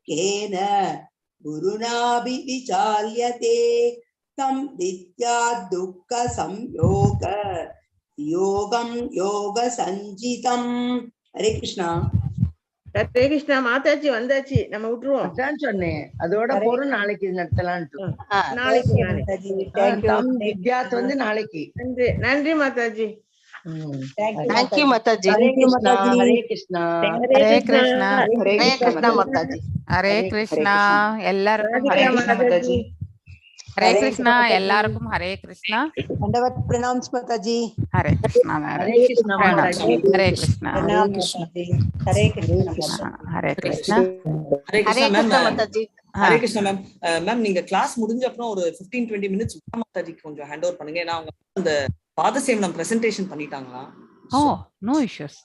kena gurunabhi vichalyate tam vidya dukkha samyoga yogam yoga sanjitam. Hare Krishna. Hare Krishna. Mataji வந்தாச்சு, நம்ம விட்டுருவோம். அதான் சொன்னேன், அதோட பொருள் நாளைக்கு நடத்தலான்ட்டு. நாளைக்கு தம் வித்யாத் வந்து நாளைக்கு. நன்றி நன்றி மாதாஜி. தேங்க்யூ மாதாஜி. ஹரே கிருஷ்ணா. ஹரே கிருஷ்ணா. ஹரே கிருஷ்ணா. ஹரே கிருஷ்ணா மாதாஜி. ஹரே கிருஷ்ணா. எல்லாருக்கும் ஹரே கிருஷ்ணா மாதாஜி. ஹரே கிருஷ்ணா. எல்லாருக்கும் ஹரே கிருஷ்ணா. தண்டவத் பிரணாம்ஸ் மாதாஜி. ஹரே கிருஷ்ணா. ஹரே கிருஷ்ணா மாதாஜி. ஹரே கிருஷ்ணா. ஹரே கிருஷ்ணா. ஹரே கிருஷ்ணா. ஹரே கிருஷ்ணா மாதாஜி. ஹரே கிருஷ்ணா மேம். மேம் நீங்க கிளாஸ் முடிஞ்ச அப்புறம் ஒரு 15-20 மினிட்ஸ் மாதாஜிக்கு கொஞ்சம் ஹேண்ட் ஓவர் பண்ணுங்க. ஏன்னா அவங்க அந்த பாதசேவனம் பிரசன்டேஷன் பண்ணிட்டாங்களா? Oh, no issues.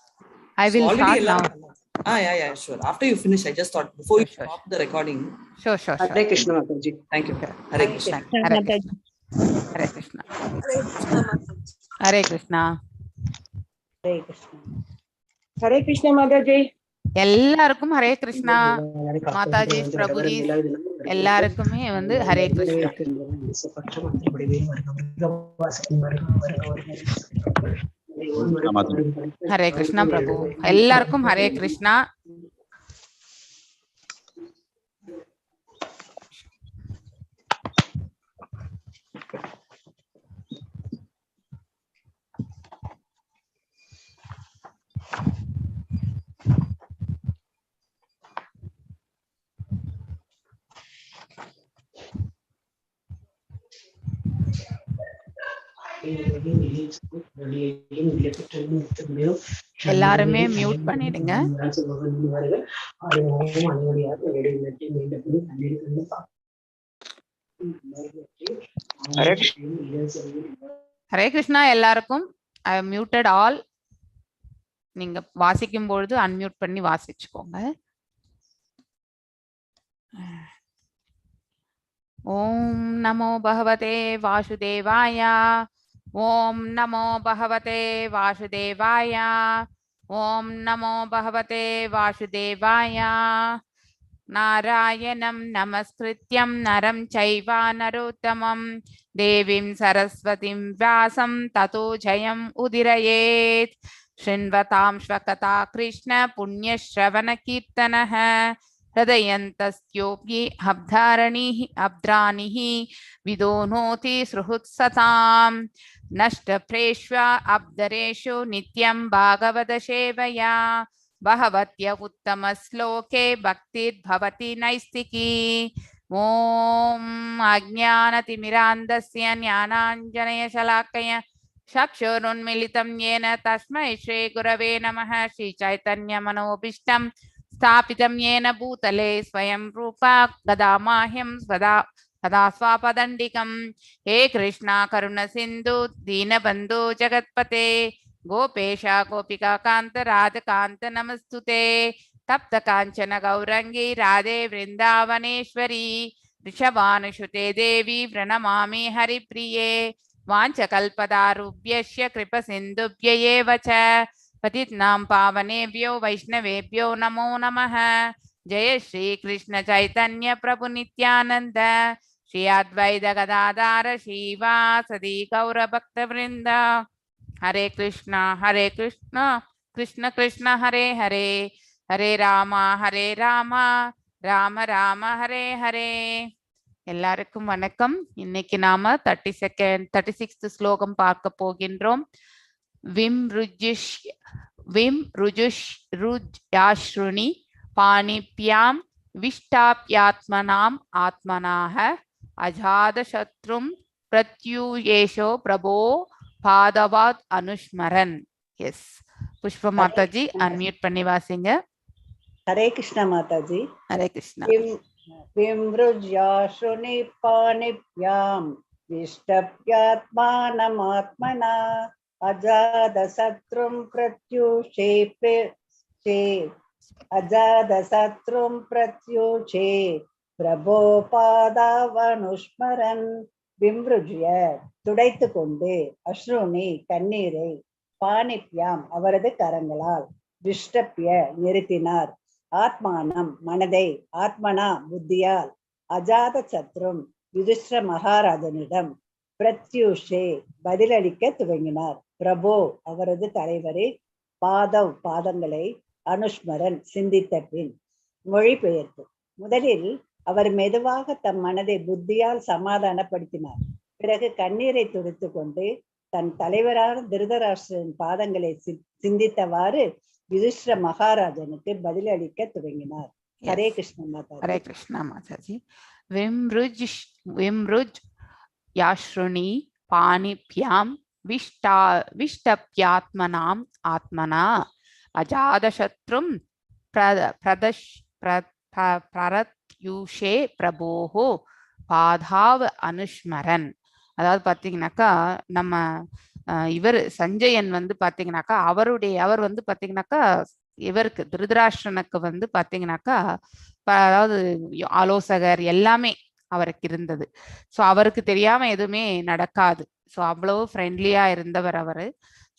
I will start now. Yeah, sure. After you finish, I just thought before you stop the recording. Sure. Hare Krishna Mataji. Thank you. Hare Krishna. Hare Krishna. Hare Krishna. Hare Krishna. Hare Krishna. Hare Krishna Mataji. எல்லாருக்கும் ஹரே கிருஷ்ணா. மாதாஜி பிரபுஜி எல்லாருக்குமே வந்து ஹரே கிருஷ்ணா. ஹரே கிருஷ்ணா பிரபு. எல்லாருக்கும் ஹரே கிருஷ்ணா. எல்லாருமே mute பண்ணிடுங்க. ஹரே கிருஷ்ணா. எல்லாருக்கும் ஐ muted all. நீங்க வாசிக்கும் பொழுது அன்மியூட் பண்ணி வாசிச்சுக்கோங்க. ஓம் நமோ பகவதே வாசுதேவாய. ஓம் நமோ பகவதே வாசுதேவாய. ஓம் நமோ பகவதே வாசுதேவாய. நாராயணம் நமஸ்கிருத்யம் நரம் சைவ நரோத்தமம் தேவீம் சரஸ்வதிம் வியாசம் ததோ ஜயம் உதிரயேத். ஷிண்வதாம் ஸ்வகதா கிருஷ்ண புண்ணியஸ்ரவண கீர்த்தனः ஹ்ருதயந்தஸ்யோபி அப்தாரணிः விதோனோதி ஸ்ருஹுத்சதாம். நஷ்டப்ரேஷ்வ அப்தரேஷு நித்யம் பாகவத சேவயா. பகவத்ய உத்தம ஸ்லோகே பக்திர் பவதி நைஸ்திகி. ஓம் அஜ்ஞானதிமிராந்தஸ்ய ஞானாஞ்சனய சலாக்கய சக்ஷுருன்மிலிதம் யேன தஸ்மை ஸ்ரீ குரவே நமः. ஸ்ரீ சைதன்ய மனோபீஷ்டம் ஸ்தாபிதம் யேன பூதலே ஸ்வயம் ரூபா கதாமாஹ்யம் சதா ஸ்வாபதண்டிகம். ஹே கிருஷ்ணா கருண சிந்து தீனபந்து ஜகத்பதே கோபேஷ கோபிகா காந்த ராதகாந்த நமஸ்துதே. தப்த காஞ்சன கௌரங்கி ராதே விருந்தாவனேஸ்வரி. ரிஷபானுஷுதே தேவி பிரணமாமி ஹரிப்ரியே. வாஞ்சகல்பதாருப்யஸ்ய கிருபசிந்துப்ய ஏவ ச பதித்னாம் பாவனேभ्यो வைஷ்ணவேभ्यो நமோ நமः. ஜெய ஸ்ரீ கிருஷ்ண சைதன்ய பிரபு நித்யானந்த ஸ்ரீ அத்வைத கதாதார ஸ்ரீவாசதி கௌர பக்த விருந்த. ஹரே கிருஷ்ணா கிருஷ்ண கிருஷ்ண ஹரே ஹரே ஹரே ராமா ராம ராம ஹரே ஹரே. எல்லாருக்கும் வணக்கம். இன்னைக்கு நாம 36th ஸ்லோகம் பார்க்க போகின்றோம். விம் ருஜுஷ்ருணி பாணிப்யாம் விஷ்டாப்யாத்மனாம் ஆத்மனாக அஜாத சத்ரும் பிரத்யூயேஷோ பிரபோ பாதவாத் அனுஷ்மரன். எஸ் புஷ்ப மாதாஜி அன்மியூட் பண்ணி வாசிங்க. ஹரே கிருஷ்ணா மாதாஜி. ஹரே கிருஷ்ணா. விம்ருஜ்யாஸ்ருணி பாணிப்யாம் விஷ்டப்யாத்மானமாத்மனா அஜாத சத்ரும் பிரத்யூஷே பிரபோ பாதாவனுஷ்மரன். விம்ருஜ்ய துடைத்து கொண்டு, அஸ்ருணி கண்ணீரை, பாணிப்யாம் அவரது கரங்களால், விஷ்டப்ய நிறுத்தினார், ஆத்மானம் மனதை, ஆத்மனா புத்தியால், அஜாத சத்ரும் யுதிஷ்டிர மகாராஜனிடம், பிரத்யூஷே பதிலளிக்க துவங்கினார். பிரபோ அவரது தலைவரே, பாதவ் பாதங்களை, அனுஸ்மரன் சிந்தித்த பின். மொழிபெயர்ப்பு. முதலில் அவர் மெதுவாக தம் மனதை புத்தியால் சமாதானப்படுத்தினார். பிறகு கண்ணீரை துடைத்து கொண்டு தன் தலைவரான திருதராஷ்டிரன் பாதங்களை சிந்தித்தவாறு யுதிஷ்டிர மகாராஜனுக்கு பதிலளிக்க துவங்கினார். ஹரே கிருஷ்ண மாதா. ஹரே கிருஷ்ணா மாதாஜி. விம்ருஜ் யாஸ்ருணி பாணிப்யாம் விஷ்டப்யாத்மனாம் ஆத்மனா அஜாதசத்ரும் பிரத்யூஷே பிரபோஹோ பாதாவ் அனுஸ்மரன். அதாவது பாத்தீங்கன்னாக்கா நம்ம இவர் சஞ்சயன் வந்து பாத்தீங்கன்னாக்கா அவர் வந்து பாத்தீங்கன்னாக்கா இவருக்கு திருதராஷ்டிரனுக்கு வந்து பாத்தீங்கன்னாக்கா அதாவது ஆலோசகர் எல்லாமே அவருக்கு இருந்தது. ஸோ அவருக்கு தெரியாம எதுவுமே நடக்காது. ஸோ அவ்வளவு ஃப்ரெண்ட்லியா இருந்தவர் அவரு.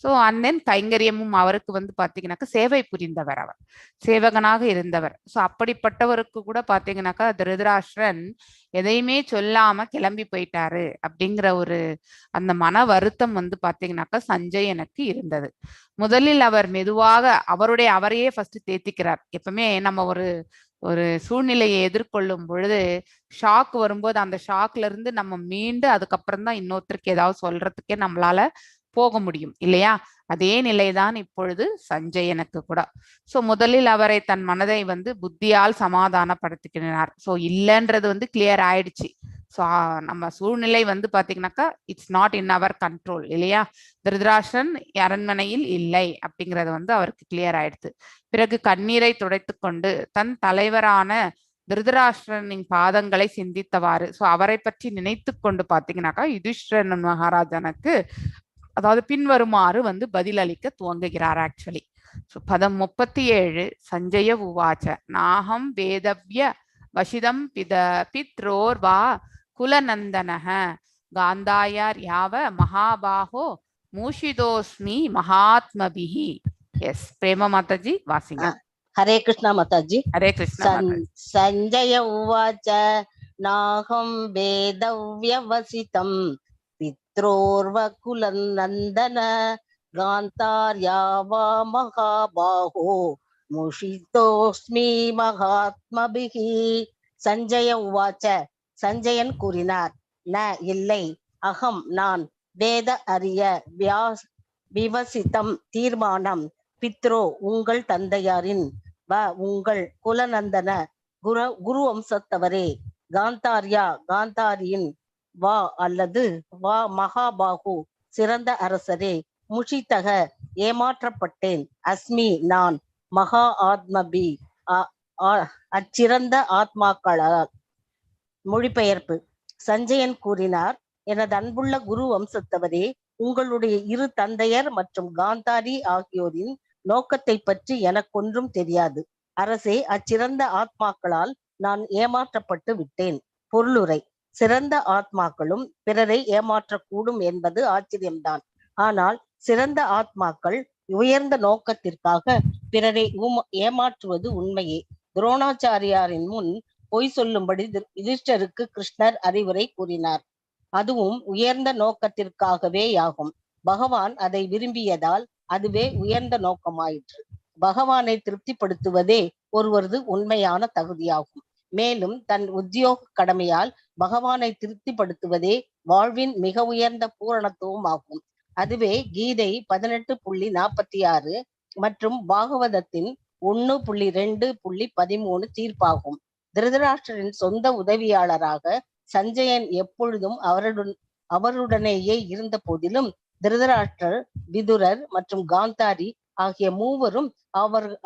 ஸோ அண்ணன் கைங்கரியமும் அவருக்கு வந்து பாத்தீங்கன்னாக்கா சேவை புரிந்தவர், அவர் சேவகனாக இருந்தவர். ஸோ அப்படிப்பட்டவருக்கு கூட பாத்தீங்கன்னாக்கா திருதராஷ்டிரன் எதையுமே சொல்லாம கிளம்பி போயிட்டாரு அப்படிங்கிற ஒரு அந்த மன வருத்தம் வந்து பாத்தீங்கன்னாக்கா சஞ்சயனுக்கு இருந்தது. முதலில் அவர் மெதுவாக அவரையே ஃபர்ஸ்ட் தேத்திக்கிறார். எப்பவுமே நம்ம ஒரு சூழ்நிலையை எதிர்கொள்ளும் பொழுது ஷாக் வரும்போது அந்த ஷாக்ல இருந்து நம்ம மீண்டு அதுக்கப்புறம் தான் இன்னொருத்தருக்கு ஏதாவது சொல்றதுக்கே நம்மளால போக முடியும் இல்லையா? அதே நிலைதான் இப்பொழுது சஞ்சயனுக்கு கூட. சோ முதலில் அவரை தன் மனதை வந்து புத்தியால் சமாதானப்படுத்திக்கிறார். சோ இல்லைன்றது வந்து கிளியர் ஆயிடுச்சு. ஸோ நம்ம சூழ்நிலை வந்து பாத்தீங்கன்னாக்கா it's not in our control இல்லையா? திருதராஷ்டிரன் அரண்மனையில் இல்லை அப்படிங்கறது வந்து அவருக்கு கிளியர் ஆயிடுச்சு. பிறகு கண்ணீரை துடைத்து கொண்டு தன் தலைவரான திருதராஷ்டிரனின் பாதங்களை சிந்தித்தவாறு, சோ அவரை பற்றி நினைத்து கொண்டு பாத்தீங்கன்னாக்கா யுதிஷ்டிரன் மகாராஜனுக்கு அதாவது பின்வருமாறு வந்து பதிலளிக்க துவங்குகிறார். ஆக்சுவலி பதம் 37. சஞ்சய உவாச்ச நாகம் வேதவ்ய வசிதம் பித்ரோர் வா குலநந்தனஹ காந்தாயார் யாவ மகாபாஹோ மூஷிதோஸ்மி மகாத்மபிஹி. எஸ் பிரேமா மாதாஜி வாசிங்க. ஹரே கிருஷ்ணா மாதாஜி. ஹரே கிருஷ்ணா. சஞ்சய உவாச்ச நாகம் வேதவ்ய வசிதம் பித்ரோர்வகுலநந்தன காந்தார்யாவா மகாபாஹோ முஷிதோஸ்மி மகாத்மபிஹி. சஞ்சய உவாச்ச சஞ்சயன் கூறினார், ந இல்லை, அகம் நான், வேத அறிய, விவசித்தம் தீர்மானம், பித்ரோ உங்கள் தந்தையாரின், வ உங்கள் குலநந்தன குரு வம்சத்தவரே, காந்தார்யா காந்தாரியின், வா அல்லது வா மகாபாகு சிறந்த அரசரே, முஷிதக ஏமாற்றப்பட்டேன், அஸ்மி நான், மகா ஆத்மபி அச்சிறந்த ஆத்மாக்களால். மொழிபெயர்ப்பு. சஞ்சயன் கூறினார், எனது அன்புள்ள குரு வம்சத்தவரே, உங்களுடைய இரு தந்தையர் மற்றும் காந்தாரி ஆகியோரின் நோக்கத்தை பற்றி எனக்கொன்றும் தெரியாது. அரசே, அச்சிறந்த ஆத்மாக்களால் நான் ஏமாற்றப்பட்டு விட்டேன். பொருளுரை. சிறந்த ஆத்மாக்களும் பிறரை ஏமாற்றக்கூடும் என்பது ஆச்சரியம்தான். ஆனால் சிறந்த ஆத்மாக்கள் உயர்ந்த நோக்கத்திற்காக பிறரை ஏமாற்றுவது உண்மையே. துரோணாச்சாரியாரின் முன் பொய் சொல்லும்படி யுதிஷ்டருக்கு கிருஷ்ணர் அறிவுரை கூறினார். அதுவும் உயர்ந்த நோக்கத்திற்காகவே ஆகும். பகவான் அதை விரும்பியதால் அதுவே உயர்ந்த நோக்கமாயிற்று. பகவானை திருப்திப்படுத்துவதே ஒருவரது உண்மையான தகுதியாகும். மேலும் தன் உத்தியோக கடமையால் பகவானை திருப்திப்படுத்துவதே வாழ்வின் மிக உயர்ந்த பூரணத்துவம் ஆகும். அதுவே கீதை 18.46 மற்றும் பாகவதத்தின் 1.2.13 தீர்ப்பாகும். திருதராஷ்டிரரின் சொந்த உதவியாளராக சஞ்சயன் எப்பொழுதும் அவருடனேயே இருந்த போதிலும் திருதராஷ்டிரர், விதுரர் மற்றும் காந்தாரி ஆகிய மூவரும்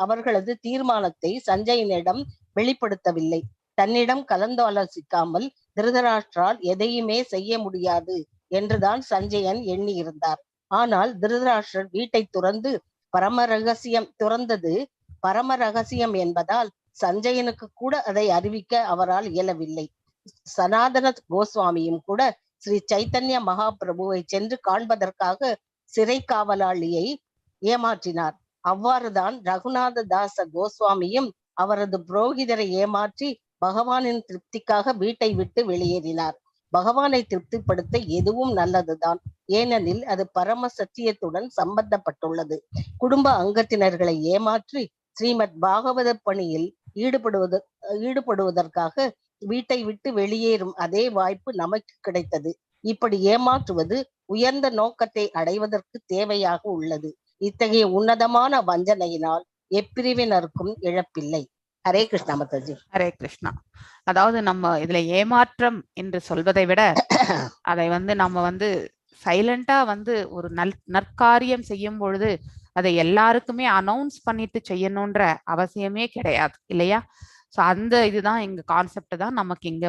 அவர்களது தீர்மானத்தை சஞ்சயனிடம் வெளிப்படுத்தவில்லை. தன்னிடம் கலந்தாலோசிக்காமல் திருதராஷ்டிரால் எதையுமே செய்ய முடியாது என்றுதான் சஞ்சயன் எண்ணி இருந்தார். ஆனால் திருதராஷ்டிரர் வீட்டை துறந்தது பரம ரகசியம் என்பதால் சஞ்சயனுக்கு கூட அதை அறிவிக்க அவரால் இயலவில்லை. சனாதன கோஸ்வாமியும் கூட ஸ்ரீ சைத்தன்ய மகாபிரபுவை சென்று காண்பதற்காக சிறை காவலாளியை ஏமாற்றினார். அவ்வாறுதான் ரகுநாத தாச கோஸ்வாமியும் அவரது புரோகிதரை ஏமாற்றி பகவானின் திருப்திக்காக வீட்டை விட்டு வெளியேறினார். பகவானை திருப்திப்படுத்த எதுவும் நல்லதுதான், ஏனெனில் அது பரம சத்தியத்துடன் சம்பந்தப்பட்டுள்ளது. குடும்ப அங்கத்தினர்களை ஏமாற்றி ஸ்ரீமத் பாகவத பணியில் ஈடுபடுவதற்காக வீட்டை விட்டு வெளியேறும் அதே வாய்ப்பு நமக்கு கிடைத்தது. இப்படி ஏமாற்றுவது உயர்ந்த நோக்கத்தை அடைவதற்கு தேவையாக உள்ளது. இத்தகைய உன்னதமான வஞ்சனையினால் எப்பிரிவினருக்கும் இழப்பில்லை. ஹரே கிருஷ்ணா மாதாஜி. ஹரே கிருஷ்ணா. அதாவது நம்ம இதுல ஏமாற்றம் என்று சொல்வதை விட அதை நம்ம சைலண்டா ஒரு நற்காரியம் செய்யும் பொழுது அதை எல்லாருக்குமே அனௌன்ஸ் பண்ணிட்டு செய்யணும்ன்ற அவசியமே கிடையாது இல்லையா? ஸோ அந்த இதுதான் எங்க கான்செப்ட் தான் நமக்கு இங்க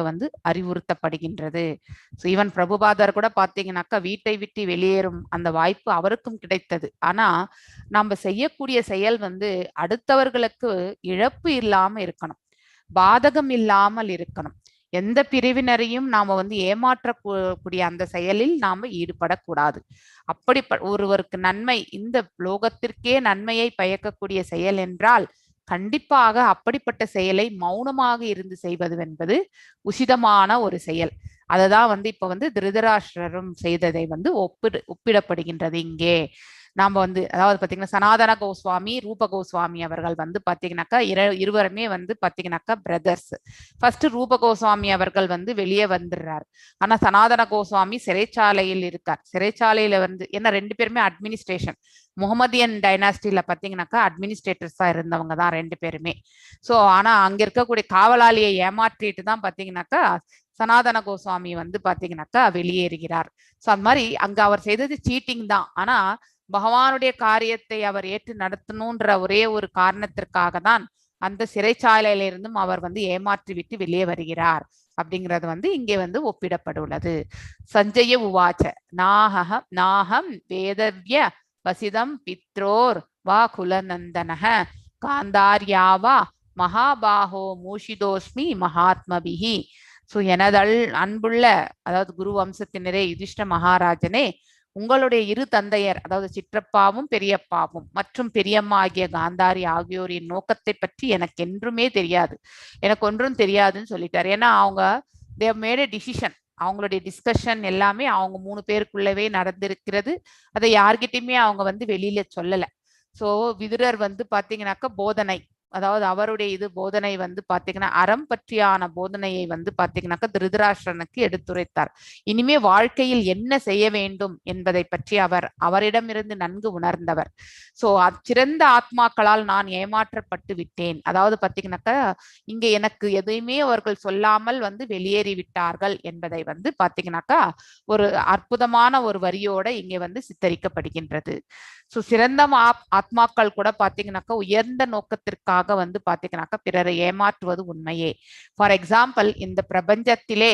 அறிவுறுத்தப்படுகின்றது. ஸோ ஈவன் பிரபுபாதர் கூட பார்த்தீங்கன்னாக்கா வீட்டை விட்டு வெளியேறும் அந்த வாய்ப்பு அவருக்கும் கிடைத்தது. ஆனா நம்ம செய்யக்கூடிய செயல் அடுத்தவர்களுக்கு இழப்பு இல்லாம இருக்கணும், பாதகம் இல்லாமல் இருக்கணும். எந்த பிரிவினரையும் நாம ஏமாற்றக்கூடிய அந்த செயலில் நாம ஈடுபடக்கூடாது. அப்படி ஒருவருக்கு நன்மை, இந்த லோகத்திற்கே நன்மையை பயக்கக்கூடிய செயல் என்றால் கண்டிப்பாக அப்படிப்பட்ட செயலை மௌனமாக இருந்து செய்வது என்பது உசிதமான ஒரு செயல். அததான் இப்ப திருதராஷ்டிரரும் செய்ததை ஒப்பிடப்படுகின்றது இங்கே. நாம அதாவது பாத்தீங்கன்னா சனாதன கோஸ்வாமி, ரூப கோஸ்வாமி அவர்கள் பாத்தீங்கன்னாக்கா இருவருமே பாத்தீங்கன்னாக்கா பிரதர்ஸ். ஃபர்ஸ்ட் ரூப கோஸ்வாமி அவர்கள் வெளியே வந்துடுறார். ஆனா சனாதன கோஸ்வாமி சிறைச்சாலையில் இருக்கார். சிறைச்சாலையில ஏன்னா ரெண்டு பேருமே அட்மினிஸ்ட்ரேஷன், முகமதியன் டைனாஸ்டில பாத்தீங்கன்னாக்கா அட்மினிஸ்ட்ரேட்டர்ஸா இருந்தவங்க தான் ரெண்டு பேருமே. சோ ஆனா அங்க இருக்கக்கூடிய காவலாளியை ஏமாற்றிட்டு தான் பாத்தீங்கன்னாக்கா சனாதன கோஸ்வாமி பாத்தீங்கன்னாக்கா வெளியேறுகிறார். சோ அந்த மாதிரி அங்க அவர் செய்தது சீட்டிங் தான். ஆனா பகவானுடைய காரியத்தை அவர் ஏற்று நடத்தணும்ன்ற ஒரே ஒரு காரணத்திற்காக தான் அந்த சிறைச்சாலையிலிருந்தும் அவர் ஏமாற்றி விட்டு வெளியே வருகிறார் அப்படிங்கிறது இங்கே ஒப்பிடப்பட்டுள்ளது. சஞ்சய உவாச்ச நாகம் வேதவ்ய வசிதம் பித்ரோர் வா குலநந்தனஹ காந்தார்யாவா மகாபாகோ மூஷிதோஸ்மி மகாத்மபிஹி. ஸோ எனதல் அன்புள்ள, அதாவது குரு வம்சத்தினரே யுதிஷ்ட மகாராஜனே, உங்களுடைய இரு தந்தையர், அதாவது சிற்றப்பாவும் பெரியப்பாவும் மற்றும் பெரியம்மா ஆகிய காந்தாரி ஆகியோரின் நோக்கத்தை பற்றி எனக்கு என்றுமே தெரியாது, எனக்கு ஒன்றும் தெரியாதுன்னு சொல்லிட்டாரு. ஏன்னா அவங்க they have made a decision. அவங்களுடைய டிஸ்கஷன் எல்லாமே அவங்க 3 பேருக்குள்ளவே நடந்திருக்கிறது. அதை யார்கிட்டயுமே அவங்க வெளியில சொல்லல. சோ விதுரர் பாத்தீங்கன்னாக்கா போதனை, அதாவது அவருடைய இது போதனை பாத்தீங்கன்னா அறம் பற்றியான போதனையை பாத்தீங்கன்னாக்கா திருதராஷ்டிரனுக்கு எடுத்துரைத்தார். இனிமே வாழ்க்கையில் என்ன செய்ய வேண்டும் என்பதை பற்றி அவரிடமிருந்து நன்கு உணர்ந்தவர். சோ சிறந்த ஆத்மாக்களால் நான் ஏமாற்றப்பட்டு விட்டேன். அதாவது பாத்தீங்கன்னாக்கா இங்க எனக்கு எதையுமே அவர்கள் சொல்லாமல் வெளியேறி விட்டார்கள் என்பதை பாத்தீங்கன்னாக்கா ஒரு அற்புதமான ஒரு வரியோட இங்க சித்தரிக்கப்படுகின்றது. சோ சிறந்த ஆத்மாக்கள் கூட பாத்தீங்கன்னாக்கா உயர்ந்த நோக்கத்திற்காக பாத்தீங்கன்னாக்கா பிறரை ஏமாற்றுவது உண்மையே. ஃபார் எக்ஸாம்பிள், இந்த பிரபஞ்சத்திலே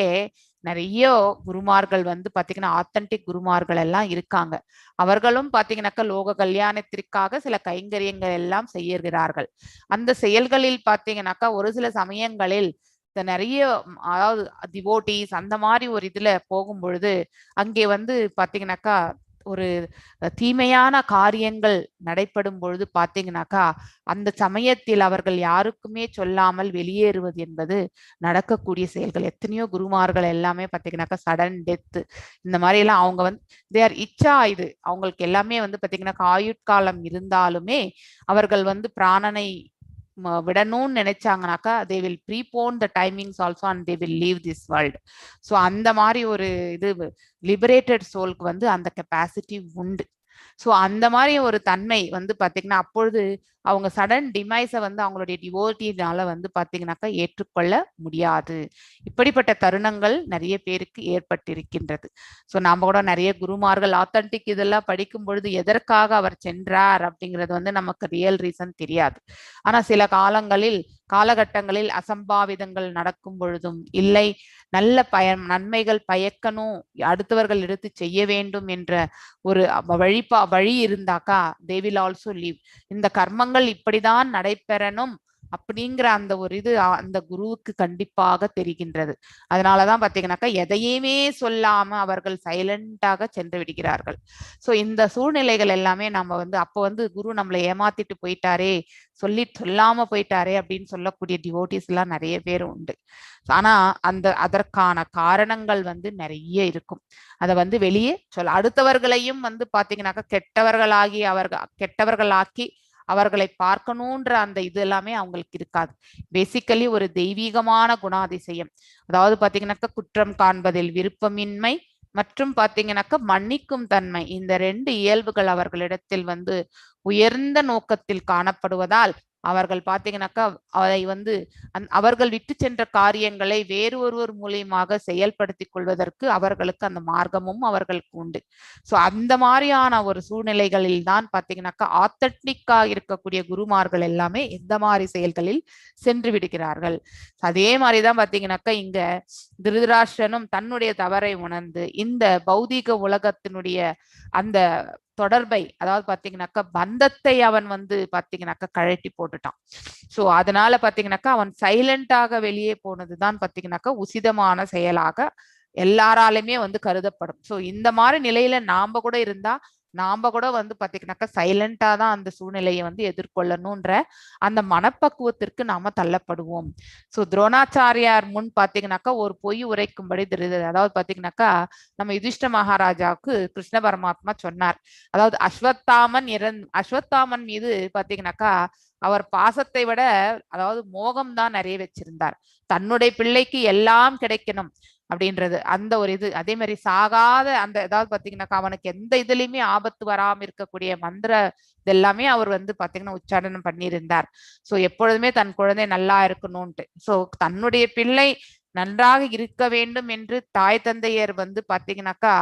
நிறைய குருமார்கள் பாத்தீங்கன்னா ஆத்தன்டிக் குருமார்கள் எல்லாம் இருக்காங்க. அவர்களும் பாத்தீங்கன்னாக்கா லோக கல்யாணத்திற்காக சில கைங்கரியங்கள் எல்லாம் செய்கிறார்கள். அந்த செயல்களில் பாத்தீங்கன்னாக்கா ஒரு சில சமயங்களில் நிறைய, அதாவது டிவோட்டீஸ் அந்த மாதிரி ஒரு இதுல போகும் பொழுது அங்கே பாத்தீங்கன்னாக்கா ஒரு தீமையான காரியங்கள் நடைபெறும் பொழுது பாத்தீங்கன்னாக்கா அந்த சமயத்தில் அவர்கள் யாருக்குமே சொல்லாமல் வெளியேறுவது என்பது நடக்கக்கூடிய செயல்கள். எத்தனையோ குருமார்கள் எல்லாமே பாத்தீங்கன்னாக்கா சடன் டெத் இந்த மாதிரி எல்லாம் அவங்க தேர் இச்சா, இது அவங்களுக்கு எல்லாமே பாத்தீங்கன்னாக்கா ஆயுட்காலம் இருந்தாலுமே அவர்கள் பிராணனை விடணும்னு நினைச்சாங்கனாக்கா they will prepone the timings also and they will leave this world. So அந்த மாதிரி ஒரு இது லிபரேட்டட் சோலுக்கு அந்த கெப்பாசிட்டி உண்டு. ஸோ அந்த மாதிரி ஒரு தன்மை பாத்தீங்கன்னா அப்பொழுது அவங்க சடன் டிமைஸை அவங்களுடைய டிவோட்டினால பாத்தீங்கன்னாக்கா ஏற்றுக்கொள்ள முடியாது. இப்படிப்பட்ட தருணங்கள் நிறைய பேருக்கு ஏற்பட்டிருக்கின்றது. ஸோ நாம கூட நிறைய குருமார்கள் ஆத்தன்டிக் இதெல்லாம் படிக்கும் பொழுது எதற்காக அவர் சென்றார் அப்படிங்கிறது நமக்கு ரியல் ரீசன் தெரியாது. ஆனா சில காலகட்டங்களில் அசம்பாவிதங்கள் நடக்கும் பொழுதும், இல்லை நல்ல நன்மைகள் பயக்கணும், அடுத்தவர்கள் எடுத்து செய்ய வேண்டும் என்ற ஒரு வழி இருந்தாக்கா they will also leave. இந்த கர்மங்கள் இப்படிதான் நடைபெறணும் அப்படிங்கிற அந்த ஒரு இது அந்த குருவுக்கு கண்டிப்பாக தெரிகின்றது. அதனாலதான் பாத்தீங்கன்னாக்கா எதையுமே சொல்லாம அவர்கள் சைலண்டாக சென்று விடுகிறார்கள். சோ இந்த சூழ்நிலைகள் எல்லாமே நம்ம வந்து அப்போ வந்து குரு நம்மளை ஏமாத்திட்டு போயிட்டாரே, சொல்லாம போயிட்டாரே அப்படின்னு சொல்லக்கூடிய டிவோட்டிஸ் எல்லாம் நிறைய பேர் உண்டு. ஆனா அதற்கான காரணங்கள் வந்து நிறைய இருக்கும். அதை வந்து வெளியே அடுத்தவர்களையும் வந்து பாத்தீங்கன்னாக்கா கெட்டவர்களாக்கி அவர்களை பார்க்கணுன்ற அந்த இது எல்லாமே அவங்களுக்கு இருக்காது. பேசிக்கலி ஒரு தெய்வீகமான குணாதிசயம். அதாவது பாத்தீங்கன்னாக்கா குற்றம் காண்பதில் விருப்பமின்மை மற்றும் பாத்தீங்கன்னாக்கா மன்னிக்கும் தன்மை, இந்த 2 இயல்புகள் அவர்களிடத்தில் வந்து உயர்ந்த நோக்கத்தில் காணப்படுவதால் அவர்கள் பாத்தீங்கன்னாக்கா அதை வந்து அவர்கள் விட்டு சென்ற காரியங்களை வேறு ஒருவர் மூலியமாக செயல்படுத்திக் கொள்வதற்கு அவர்களுக்கு அந்த மார்க்கமும் அவர்களுக்கு உண்டு. சோ அந்த மாதிரியான ஒரு சூழ்நிலைகளில் தான் பாத்தீங்கன்னாக்கா ஆத்தன்டிக்கா இருக்கக்கூடிய குருமார்கள் எல்லாமே இந்த மாதிரி செயல்களில் சென்று விடுகிறார்கள். அதே மாதிரிதான் பாத்தீங்கன்னாக்கா இங்க திருதராஷ்டிரனும் தன்னுடைய தவறை உணர்ந்து இந்த பௌதீக உலகத்தினுடைய அந்த தொடர்பை, அதாவது பாத்தீங்கன்னாக்கா பந்தத்தை அவன் வந்து பாத்தீங்கன்னாக்கா கழட்டி போட்டுட்டான். சோ அதனால பாத்தீங்கன்னாக்கா அவன் சைலண்டாக வெளியே போனதுதான் பாத்தீங்கன்னாக்கா உசிதமான செயலாக எல்லாராலுமே வந்து கருதப்படும். சோ இந்த மாதிரி நிலையில நாம கூட இருந்தா நாம கூட வந்து பாத்தீங்கன்னாக்கா சைலண்டா தான் அந்த சூழ்நிலையை வந்து எதிர்கொள்ளணும்ன்ற அந்த மனப்பக்குவத்திற்கு நாம தள்ளப்படுவோம். சோ துரோணாச்சாரியார் முன் பாத்தீங்கன்னாக்கா ஒரு பொய் உரைக்கும்படி தெரியுது. அதாவது பாத்தீங்கன்னாக்கா நம்ம யுதிஷ்ட மகாராஜாவுக்கு கிருஷ்ண பரமாத்மா சொன்னார். அதாவது அஸ்வத்தாமன் மீது பாத்தீங்கன்னாக்கா அவர் பாசத்தை விட அதாவது மோகம் தான் நிறைய வச்சிருந்தார். தன்னுடைய பிள்ளைக்கு எல்லாம் கிடைக்கணும் அப்படின்றது அந்த ஒரு இது. அதே மாதிரி சாகாத அந்த ஏதாவது பாத்தீங்கன்னாக்கா அவனுக்கு எந்த இதுலயுமே ஆபத்து வராம இருக்கக்கூடிய மந்திர இதெல்லாமே அவர் வந்து பாத்தீங்கன்னா உச்சாரணம் பண்ணியிருந்தார். சோ எப்பொழுதுமே தன் குழந்தை நல்லா இருக்கணும்ட்டு. சோ தன்னுடைய பிள்ளை நன்றாக இருக்க வேண்டும் என்று தாய் தந்தையர் வந்து பாத்தீங்கன்னாக்கா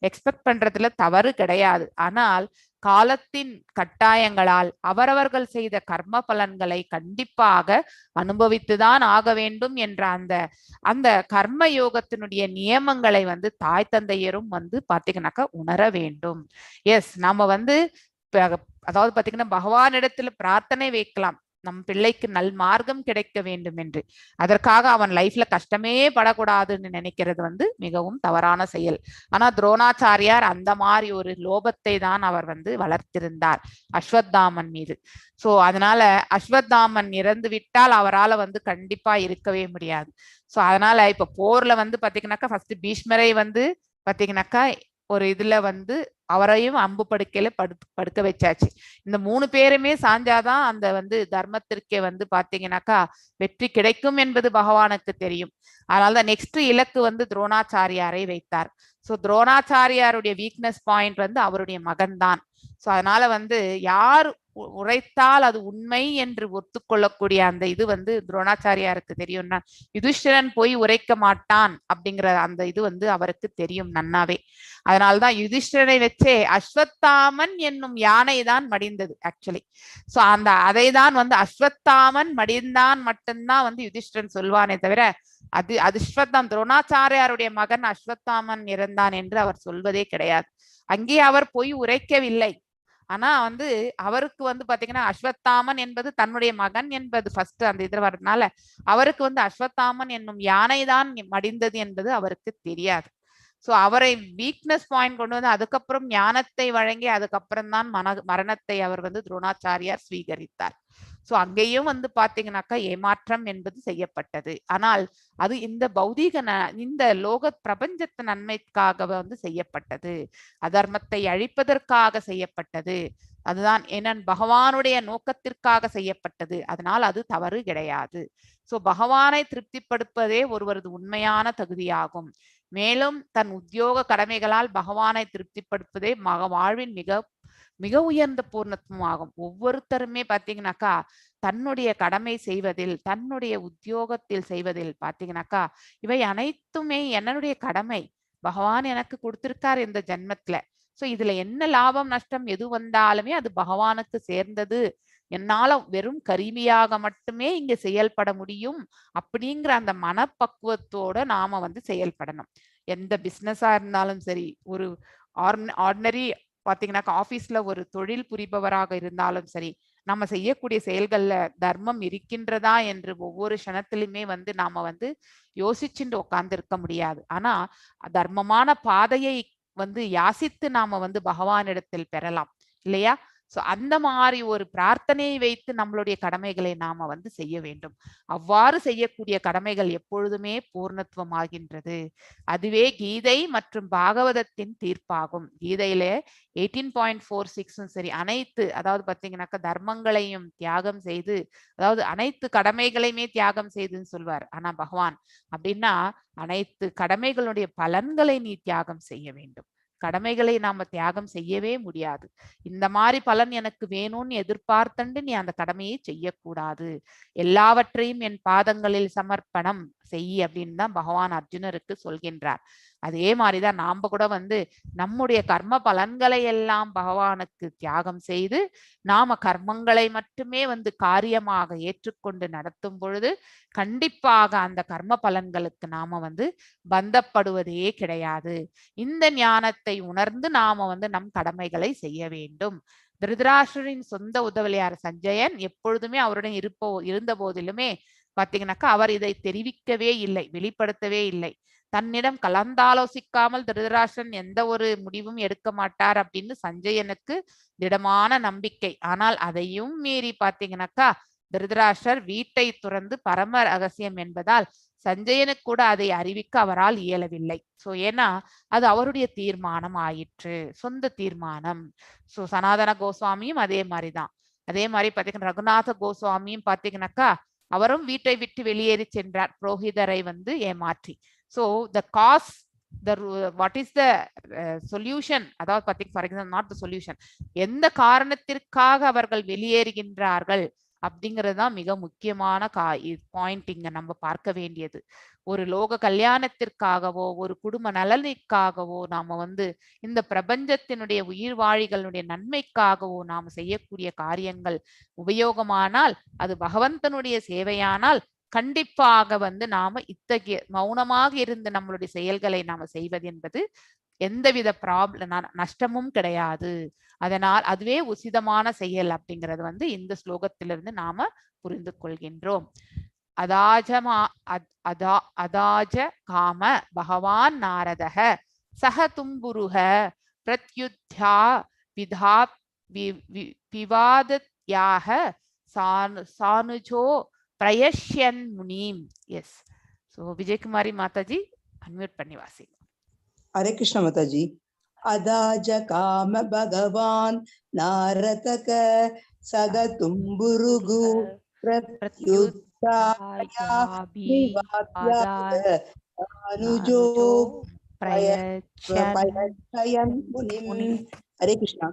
எக்ஸ்பெக்ட் பண்றதுல தவறு கிடையாது. ஆனால் காலத்தின் கட்டாயங்களால் அவரவர்கள் செய்த கர்ம பலன்களை கண்டிப்பாக அனுபவித்துதான் ஆக வேண்டும் என்ற அந்த கர்ம யோகத்தினுடைய நியமங்களை வந்து தாய் தந்தையரும் வந்து பாத்தீங்கன்னாக்கா உணர வேண்டும். எஸ், நாம வந்து அதாவது பாத்தீங்கன்னா பகவானிடத்துல பிரார்த்தனை வைக்கலாம், நம் பிள்ளைக்கு நல் மார்க்கம் கிடைக்க வேண்டும் என்று. அதற்காக அவன் லைஃப்ல கஷ்டமே படக்கூடாதுன்னு நினைக்கிறது வந்து மிகவும் தவறான செயல். ஆனா துரோணாச்சாரியார் அந்த மாதிரி ஒரு லோபத்தை தான் அவர் வந்து வளர்த்திருந்தார் அஸ்வத்தாமன் மீது. சோ அதனால அஸ்வத்தாமன் இறந்து விட்டால் அவரால் வந்து கண்டிப்பா இருக்கவே முடியாது. சோ அதனால இப்ப போர்ல வந்து பாத்தீங்கன்னாக்கா ஃபர்ஸ்ட் பீஷ்மரை வந்து பாத்தீங்கன்னாக்கா ஒரு இதுல வந்து அவரையும் அம்பு படுக்கையில படுக்க வச்சாச்சு. இந்த 3 பேருமே சாஞ்சாதான் அந்த வந்து தர்மத்திற்கே வந்து பாத்தீங்கன்னாக்கா வெற்றி கிடைக்கும் என்பது பகவானுக்கு தெரியும். அதனாலதான் நெக்ஸ்ட் இலக்கு வந்து துரோணாச்சாரியாரை வைத்தார். சோ துரோணாச்சாரியாருடைய வீக்னஸ் பாயிண்ட் வந்து அவருடைய மகன் தான். சோ அதனால வந்து யார் உரைத்தால் அது உண்மை என்று ஒத்துக்கொள்ளக்கூடிய அந்த இது வந்து துரோணாச்சாரியாருக்கு தெரியும்னா, யுதிஷ்டிரன் போய் உரைக்க மாட்டான் அப்படிங்கிற அந்த இது வந்து அவருக்கு தெரியும் நன்னாவே. அதனால்தான் யுதிஷ்டிரனை வச்சே அஸ்வத்தாமன் என்னும் யானை தான் மடிந்தது ஆக்சுவலி. சோ அதை தான் வந்து அஸ்வத்தாமன் மடிந்தான் மட்டும்தான் வந்து யுதிஷ்டிரன் சொல்வானே தவிர அது அஸ்வத்தாம் துரோணாச்சாரியாருடைய மகன் அஸ்வத்தாமன் இறந்தான் என்று அவர் சொல்வதே கிடையாது. அங்கே அவர் போய் உரைக்கவில்லை. ஆனா வந்து அவருக்கு வந்து பாத்தீங்கன்னா அஸ்வத்தாமன் என்பது தன்னுடைய மகன் என்பது ஃபர்ஸ்ட் அந்த இது வரதுனால அவருக்கு வந்து அஸ்வத்தாமன் என்னும் யானை தான் மடிந்தது என்பது அவருக்கு தெரியாது. சோ அவரை வீக்னஸ் பாயிண்ட் கொண்டு வந்து அதுக்கப்புறம் ஞானத்தை வழங்கி அதுக்கப்புறம் தான் மரணத்தை அவர் வந்து துரோணாச்சாரியார் ஸ்வீகரித்தார். சோ அங்கேயும் வந்து பாத்தீங்கன்னாக்கா ஏமாற்றம் என்பது செய்யப்பட்டது. ஆனால் அது இந்த பௌதீக இந்த லோக பிரபஞ்சத்து நன்மைக்காக வந்து செய்யப்பட்டது, அதர்மத்தை அழிப்பதற்காக செய்யப்பட்டது. அதுதான் என்ன பகவானுடைய நோக்கத்திற்காக செய்யப்பட்டது. அதனால் அது தவறு கிடையாது. சோ பகவானை திருப்திப்படுத்துவதே ஒருவரது உண்மையான தகுதியாகும். மேலும் தன் உத்தியோக கடமைகளால் பகவானை திருப்திப்படுத்துவதே வாழ்வின் மிக மிக உயர்ந்த பூர்ணத்துவம் ஆகும். ஒவ்வொருத்தருமே பாத்தீங்கன்னாக்கா தன்னுடைய கடமை செய்வதில் தன்னுடைய உத்தியோகத்தில் செய்வதில் பாத்தீங்கன்னாக்கா இவை அனைத்துமே என்னுடைய கடமை, பகவான் எனக்கு கொடுத்திருக்காரு இந்த ஜென்மத்துல. சோ இதுல என்ன லாபம் நஷ்டம் எது வந்தாலுமே அது பகவானுக்கு சேர்ந்தது, என்னால வெறும் கருவியாக மட்டுமே இங்க செயல்பட முடியும் அப்படிங்கிற அந்த மனப்பக்குவத்தோட நாம வந்து செயல்படணும். எந்த பிசினஸா இருந்தாலும் சரி, ஒரு ஆர்டினரி பாத்தீங்கன்னாக்கா ஆபீஸ்ல ஒரு தொழில் புரிபவராக இருந்தாலும் சரி, நம்ம செய்யக்கூடிய செயல்கள்ல தர்மம் இருக்கின்றதா என்று ஒவ்வொரு க்ஷணத்திலுமே நாம யோசிச்சுட்டு உட்கார்ந்து இருக்க முடியாது. ஆனா தர்மமான பாதையை யாசித்து நாம பகவானிடத்தில் பெறலாம் இல்லையா? சோ அந்த மாதிரி ஒரு பிரார்த்தனையை வைத்து நம்மளுடைய கடமைகளை நாம செய்ய வேண்டும். அவ்வாறு செய்யக்கூடிய கடமைகள் எப்பொழுதுமே பூர்ணத்துவம் ஆகின்றது. அதுவே கீதை மற்றும் பாகவதத்தின் தீர்ப்பாகும். கீதையில 18.46 சரி, அனைத்து அதாவது பாத்தீங்கன்னாக்கா தர்மங்களையும் தியாகம் செய்து, அதாவது அனைத்து கடமைகளையுமே தியாகம் செய்துன்னு சொல்வார். ஆனா பகவான் அப்படின்னா அனைத்து கடமைகளுடைய பலன்களை நீ தியாகம் செய்ய வேண்டும். கடமைகளை நாம தியாகம் செய்யவே முடியாது. இந்த மாதிரி பலன் எனக்கு வேணும்னு எதிர்பார்த்தண்டு நீ அந்த கடமையை செய்யக்கூடாது. எல்லாவற்றையும் என் பாதங்களில் சமர்ப்பணம் செய் அப்படின்னு தான் பகவான் அர்ஜுனருக்கு சொல்கின்றார். அதே மாதிரிதான் நாம கூட நம்முடைய கர்ம பலன்களை எல்லாம் பகவானுக்கு தியாகம் செய்து நாம கர்மங்களை மட்டுமே காரியமாக ஏற்றுக்கொண்டு நடத்தும் பொழுது கண்டிப்பாக அந்த கர்ம பலன்களுக்கு நாம பந்தப்படுவதே கிடையாது. இந்த ஞானத்தை உணர்ந்து நாம நம் கடமைகளை செய்ய வேண்டும். திருதராஷ்டிரரின் சொந்த உதவியார் சஞ்சயன் எப்பொழுதுமே அவருடன் இருந்த போதிலுமே பாத்தீங்கன்னாக்கா அவர் இதை தெரிவிக்கவே இல்லை, வெளிப்படுத்தவே இல்லை. தன்னிடம் கலந்தாலோசிக்காமல் திருதராஷ்டிரன் எந்த ஒரு முடிவும் எடுக்க மாட்டார் அப்படின்னு சஞ்சயனுக்கு திடமான நம்பிக்கை. ஆனால் அதையும் மீறி பாத்தீங்கன்னாக்கா திருதராஷ்டிரர் வீட்டை துறந்து பரம ரகசியம் என்பதால் சஞ்சயனுக்கு கூட அதை அறிவிக்க அவரால் இயலவில்லை. சோ ஏன்னா அது அவருடைய தீர்மானம் ஆயிற்று, சொந்த தீர்மானம். சோ சனாதன கோஸ்வாமியும் அதே மாதிரிதான். அதே மாதிரி பாத்தீங்கன்னா ரகுநாத கோஸ்வாமியும் பாத்தீங்கன்னாக்கா அவரும் வீட்டை விட்டு வெளியேறி சென்றார், புரோகிதரை ஏமாற்றி. So the cause, what is the solution, அதாவது பாத்தீங்க for example not the solution, எந்த காரணத்திற்காக அவர்கள் வெளியேறுகின்றார்கள் அப்படிங்கிறது தான் மிக முக்கியமான பாயிண்ட் இங்க நம்ம பார்க்க வேண்டியது. ஒரு லோக கல்யாணத்திற்காகவோ ஒரு குடும்ப நலனுக்காகவோ நாம இந்த பிரபஞ்சத்தினுடைய உயிர்வாழிகளுடைய நன்மைக்காகவோ நாம செய்யக்கூடிய காரியங்கள் உபயோகமானால், அது பகவந்தனுடைய சேவையானால் கண்டிப்பாக நாம இத்தகைய மௌனமாக இருந்து நம்மளுடைய செயல்களை நாம செய்வது என்பது எந்தவித நஷ்டமும் கிடையாது. அதனால் அதுவே உசிதமான செயல் அப்படிங்கிறது இந்த ஸ்லோகத்திலிருந்து நாம புரிந்து கொள்கின்றோம். அதாஜ காம பகவான் நாரதக சக தும்புருக பிரத்யுத்யா விதா விவாதத்யாக சானுஜோ பிரயஷ்யன் முனீம். Yes. So Vijayakumari Mataji unmute பண்ணி வாசி. ஹரே கிருஷ்ண மாதாஜி. அதாஜ காம பகவான் நாரதக சக தும்புருகு பிரத்யுத்யானுஜோ பிரயஷ்யன் முனிம். ஹரே கிருஷ்ணா.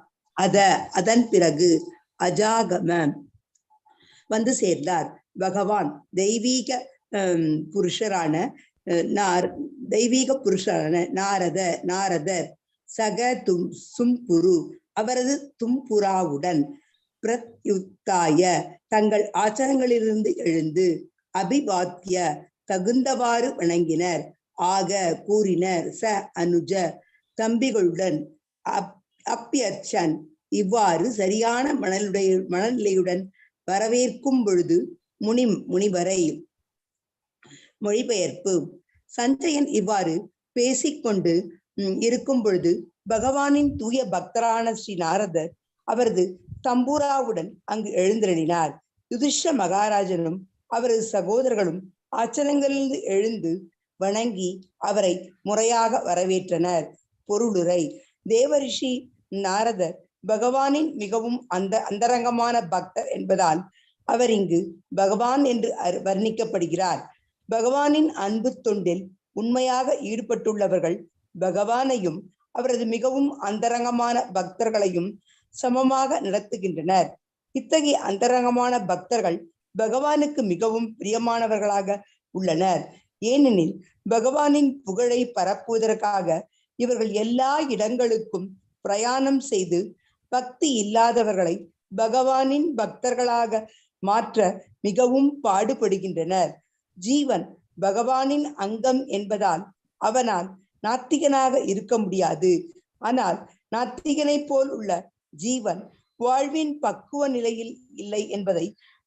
அதன் பிறகு அஜாகம சேர்ந்தார். பகவான் தெய்வீக புருஷரான நாரதர் சக சும்புரு அவரது தும்புராவுடன் பிரத்யுத்தாய தங்கள் ஆச்சரங்களிலிருந்து எழுந்து அபிவாத்திய தகுந்தவாறு வணங்கினர். ஆக கூறினர். ச அனுஜ தம்பிகளுடன் அப்பியர்ச்சன் இவ்வாறு சரியான மனநிலையுடன் வரவேற்கும் பொழுது முனிவரை. மொழிபெயர்ப்பு. சஞ்சயன் இவ்வாறு பேசிக்கொண்டு இருக்கும் பொழுது பகவானின் தூய பக்தரான ஸ்ரீ நாரதர் அவரது தம்பூராவுடன் அங்கு எழுந்தருளினார். யுதிஷ்ட மகாராஜனும் அவரது சகோதரர்களும் ஆச்சரங்களிலிருந்து எழுந்து வணங்கி அவரை முறையாக வரவேற்றனர். பொருளுரை. தேவரிஷி நாரதர் பகவானின் மிகவும் அந்தரங்கமான பக்தர் என்பதால் அவர் இங்கு பகவான் என்று வர்ணிக்கப்படுகிறார். பகவானின் அன்பு தொண்டில் உண்மையாக ஈடுபட்டுள்ளவர்கள் பகவானையும் அவரது மிகவும் அந்தரங்கமான பக்தர்களையும் சமமாக நடத்துகின்றனர். இத்தகைய அந்தரங்கமான பக்தர்கள் பகவானுக்கு மிகவும் பிரியமானவர்களாக உள்ளனர். ஏனெனில் பகவானின் புகழை பரப்புவதற்காக இவர்கள் எல்லா இடங்களுக்கும் பிரயாணம் செய்து பக்தி இல்லாதவர்களை பகவானின் பக்தர்களாக மாற்ற மிகவும் பாடுபடுகின்றனர். ஜீவன் பகவானின் அங்கம் என்பதால் அவனால் நாத்திகனாக இருக்க முடியாது. ஆனால் நாத்திகனை போல் உள்ள ஜீவன் வாழ்வின் பக்குவ நிலையில் இல்லை என்பதை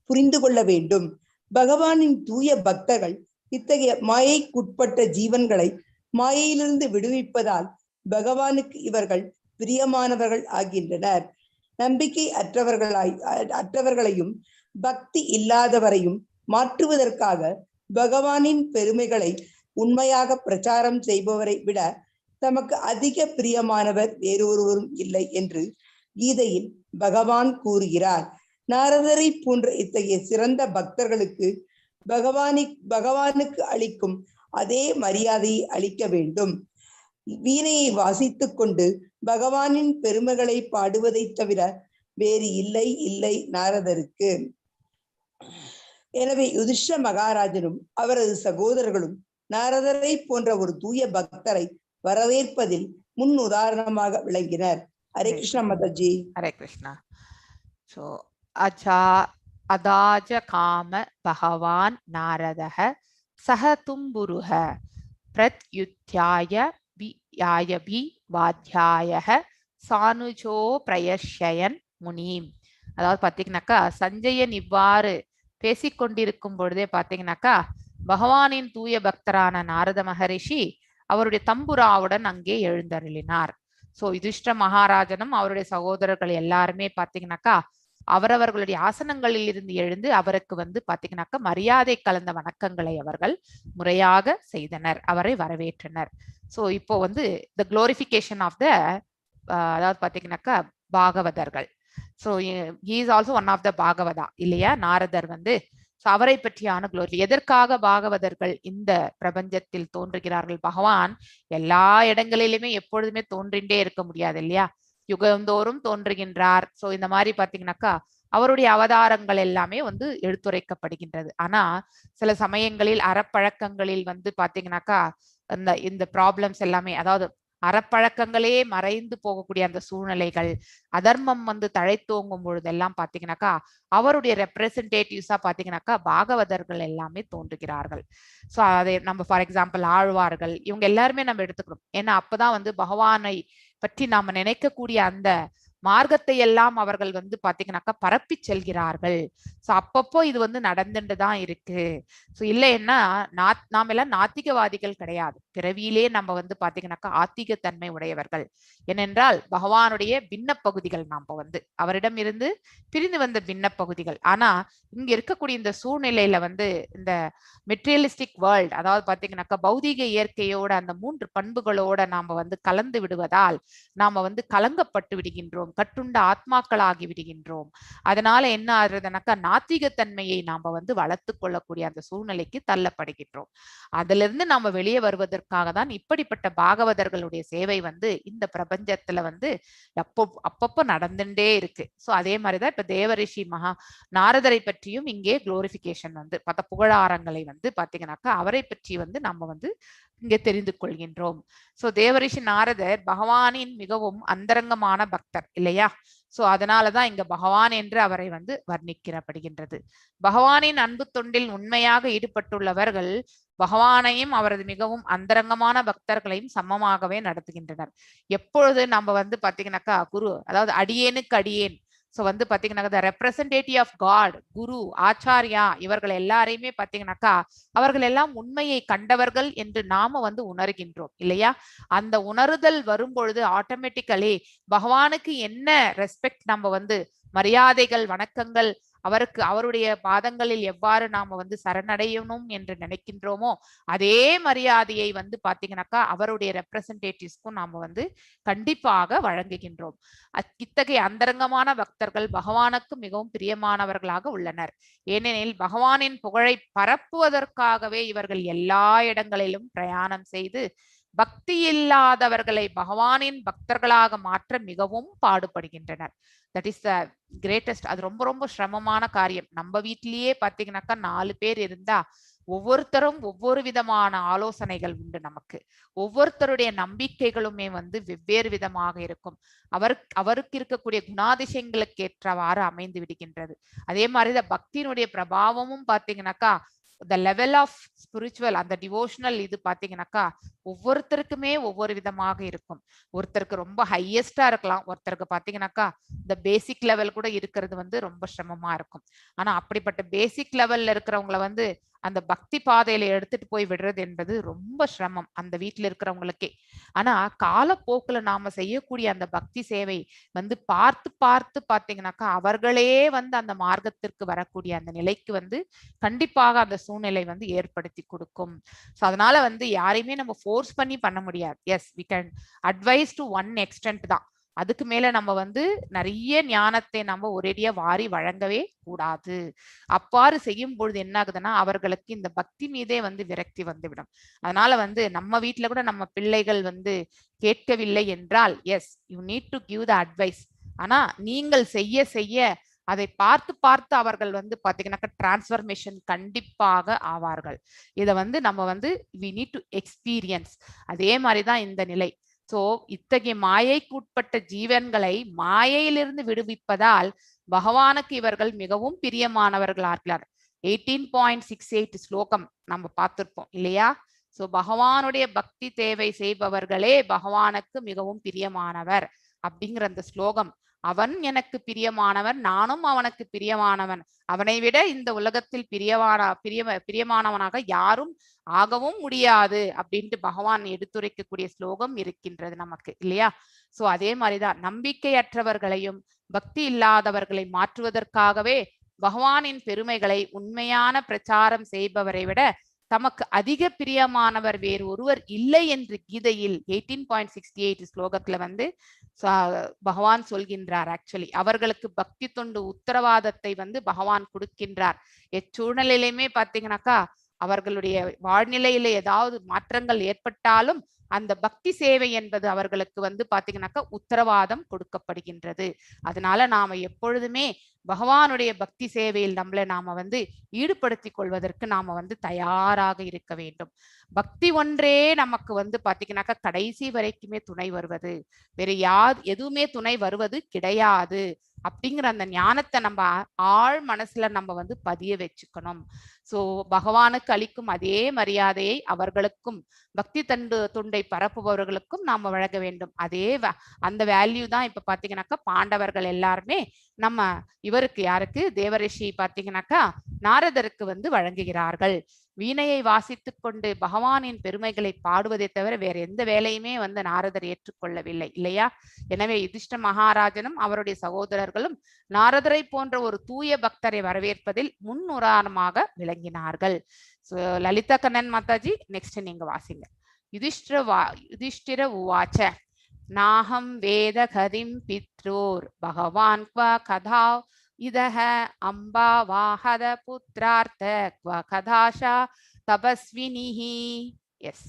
புரிந்து கொள்ள வேண்டும். பகவானின் தூய பக்தர்கள் இத்தகைய மாயைக்குட்பட்ட ஜீவன்களை மாயையிலிருந்து விடுவிப்பதால் பகவானுக்கு இவர்கள் பிரியமானவர்கள் ஆகின்றனர். நம்பிக்கை அற்றவர்களையும் பக்தி இல்லாதவரையும் மாற்றுவதற்காக பகவானின் பெருமைகளை உண்மையாக பிரச்சாரம் செய்பவரை விட தமக்கு அதிக பிரியமானவர் வேறொருவரும் இல்லை என்று கீதையில் பகவான் கூறுகிறார். நாரதரை போன்ற இத்தகைய சிறந்த பக்தர்களுக்கு பகவானுக்கு அளிக்கும் அதே மரியாதையை அளிக்க வேண்டும். வீணையை வாசித்துக் கொண்டு பகவானின் பெருமைகளை பாடுவதை தவிர வேறு இல்லை நாரதருக்கு. எனவே யுதிஷ்ட மகாராஜனும் அவரது சகோதரர்களும் நாரதரை போன்ற ஒரு தூய பக்தரை வரவேற்பதில் முன் உதாரணமாக விளங்கினர். ஹரே கிருஷ்ணா மாதாஜி. ஹரே கிருஷ்ணா. சோ அதாஜ காம பகவான் நாரதஹ சஹ தும்புருஹ பிரத்யுத்யாய வியாயபி வாத்யாயஹ சானுஜோ பிரயஷ்யன் முனீம். அதாவது பாத்தீங்கன்னாக்கா சஞ்சயன் இவ்வாறு பேசிக்கொண்டிருக்கும் பொழுதே பாத்தீங்கன்னாக்கா பகவானின் தூய பக்தரான நாரத மகரிஷி அவருடைய தம்புராவுடன் அங்கே எழுந்தருளினார். சோ யுதிஷ்ட மகாராஜனும் அவருடைய சகோதரர்கள் எல்லாருமே பாத்தீங்கன்னாக்கா அவரவர்களுடைய ஆசனங்களில் இருந்து எழுந்து அவருக்கு பாத்தீங்கன்னாக்கா மரியாதை கலந்த வணக்கங்களை அவர்கள் முறையாக செய்தனர், அவரை வரவேற்றனர். சோ இப்போ த குளோரிஃபிகேஷன் ஆஃப் த அதாவது பாத்தீங்கன்னாக்கா பாகவதர்கள். So he is also one of the Bhagavata இல்லையா நாரதர். சோ அவரை பற்றியான குளோரி. எதற்காக பாகவதர்கள் இந்த பிரபஞ்சத்தில் தோன்றுகிறார்கள்? பகவான் எல்லா இடங்களிலுமே எப்பொழுதுமே தோன்றின்றே இருக்க முடியாது இல்லையா, யுகந்தோறும் தோன்றுகின்றார். சோ இந்த மாதிரி பாத்தீங்கன்னாக்கா அவருடைய அவதாரங்கள் எல்லாமே எடுத்துரைக்கப்படுகின்றது. ஆனா சில சமயங்களில் அறப்பழக்கங்களில் பாத்தீங்கன்னாக்கா இந்த ப்ராப்ளம்ஸ் எல்லாமே, அதாவது அறப்பழக்கங்களே மறைந்து போகக்கூடிய அந்த சூழ்நிலைகள், அதர்மம் தழைத்தோங்கும் பொழுதெல்லாம் பாத்தீங்கன்னாக்கா அவருடைய ரெப்ரசன்டேட்டிவ்ஸா பாத்தீங்கன்னாக்கா பாகவதர்கள் எல்லாமே தோன்றுகிறார்கள். சோ அதை நம்ம ஃபார் எக்ஸாம்பிள் ஆழ்வார்கள் இவங்க எல்லாருமே நம்ம எடுத்துக்கிறோம். ஏன்னா அப்பதான் பகவானை பற்றி நாம நினைக்கக்கூடிய அந்த மார்க்கத்தை எல்லாம் அவர்கள் பாத்தீங்கன்னாக்கா பரப்பி செல்கிறார்கள். சோ அப்பப்போ இது நடந்துட்டுதான் இருக்கு. சோ இல்லைன்னா நாம எல்லாம் நாத்திகவாதிகள் கிடையாது, பிறவியிலே நம்ம பாத்தீங்கன்னாக்கா ஆத்திக தன்மை உடையவர்கள். ஏனென்றால் பகவானுடைய பின்ன பகுதிகள் நாம அவரிடம் இருந்து பிரிந்து வந்த பின்ன பகுதிகள். ஆனா இங்க இருக்கக்கூடிய இந்த சூழ்நிலையில இந்த மெட்டீரியலிஸ்டிக் வேர்ல்ட், அதாவது பாத்தீங்கன்னாக்கா பௌதிக இயற்கையோட அந்த 3 பண்புகளோட நாம கலந்து விடுவதால் நாம கலங்கப்பட்டு விடுகின்றோம், கட்டுண்ட ஆத்மாக்களாகி விடுகின்றோம். அதனால என்ன ஆகுறதுனாக்கா நாத்திகத்தன்மையை நாம வளர்த்து கொள்ளக்கூடிய அந்த சூழ்நிலைக்கு தள்ளப்படுகின்றோம். அதுல இருந்து நாம வெளியே வருவதற்காக தான் இப்படிப்பட்ட பாகவதர்களுடைய சேவை இந்த பிரபஞ்சத்துல அப்பப்போ நடந்துட்டே இருக்கு. சோ அதே மாதிரிதான் இப்ப தேவரிஷி நாரதரை பற்றியும் இங்கே குளோரிபிகேஷன் புகழாரங்களை பாத்தீங்கன்னாக்கா அவரை பற்றி நம்ம இங்கே தெரிந்து கொள்கின்றோம். சோ தேவரிஷி நாரதர் பகவானின் மிகவும் அந்தரங்கமான பக்தர் இல்லையா. சோ அதனாலதான் இங்க பகவான் என்று அவரை வர்ணிக்கப்படுகின்றது. பகவானின் அன்பு தொண்டில் உண்மையாக ஈடுபட்டுள்ளவர்கள் பகவானையும் அவரது மிகவும் அந்தரங்கமான பக்தர்களையும் சமமாகவே நடத்துகின்றனர். எப்பொழுது நம்ம பாத்தீங்கன்னாக்கா குரு, அதாவது அடியேனுக்கு அடியேன், சோ பாத்தீங்கன்னாக்கா ரெப்ரசன்டேட்டிவ் ஆஃப் காட், குரு, ஆச்சாரியா இவர்கள் எல்லாரையுமே பாத்தீங்கன்னாக்கா அவர்கள் எல்லாம் உண்மையை கண்டவர்கள் என்று நாம உணர்கின்றோம் இல்லையா. அந்த உணர்தல் வரும்பொழுது ஆட்டோமேட்டிக்கலி பகவானுக்கு என்ன ரெஸ்பெக்ட் நம்ம மரியாதைகள் வணக்கங்கள், அவருடைய பாதங்களில் எவ்வாறு நாம சரணடையணும் என்று நினைக்கின்றோமோ அதே மரியாதையை பாத்தீங்கன்னாக்கா அவருடைய ரெப்ரசன்டேட்டிவ்ஸ்க்கும் நாம கண்டிப்பாக வழங்குகின்றோம். இத்தகைய அந்தரங்கமான பக்தர்கள் பகவானுக்கு மிகவும் பிரியமானவர்களாக உள்ளனர். ஏனெனில் பகவானின் புகழை பரப்புவதற்காகவே இவர்கள் எல்லா இடங்களிலும் பிரயாணம் செய்து பக்தி இல்லாதவர்களை பகவானின் பக்தர்களாக மாற்ற மிகவும் பாடுபடுகின்றனர். That is the greatest. அது ரொம்ப ரொம்ப சிரமமான காரியம். நம்ம வீட்டிலேயே பாத்தீங்கன்னாக்கா 4 பேர் இருந்தா ஒவ்வொருத்தரும் ஒவ்வொரு விதமான ஆலோசனைகள் உண்டு. நமக்கு ஒவ்வொருத்தருடைய நம்பிக்கைகளுமே வெவ்வேறு விதமாக இருக்கும். அவருக்கு இருக்கக்கூடிய குணாதிசயங்களுக்கு ஏற்றவாறு அமைந்து விடுகின்றது. அதே மாதிரிதான் பக்தியினுடைய பிரபாவமும் பாத்தீங்கன்னாக்கா த லெவல் ஆஃப் ஸ்பிரிச்சுவல் அந்த டிவோஷனல் இது பாத்தீங்கன்னாக்கா ஒவ்வொருத்தருக்குமே ஒவ்வொரு விதமாக இருக்கும். ஒருத்தருக்கு ரொம்ப ஹையஸ்டா இருக்கலாம், ஒருத்தருக்கு பாத்தீங்கன்னாக்கா இந்த பேசிக் லெவல் கூட இருக்கிறது வந்து ரொம்ப சிரமமா இருக்கும். ஆனா அப்படிப்பட்ட பேசிக் லெவல்ல இருக்கிறவங்கள வந்து அந்த பக்தி பாதையில எடுத்துட்டு போய் விடுறது என்பது ரொம்ப சிரமம் அந்த வீட்டுல இருக்கிறவங்களுக்கே. ஆனா காலப்போக்குல நாம செய்யக்கூடிய அந்த பக்தி சேவை வந்து பார்த்து பார்த்து பாத்தீங்கன்னாக்கா அவர்களே வந்து அந்த மார்க்கத்திற்கு வரக்கூடிய அந்த நிலைக்கு வந்து கண்டிப்பாக அந்த சூழ்நிலை வந்து ஏற்படுத்தி கொடுக்கும். ஸோ அதனால வந்து யாரையுமே நம்ம ஃபோர்ஸ் பண்ணி பண்ண முடியாது. Yes we can advise to one extent தான். அதுக்கு மேல நம்ம வந்து நிறைய ஞானத்தை நம்ம ஒரேடியா வாரி வழங்கவே கூடாது. அவ்வாறு செய்யும் பொழுது என்ன ஆகுதுன்னா அவர்களுக்கு இந்த பக்தி மீதே வந்து விரக்தி வந்துவிடும். அதனால வந்து நம்ம வீட்டுல கூட நம்ம பிள்ளைகள் வந்து கேட்கவில்லை என்றால் yes you need to give the advice. ஆனா நீங்கள் செய்ய செய்ய அதை பார்த்து பார்த்து அவர்கள் வந்து பாத்தீங்கன்னாக்கா டிரான்ஸ்ஃபர்மேஷன் கண்டிப்பாக ஆவார்கள். இதை வந்து நம்ம வந்து வி நீட் டு எக்ஸ்பீரியன்ஸ். அதே மாதிரிதான் இந்த நிலை. சோ இத்தகைய மாயைக்குட்பட்ட ஜீவன்களை மாயையிலிருந்து விடுவிப்பதால் பகவானுக்கு இவர்கள் மிகவும் பிரியமானவர்களாகிறார். 18.68 ஸ்லோகம் நம்ம பார்த்திருப்போம் இல்லையா? சோ பகவானுடைய பக்தி தேவை செய்பவர்களே பகவானுக்கு மிகவும் பிரியமானவர் அப்படிங்கிற அந்த ஸ்லோகம். அவன் எனக்கு பிரியமானவன், நானும் அவனுக்கு பிரியமானவன், அவனை விட இந்த உலகத்தில் பிரியமானவனாக யாரும் ஆகவும் முடியாது அப்படின்ட்டு பகவான் எடுத்துரைக்கக்கூடிய ஸ்லோகம் இருக்கின்றது நமக்கு இல்லையா? சோ அதே மாதிரிதான் நம்பிக்கையற்றவர்களையும் பக்தி இல்லாதவர்களை மாற்றுவதற்காகவே பகவானின் பெருமைகளை உண்மையான பிரச்சாரம் செய்பவரை விட தமக்கு அதிக பிரியமானவர் வேறு ஒருவர் இல்லை என்று கீதையில் 18.68 ஸ்லோகத்துல வந்து பகவான் சொல்கின்றார். ஆக்சுவலி அவர்களுக்கு பக்தி தொண்டு உத்தரவாதத்தை வந்து பகவான் கொடுக்கின்றார். எச்சூழ்நிலையிலுமே பாத்தீங்கன்னாக்கா அவர்களுடைய வாழ்நிலையில ஏதாவது மாற்றங்கள் ஏற்பட்டாலும் அந்த பக்தி சேவை என்பது அவர்களுக்கு வந்து பாத்தீங்கன்னாக்கா உத்தரவாதம் கொடுக்கப்படுகின்றது. அதனால நாம எப்பொழுதுமே பகவானுடைய பக்தி சேவையில் நம்மளை நாம வந்து ஈடுபடுத்தி கொள்வதற்கு நாம வந்து தயாராக இருக்க வேண்டும். பக்தி ஒன்றே நமக்கு வந்து பாத்தீங்கன்னாக்கா கடைசி வரைக்குமே துணை வருவது, வேற எதுவுமே துணை வருவது கிடையாது அப்படிங்கிற அந்த ஞானத்தை நம்ம ஆழ் மனசுல நம்ம வந்து பதிய வச்சுக்கணும். சோ பகவானுக்கு அளிக்கும் அதே மரியாதையை அவர்களுக்கும் பக்தி தொண்டை பரப்புபவர்களுக்கும் நாம வழங்க வேண்டும். அதே அந்த வேல்யூ தான் இப்ப பாத்தீங்கன்னாக்கா பாண்டவர்கள் எல்லாருமே நம்ம இவருக்கு யாருக்கு தேவரிஷி பாத்தீங்கன்னாக்கா நாரதருக்கு வந்து வழங்குகிறார்கள். வீணையை வாசித்துக் கொண்டு பகவானின் பெருமைகளை பாடுவதை தவிர வேற எந்த வேலையுமே வந்து நாரதர் ஏற்றுக்கொள்ளவில்லை இல்லையா? எனவே யுதிஷ்ட மகாராஜனும் அவருடைய சகோதரர்களும் நாரதரை போன்ற ஒரு தூய பக்தரை வரவேற்பதில் முன்னுதாரணமாக விளங்கினார்கள். லலிதா கண்ணன் மாதாஜி நெக்ஸ்ட் நீங்க வாசிங்க. யுதிஷ்டிர உவாச்ச நாஹம் வேத கதிம் பித்ரோர் பகவான் க்வ கதா இதஹ அம்பா வாஹத புத்ரார்த்த க்வ கதாஷா தபஸ்வினிஹி. எஸ்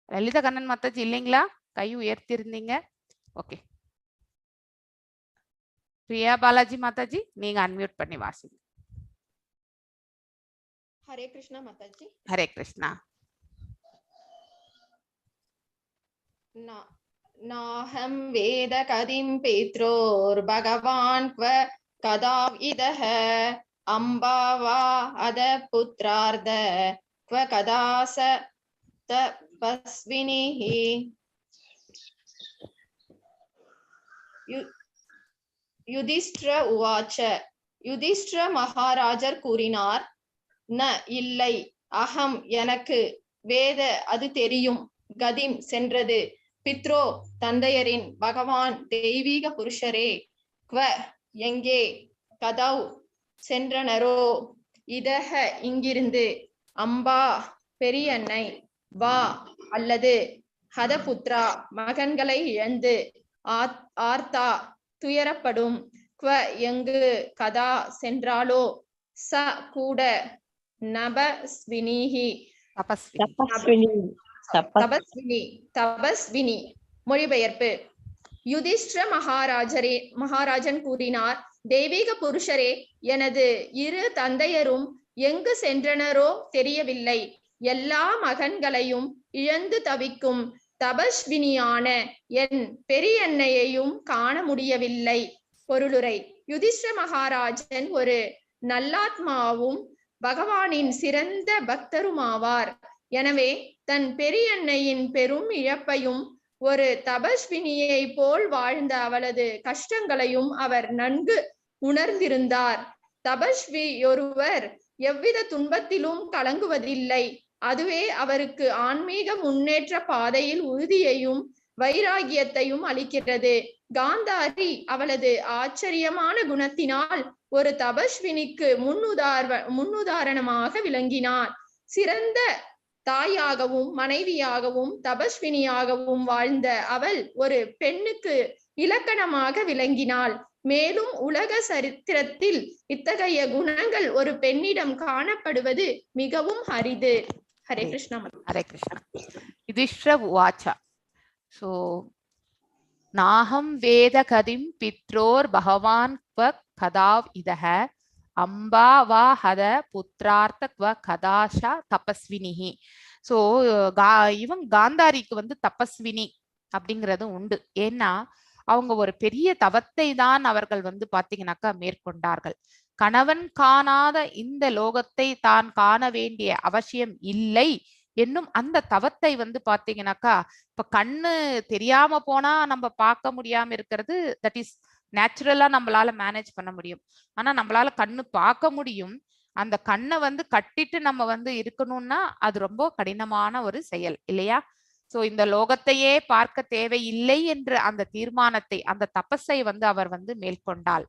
லலிதா கண்ணன் மாதாஜி இல்லைங்களா? கை உயர்த்திருந்தீங்க. ஓகே பிரியா பாலாஜி மாதாஜி நீங்க அன்மியூட் பண்ணி வாசிங்க. ஹரே கிருஷ்ணா மாதாஜி. ஹரே கிருஷ்ணா. नाहं वेद कदिं पित्रोर् भगवान् क्व कदा इदः अम्बा वा अद पुत्रार्ध क्व कदा स तपस्विनिः. யுதிஷ்டிர உவாச்ச யுதிஷ்டிர மகாராஜர் கூறினார், ந இல்லை, அகம் எனக்கு, வேத அது தெரியும், கதிம் சென்றது, பித்ரோ தந்தையரின், பகவான் தெய்வீக புருஷரே, க்வ எங்கே, கதவ் சென்றனரோ, இதஹ இங்கிருந்து, அம்பா பெரியன்னை, வா அல்லது, ஹதபுத்ரா மகன்களை இழந்து, ஆர்த்தா துயரப்படும், க்வ எங்கு, கதா சென்றாலோ, ச கூட, நபஸ்வினிஹி தபஸ்வினி. மொழிபெயர்ப்பு. யுதிஷ்டிர மகாராஜன் கூறினார், தெய்வீக புருஷரே, எனது இரு தந்தையரும் எங்கு சென்றனரோ தெரியவில்லை, எல்லா மகன்களையும் இழந்து தவிக்கும் தபஸ்வினியான என் பெரியன்னையையும் காண முடியவில்லை. பொருளுரை. யுதிஷ்டிர மகாராஜன் ஒரு நல்லாத்மாவும் பகவானின் சிறந்த பக்தருமாவார். எனவே தன் பெரியன்னையின் பெரும் இழப்பையும் ஒரு தபஸ்வினியை போல் வாழ்ந்த அவளது கஷ்டங்களையும் அவர் நன்கு உணர்ந்திருந்தார். தபஸ்வி ஒருவர் எவ்வித துன்பத்திலும் கலங்குவதில்லை. அதுவே அவருக்கு ஆன்மீக முன்னேற்ற பாதையில் உறுதியையும் வைராகியத்தையும் அளிக்கிறது. காந்தாரி அவளது ஆச்சரியமான குணத்தினால் ஒரு தபஸ்வினிக்கு முன்னுதாரணமாக விளங்கினார். சிறந்த தாயாகவும் மனைவியாகவும் தபஸ்வினியாகவும் வாழ்ந்த அவள் ஒரு பெண்ணுக்கு இலக்கணமாக விளங்கினாள். மேலும் உலக சரித்திரத்தில் இத்தகைய குணங்கள் ஒரு பெண்ணிடம் காணப்படுவது மிகவும் அரிது. ஹரே கிருஷ்ணா. ஹரே கிருஷ்ணா. யுதிஷ்டிர உவாச்ச. So நாஹம் வேத கதிம் பித்ரோர் பகவான் க்வ கதாவ் இதஹ அம்பா வா ஹத புத்ரார்த்த க்வ கதாஷா தபஸ்வினிஹி. ஸோ இவங்க காந்தாரிக்கு தபஸ்வினி அப்படிங்கிறது உண்டு. ஏன்னா அவங்க ஒரு பெரிய தவத்தை தான் அவர்கள் பாத்தீங்கன்னாக்கா மேற்கொண்டார்கள். கணவன் காணாத இந்த லோகத்தை தான் காண வேண்டிய அவசியம் இல்லை என்னும் அந்த தவத்தை பாத்தீங்கன்னாக்கா, இப்ப கண்ணு தெரியாம போனா நம்ம பார்க்க முடியாம இருக்கிறது தட் இஸ் நேச்சுரலா நம்மளால மேனேஜ் பண்ண முடியும். ஆனா நம்மளால கண்ணு பார்க்க முடியும். அந்த கண்ணை கட்டிட்டு நம்ம இருக்கணும்னா அது ரொம்ப கடினமான ஒரு செயல் இல்லையா? சோ இந்த லோகத்தையே பார்க்க தேவையில்லை என்ற அந்த தீர்மானத்தை, அந்த தபஸை அவர் மேற்கொண்டாள்.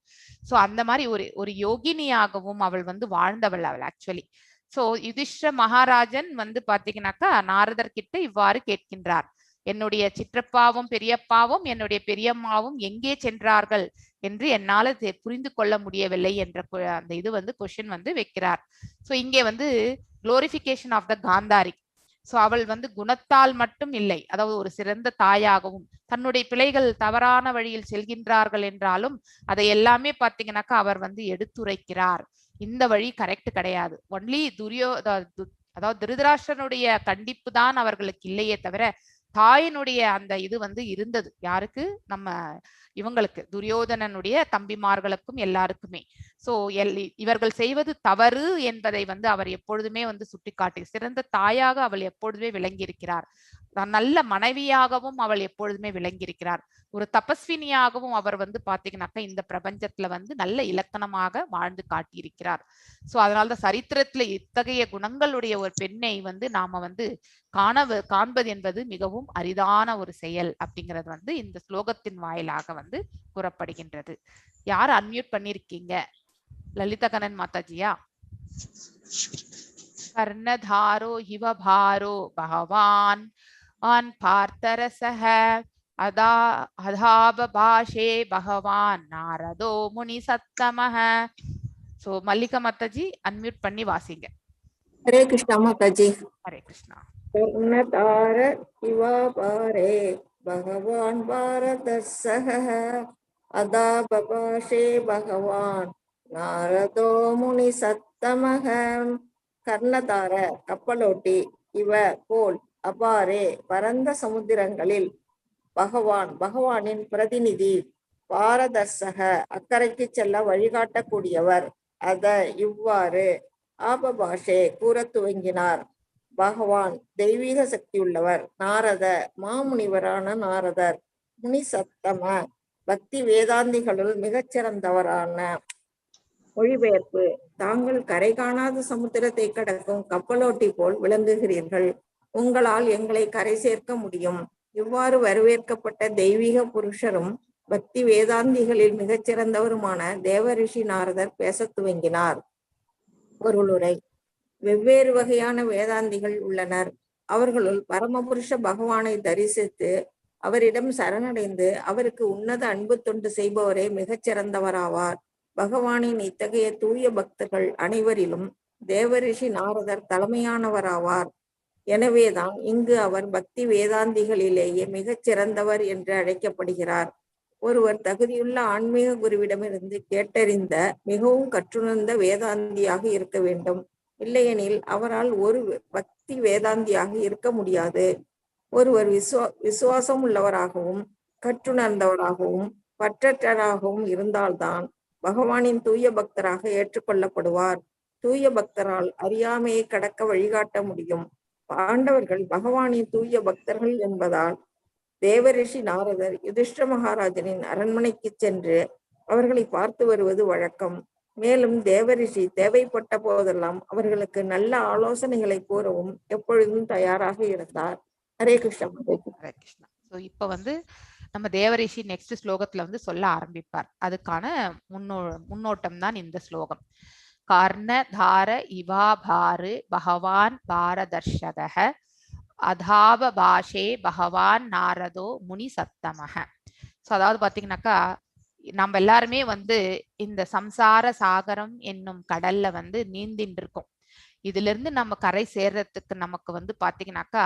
சோ அந்த மாதிரி ஒரு யோகினியாகவும் அவள் வாழ்ந்தவள் அவள் ஆக்சுவலி. சோ யுதிஷ்டிர மகாராஜன் பாத்தீங்கன்னாக்கா நாரதர் கிட்ட இவ்வாறு கேட்கின்றார். என்னுடைய சிற்றப்பாவும் பெரியப்பாவும் என்னுடைய பெரியம்மாவும் எங்கே சென்றார்கள் என்று என்னால புரிந்து கொள்ள முடியவில்லை என்ற அந்த இது கொஸ்டின் வைக்கிறார். சோ இங்கே glorification of the Gandhari. So அவள் குணத்தால் மட்டும் இல்லை, அதாவது ஒரு சிறந்த தாயாகவும் தன்னுடைய பிள்ளைகள் தவறான வழியில் செல்கின்றார்கள் என்றாலும் அதை எல்லாமே பாத்தீங்கன்னாக்கா அவர் எடுத்துரைக்கிறார். இந்த வழி கரெக்ட் கிடையாது. ஒன்லி அதாவது திருதராஷ்டிரனுடைய கண்டிப்பு தான் அவர்களுக்கு இல்லையே தவிர தாயினுடைய அந்த இது இருந்தது. யாருக்கு? நம்ம இவங்களுக்கு, துரியோதனனுடைய தம்பிமார்களுக்கும் எல்லாருக்குமே. சோ இவர்கள் செய்வது தவறு என்பதை அவர் எப்பொழுதுமே சுட்டிக்காட்டி, சிறந்த தாயாக அவள் எப்பொழுதுமே விளங்கி இருக்கிறார். நல்ல மனைவியாகவும் அவள் எப்பொழுதுமே விளங்கி இருக்கிறார். ஒரு தபஸ்வினியாகவும் அவர் பாத்தீங்கன்னாக்கா இந்த பிரபஞ்சத்துல நல்ல இலக்கணமாக வாழ்ந்து காட்டியிருக்கிறார். சோ அதனாலதான் சரித்திரத்துல இத்தகைய குணங்களுடைய ஒரு பெண்ணை நாம காண்பது என்பது மிகவும் அரிதான ஒரு செயல் அப்படிங்கிறது இந்த ஸ்லோகத்தின் வாயிலாக கூறப்படுகின்றது. யார் அன்மியூட் பண்ணிருக்கீங்க? லலிதா கண்ணன் மாதாஜியா? கர்ணதாரோ ஹிவ பாரோ பகவான் ஆன் பார்த்தரசஹ அதாபபாஷே பகவான் நாரதோ முனி சத்தமஹ. சோ மல்லிகா மாதாஜி அன்மியூட் பண்ணி வாசிங்க. ஹரே கிருஷ்ணா மாதாஜி. ஹரே கிருஷ்ணா. கர்ணதார இவ பாரே பகவான் பாரதசஹ அதாபபாஷே பகவான் நாரதோ முனி சத்தமஹ. கர்ணதார கப்பலோட்டி, இவ போல், அபாரே பரந்த சமுத்திரங்களில், பகவானின் பிரதிநிதி, பாரதர்சக அக்கறைக்கு செல்ல வழிகாட்டக்கூடியவர், அத இவ்வாறு ஆபபாஷே கூற துவங்கினார். பகவான் தெய்வீக சக்தியுள்ளவர், நாரத மாமுனிவரான நாரதர், முனி சத்தம பக்தி வேதாந்திகளுள் மிகச்சிறந்தவரான. மொழிபெயர்ப்பு: தாங்கள் கரை காணாத சமுத்திரத்தை கடக்கும் கப்பலோட்டி போல் விளங்குகிறீர்கள். உங்களால் எங்களை கரை சேர்க்க முடியும். இவ்வாறு வரவேற்கப்பட்ட தெய்வீக புருஷரும் பக்தி வேதாந்திகளில் மிகச்சிறந்தவருமான தேவரிஷி நாரதர் பேசத் துவங்கினார். பொருளுரை: வெவ்வேறு வகையான வேதாந்திகள் உள்ளனர். அவர்களுள் பரமபுருஷ பகவானை தரிசித்து அவரிடம் சரணடைந்து அவருக்கு உன்னத அன்பு தொண்டு செய்பவரே மிகச்சிறந்தவராவார். பகவானின் இத்தகைய தூய பக்தர்கள் அனைவரிலும் தேவரிஷி நாரதர் தலைமையானவராவார். எனவேதான் இங்கு அவர் பக்தி வேதாந்திகளிலேயே மிகச் சிறந்தவர் என்று அழைக்கப்படுகிறார். ஒருவர் தகுதியுள்ள ஆன்மீக குருவிடமிருந்து கேட்டறிந்த மிகவும் கற்றுணர்ந்த வேதாந்தியாக இருக்க வேண்டும். இல்லையெனில் அவரால் ஒரு பக்தி வேதாந்தியாக இருக்க முடியாது. ஒருவர் விசுவாசம் உள்ளவராகவும் கற்றுணர்ந்தவராகவும் பற்றற்றவராகவும் இருந்தால்தான் பகவானின் தூய பக்தராக ஏற்றுக்கொள்ளப்படுவார். தூய பக்தரால் அறியாமையை கடக்க வழிகாட்ட முடியும். பாண்டவர்கள் பகவானின் தூய பக்தர்கள் என்பதால் தேவரிஷி நாரதர் யுதிஷ்ட மகாராஜனின் அரண்மனைக்கு சென்று அவர்களை பார்த்து வருவது வழக்கம். மேலும் தேவரிஷி தேவைப்பட்ட போதெல்லாம் அவர்களுக்கு நல்ல ஆலோசனைகளை கூறவும் எப்பொழுதும் தயாராக இருந்தார். ஹரே கிருஷ்ணா. ஹரே கிருஷ்ணா. ஸோ இப்போ வந்து நம்ம தேவரிஷி நெக்ஸ்ட் ஸ்லோகத்துல வந்து சொல்ல ஆரம்பிப்பார். அதுக்கான முன்னோட்டம் தான் இந்த ஸ்லோகம். கர்ணதார இவாபாரு பகவான் பாரதர்ஷக அதாப பாஷே பகவான் நாரதோ முனி சத்தமக. ஸோ அதாவது பாத்தீங்கன்னாக்கா நம்ம எல்லாருமே வந்து இந்த சம்சார சாகரம் என்னும் கடல்ல வந்து நீந்தின்னு இருக்கோம். இதுல இருந்து நம்ம கரை சேர்றதுக்கு நமக்கு வந்து பாத்தீங்கன்னாக்கா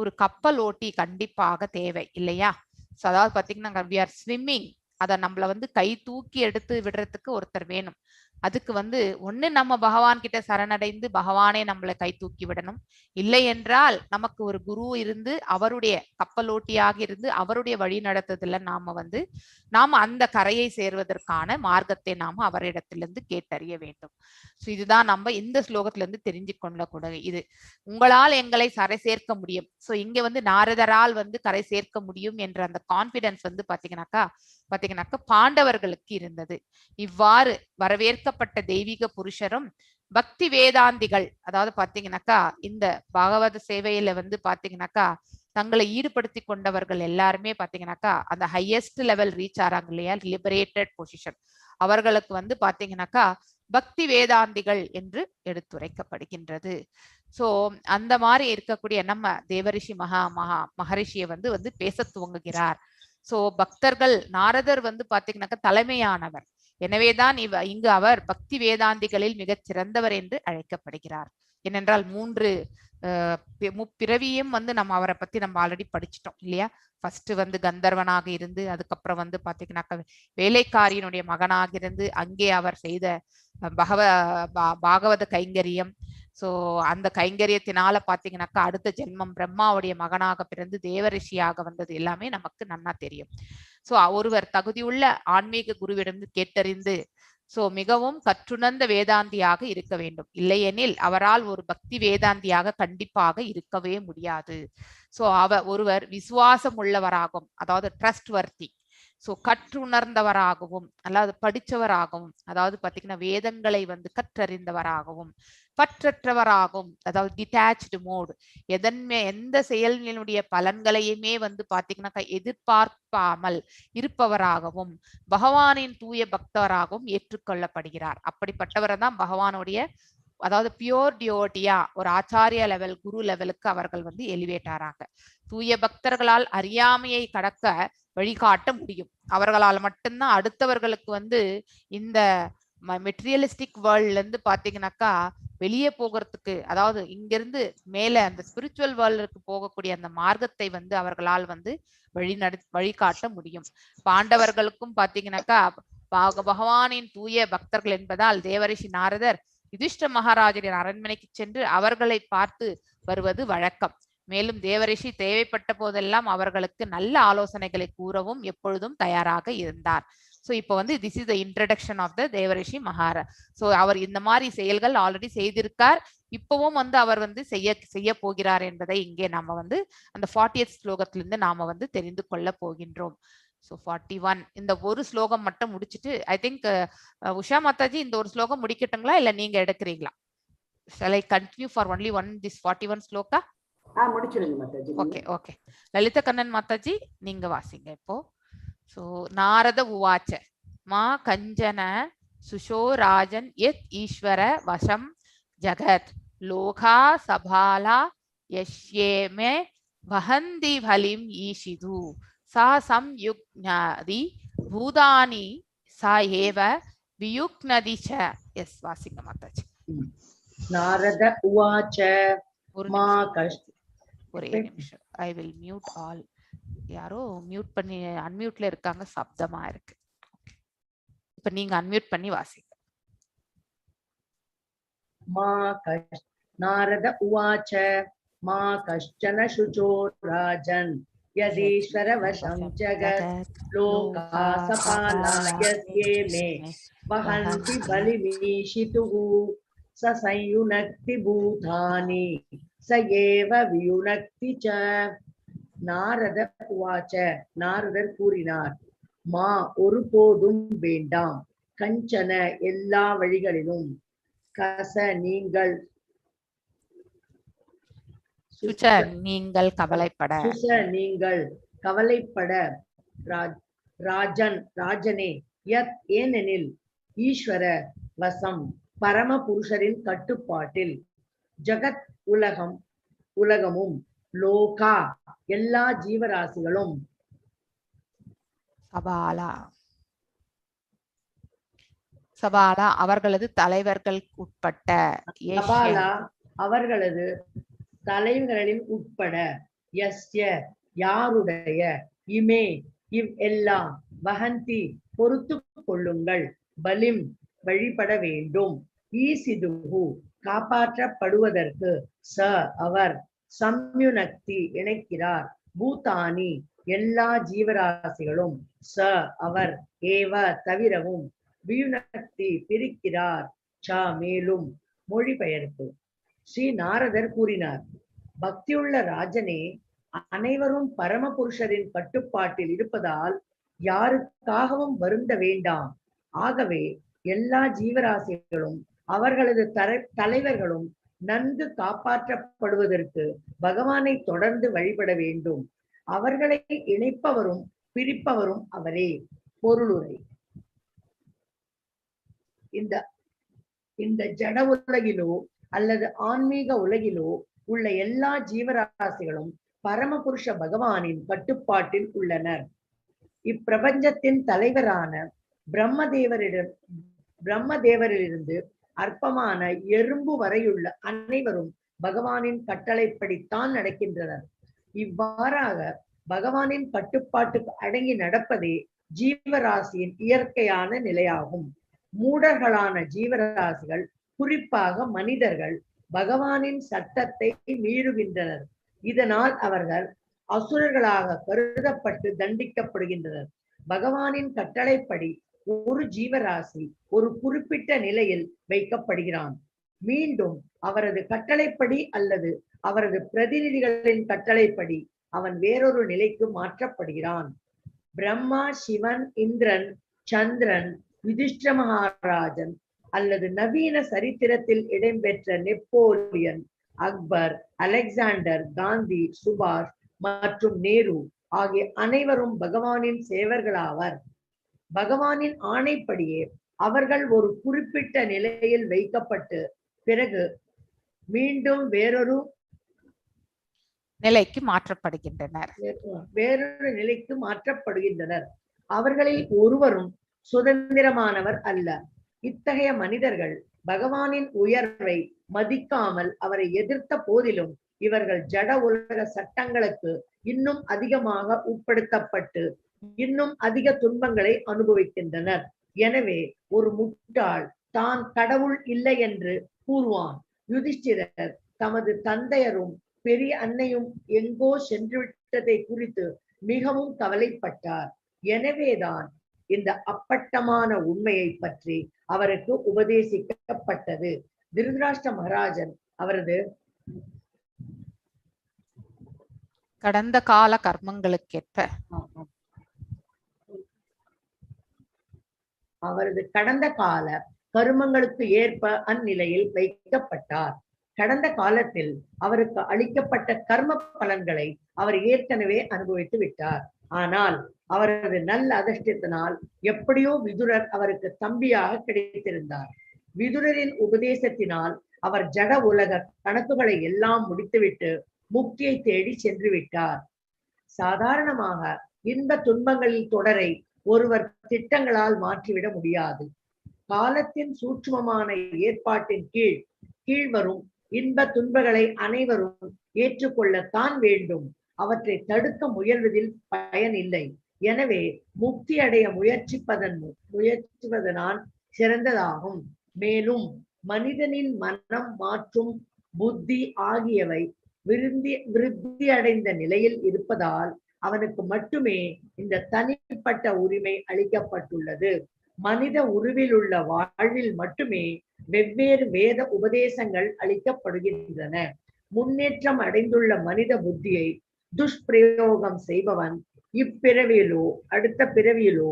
ஒரு கப்பல் ஓட்டி கண்டிப்பாக தேவை இல்லையா? ஸோ அதாவது பாத்தீங்கன்னா we are swimming, அதை நம்மள வந்து கை தூக்கி எடுத்து விடுறதுக்கு ஒருத்தர் வேணும். அதுக்கு வந்து ஒண்ணு நம்ம பகவான் கிட்ட சரணடைந்து பகவானே நம்மளை கை தூக்கி விடணும். இல்லை என்றால் நமக்கு ஒரு குரு இருந்து அவருடைய கப்பலோட்டியாக இருந்து அவருடைய வழி நடத்துதல நாம அந்த கரையை சேர்வதற்கான மார்க்கத்தை நாம அவரிடத்திலிருந்து கேட்டறிய வேண்டும். ஸோ இதுதான் நம்ம இந்த ஸ்லோகத்துல இருந்து தெரிஞ்சு கொள்ளக்கூடாது. இது உங்களால் எங்களை கரை சேர்க்க முடியும். ஸோ இங்க வந்து நாரதரால் வந்து கரை சேர்க்க முடியும் என்ற அந்த கான்பிடன்ஸ் வந்து பாத்தீங்கன்னாக்கா பாண்டவர்களுக்கு இருந்தது. இவ்வாறு வரவேற்கப்பட்ட தெய்வீக புருஷரும் பக்தி வேதாந்திகள், அதாவது பாத்தீங்கன்னாக்கா இந்த பாகவத சேவையில வந்து பாத்தீங்கன்னாக்கா தங்களை ஈடுபடுத்தி கொண்டவர்கள் எல்லாருமே பாத்தீங்கன்னாக்கா அந்த ஹையஸ்ட் லெவல் ரீச் ஆறாங்க இல்லையா, லிபரேட்டட் பொசிஷன், அவர்களுக்கு வந்து பாத்தீங்கன்னாக்கா பக்தி வேதாந்திகள் என்று எடுத்துரைக்கப்படுகின்றது. சோ அந்த மாதிரி இருக்கக்கூடிய நம்ம தேவரிஷி மகரிஷியை வந்து பேச துவங்குகிறார். சோ பக்தர்கள் நாரதர் வந்து பாத்தீங்கன்னாக்கா தலைமையானவர். எனவேதான் இங்கு அவர் பக்தி வேதாந்திகளில் மிகச் சிறந்தவர் என்று அழைக்கப்படுகிறார். ஏனென்றால் 3 முப்பிறவியும் வந்து நம்ம அவரை பத்தி நம்ம ஆல்ரெடி படிச்சிட்டோம் இல்லையா? ஃபர்ஸ்ட் வந்து கந்தர்வனாக இருந்து அதுக்கப்புறம் வந்து பாத்தீங்கன்னாக்கா வேலைக்காரியினுடைய மகனாக இருந்து அங்கே அவர் செய்த பாகவத கைங்கரியம். சோ அந்த கைங்கரியத்தினால பாத்தீங்கன்னாக்கா அடுத்த ஜென்மம் பிரம்மாவுடைய மகனாக பிறந்து தேவரிஷியாக வந்தது எல்லாமே நமக்கு நன்னா தெரியும். சோ ஒருவர் தகுதியுள்ள ஆன்மீக குருவிடம் கேட்டறிந்து மிகவும் கற்றுணர்ந்த வேதாந்தியாக இருக்க வேண்டும். இல்லையெனில் அவரால் ஒரு பக்தி வேதாந்தியாக கண்டிப்பாக இருக்கவே முடியாது. ஒருவர் விசுவாசம் உள்ளவராகவும், அதாவது ட்ரஸ்ட் வர்த்தி, கற்றுணர்ந்தவராகவும், அதாவது படித்தவராகவும், அதாவது பாத்தீங்கன்னா வேதங்களை கற்றறிந்தவராகவும், பற்றற்றவராகவும், அதாவது டிட்டாச்டு மோடு, எந்த செயலினுடைய பலன்களையுமே பாத்தீங்கன்னா எதிர்பார்க்காமல் இருப்பவராகவும், பகவானின் தூய பக்தராகவும் ஏற்றுக்கொள்ளப்படுகிறார். அப்படிப்பட்டவரை தான் பகவானுடைய, அதாவது பியோர் டியோட்டியா, ஒரு ஆச்சாரிய லெவல், குரு லெவலுக்கு அவர்கள் எலிவேட் ஆறாங்க. தூய பக்தர்களால் அறியாமையை கடக்க வழிகாட்ட முடியும். அவர்களால் மட்டும்தான் அடுத்தவர்களுக்கு இந்த மெட்டீரியலிஸ்டிக் வேர்ல்ட்ல இருந்து பாத்தீங்கன்னாக்கா வெளியே போகிறதுக்கு, அதாவது இங்கிருந்து மேல அந்த ஸ்பிரிச்சுவல் வேர்ல்டுக்கு போகக்கூடிய அந்த மார்க்கத்தை அவர்களால் வழிகாட்ட முடியும். பாண்டவர்களுக்கும் பாத்தீங்கன்னாக்கா பகவானின் தூய பக்தர்கள் என்பதால் தேவரிஷி நாரதர் யுதிஷ்ட மகாராஜரின் அரண்மனைக்கு சென்று அவர்களை பார்த்து வருவது வழக்கம். மேலும் தேவரிஷி தேவைப்பட்ட போதெல்லாம் அவர்களுக்கு நல்ல ஆலோசனைகளை கூறவும் எப்பொழுதும் தயாராக இருந்தார். இப்போ this is the introduction of the Devarishi Maharaj. அவர் இந்த மாதிரி செயல்கள் ஆல்ரெடி செய்திருக்கார். இப்பவும் அவர் செய்ய போகிறார் என்பதை இங்கே நாம அந்த 40th ஸ்லோகத்திலிருந்து நாம தெரிந்து கொள்ள போகின்றோம். 41 இந்த ஒரு ஸ்லோகம் மட்டும் முடிச்சிட்டு, ஐ திங்க் உஷா மாதாஜி இந்த ஒரு ஸ்லோகம் முடிக்கட்டுங்களா, இல்ல நீங்க எடுக்கிறீங்களா? Shall I continue for only this 41 shloka? முடிச்சிருங்க மாதாஜி. ஓகே. லலிதா கண்ணன் மாதாஜி நீங்க வாசிங்க இப்போ. நாரத உவாச்ச மா கஞ்சன சுஷோ ராஜன் யத் ஈஸ்வர வசம் ஜகத் லோகா சபாலா யஷ்யேமே வஹந்தி பலிம் ஈஷிது சா சம்யுக்ஞாதி பூதானி சா ஏவ வியுக்னதி ச. எஸ் வாசிங்க மாதாஜி. நாரத உவாச்ச மா ஒரே நிமிஷம், ஐ வில் மியூட் ஆல். யாரோ மியூட் பண்ணி அன்மியூட்ல இருக்காங்க, சப்தமா இருக்கு. இப்ப நீங்க அன்மியூட் பண்ணி வாசிங்க. நாரத உவாச்ச மா கஷ்டன சுச்சோ ராஜன் யதீஸ்வர வசம் ஜகத் லோகா சபாலா யஸ்யே மே வஹந்தி பலிமீஷிதுஹு ச சயுனக்தி பூதானி ச ஏவ வியுனக்தி ச. நாரத உவாச்ச, நாரதர் கூறினார், மா ஒருபோதும் வேண்டாம், கஞ்சன எல்லா வழிகளிலும், கச நீங்கள், சுச்ச நீங்கள் கவலைப்பட, சுச நீங்கள் கவலைப்பட, ராஜனே, யத் ஏனெனில், ஈஸ்வர வசம் பரம புருஷரின் கட்டுப்பாட்டில், ஜகத் உலகமும், லோகா எல்லா ஜீவராசிகளும், சபாலா அவர்களது தலைவர்கள் உட்பட்ட, சபாலா அவர்களது தலைவர்களின் உட்பட, யஸ்ய யாருடைய, இமே இவ் எல்லாம், வஹந்தி பொறுத்து கொள்ளுங்கள், பலிம் வழிபட வேண்டும், ஈசிதுகு காப்பாற்றப்படுவதற்கு, ச அவர், சம்யுனக்தி இணைக்கிறார், பூதானி எல்லா ஜீவராசிகளும், ச அவர், ஏவ தவிரவும், வியுனக்தி பிரிக்கிறார், ச மேலும். மொழிபெயர்ப்பு. ஸ்ரீ நாரதர் கூறினார், பக்தியுள்ள ராஜனே, அனைவரும் பரமபுருஷரின் கட்டுப்பாட்டில் இருப்பதால் யாருக்காகவும் வருந்த வேண்டாம். ஆகவே எல்லா ஜீவராசிகளும் அவர்களது தலைவர்களும் நன்கு காப்பாற்றப்படுவதற்கு பகவானை தொடர்ந்து வழிபட வேண்டும். அவர்களை இணைப்பவரும் பிரிப்பவரும் அவரே. பொருளுரை. இந்த ஜட உலகிலோ அல்லது ஆன்மீக உலகிலோ உள்ள எல்லா ஜீவராசிகளும் பரமபுருஷ பகவானின் கட்டுப்பாட்டில் உள்ளனர். இப்பிரபஞ்சத்தின் தலைவரான பிரம்மதேவரிலிருந்து அற்பமான எறும்பு வரையுள்ள அனைவரும் பகவானின் கட்டளைப்படித்தான் நடக்கின்றனர். இவ்வாறாக பகவானின் கட்டுப்பாட்டுக்கு அடங்கி நடப்பதே ஜீவராசியின் இயற்கையான நிலையாகும். மூடர்களான ஜீவராசிகள், குறிப்பாக மனிதர்கள், பகவானின் சட்டத்தை மீறுகின்றனர். இதனால் அவர்கள் அசுரர்களாக கருதப்பட்டு தண்டிக்கப்படுகின்றனர். பகவானின் கட்டளைப்படி ஒரு ஜீவராசி ஒரு குறிப்பிட்ட நிலையில் வைக்கப்படுகிறான். மீண்டும் அவரது கட்டளைப்படி அல்லது அவரது பிரதிநிதிகளின் கட்டளைப்படி அவன் வேறொரு நிலைக்கு மாற்றப்படுகிறான். பிரம்மா, சிவன், இந்திரன், சந்திரன், யுதிஷ்டிர மகாராஜன் அல்லது நவீன சரித்திரத்தில் இடம்பெற்ற நெப்போலியன், அக்பர், அலெக்சாண்டர், காந்தி, சுபாஷ் மற்றும் நேரு ஆகிய அனைவரும் பகவானின் சேவர்களாவர். பகவானின் ஆணைப்படியே அவர்கள் ஒரு குறிப்பிட்ட நிலையில் வைக்கப்பட்டு பிறகு மீண்டும் வேறொரு நிலைக்கு மாற்றப்படுகின்றனர். அவர்களில் ஒருவரும் சுதந்திரமானவர் அல்ல. இத்தகைய மனிதர்கள் பகவானின் உயர்வை மதிக்காமல் அவரை எதிர்த்த போதிலும் இவர்கள் ஜட உலக சட்டங்களுக்கு இன்னும் அதிகமாக உட்படுத்தப்பட்டு இன்னும் அதிக துன்பங்களை அனுபவிக்கின்றனர். எனவே ஒரு முட்டாள் தான் கடவுள் இல்லை என்று கூறுவான். யுதிஷ்டிரர் தமது தந்தையரும் பெரிய அன்னையும் எங்கோ சென்று விட்டதை குறித்து மிகவும் கவலைப்பட்டார். எனவேதான் இந்த அப்பட்டமான உண்மையை பற்றி அவருக்கு உபதேசிக்கப்பட்டது. திருதராஷ்டிர மகாராஜன் அவரது கடந்த கால கர்மங்களுக்கேற்ப கருமங்களுக்கு ஏற்ப அந்நிலையில் வைக்கப்பட்டார். கடந்த காலத்தில் அவருக்கு அளிக்கப்பட்ட கர்ம பலன்களை அவர் ஏற்கனவே அனுபவித்து விட்டார். ஆனால் அவரது நல்ல அதிர்ஷ்டத்தினால் எப்படியோ விதுரர் அவருக்கு தம்பியாக கிடைத்திருந்தார். விதுரரின் உபதேசத்தினால் அவர் ஜட உலக கணக்குகளை எல்லாம் முடித்துவிட்டு முக்தியை தேடி சென்று விட்டார். சாதாரணமாக இன்ப துன்பங்களில் தொடரை ஒருவர் திட்டங்களால் மாற்றிவிட முடியாது. காலத்தின் சூட்சுமமான ஏற்பாட்டின் கீழ் வரும் இன்ப துன்பங்களை அனைவரும் ஏற்றுக்கொள்ளத்தான் வேண்டும். அவற்றை தடுக்க முயல்வதில் பயன் இல்லை. எனவே முக்தி அடைய முயற்சிப்பதனால் சிறந்ததாகும். மேலும் மனிதனின் மனம் மற்றும் புத்தி ஆகியவை விருத்தி அடைந்த நிலையில் இருப்பதால் அவனுக்கு மட்டுமே இந்த தனிப்பட்ட உரிமை அளிக்கப்பட்டுள்ளது. மனித உருவில் உள்ள வாழ்வில் மட்டுமே வெவ்வேறு வேத உபதேசங்கள் அளிக்கப்படுகின்றன. முன்னேற்றம் அடைந்துள்ள மனித புத்தியை துஷ்பிரயோகம் செய்பவன் இப்பிறவியிலோ அடுத்த பிறவியிலோ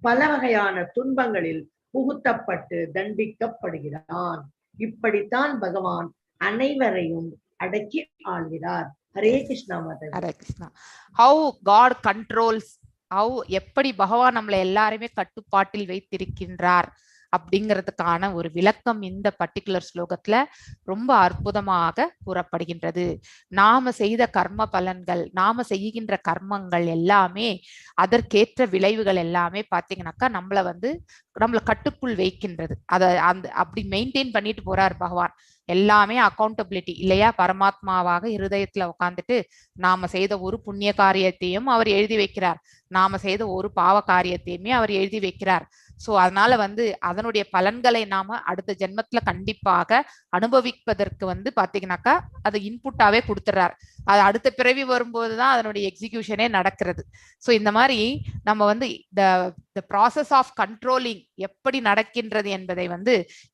பல வகையான துன்பங்களில் புகுத்தப்பட்டு தண்டிக்கப்படுகிறான். இப்படித்தான் பகவான் அனைவரையும் அடக்கி ஆள்கிறார். ஹரே கிருஷ்ணா மாதா. Hare Krishna. How God controls, how எப்படி பகவான் நம்மளை எல்லாருமே கட்டுப்பாட்டில் வைத்திருக்கின்றார் அப்படிங்கிறதுக்கான ஒரு விளக்கம் இந்த பர்டிகுலர் ஸ்லோகத்துல ரொம்ப அற்புதமாக கூறப்படுகின்றது. நாம செய்த கர்ம பலன்கள், நாம செய்கின்ற கர்மங்கள் எல்லாமே, அதற்கேற்ற விளைவுகள் எல்லாமே பாத்தீங்கன்னாக்கா நம்மளை கட்டுக்குள் வைக்கின்றது. அப்படி மெயின்டைன் பண்ணிட்டு போறார் பகவான். எல்லாமே அக்கௌண்டபிலிட்டி இல்லையா? பரமாத்மாவாக இருதயத்துல உட்காந்துட்டு நாம செய்த ஒரு புண்ணிய காரியத்தையும் அவர் எழுதி வைக்கிறார், நாம செய்த ஒரு பாவ காரியத்தையுமே அவர் எழுதி வைக்கிறார். சோ அதனால அதனுடைய பலன்களை நாம அடுத்த ஜென்மத்துல கண்டிப்பாக அனுபவிப்பதற்கு பாத்தீங்கன்னாக்கா அது இன்புட்டாவே கொடுத்துறார். அது அடுத்த பிறவி வரும்போதுதான் அதனுடைய எக்ஸிகியூஷனே நடக்கிறது. சோ இந்த மாதிரி நம்ம the process of controlling எப்படி நடக்கின்றது என்பதை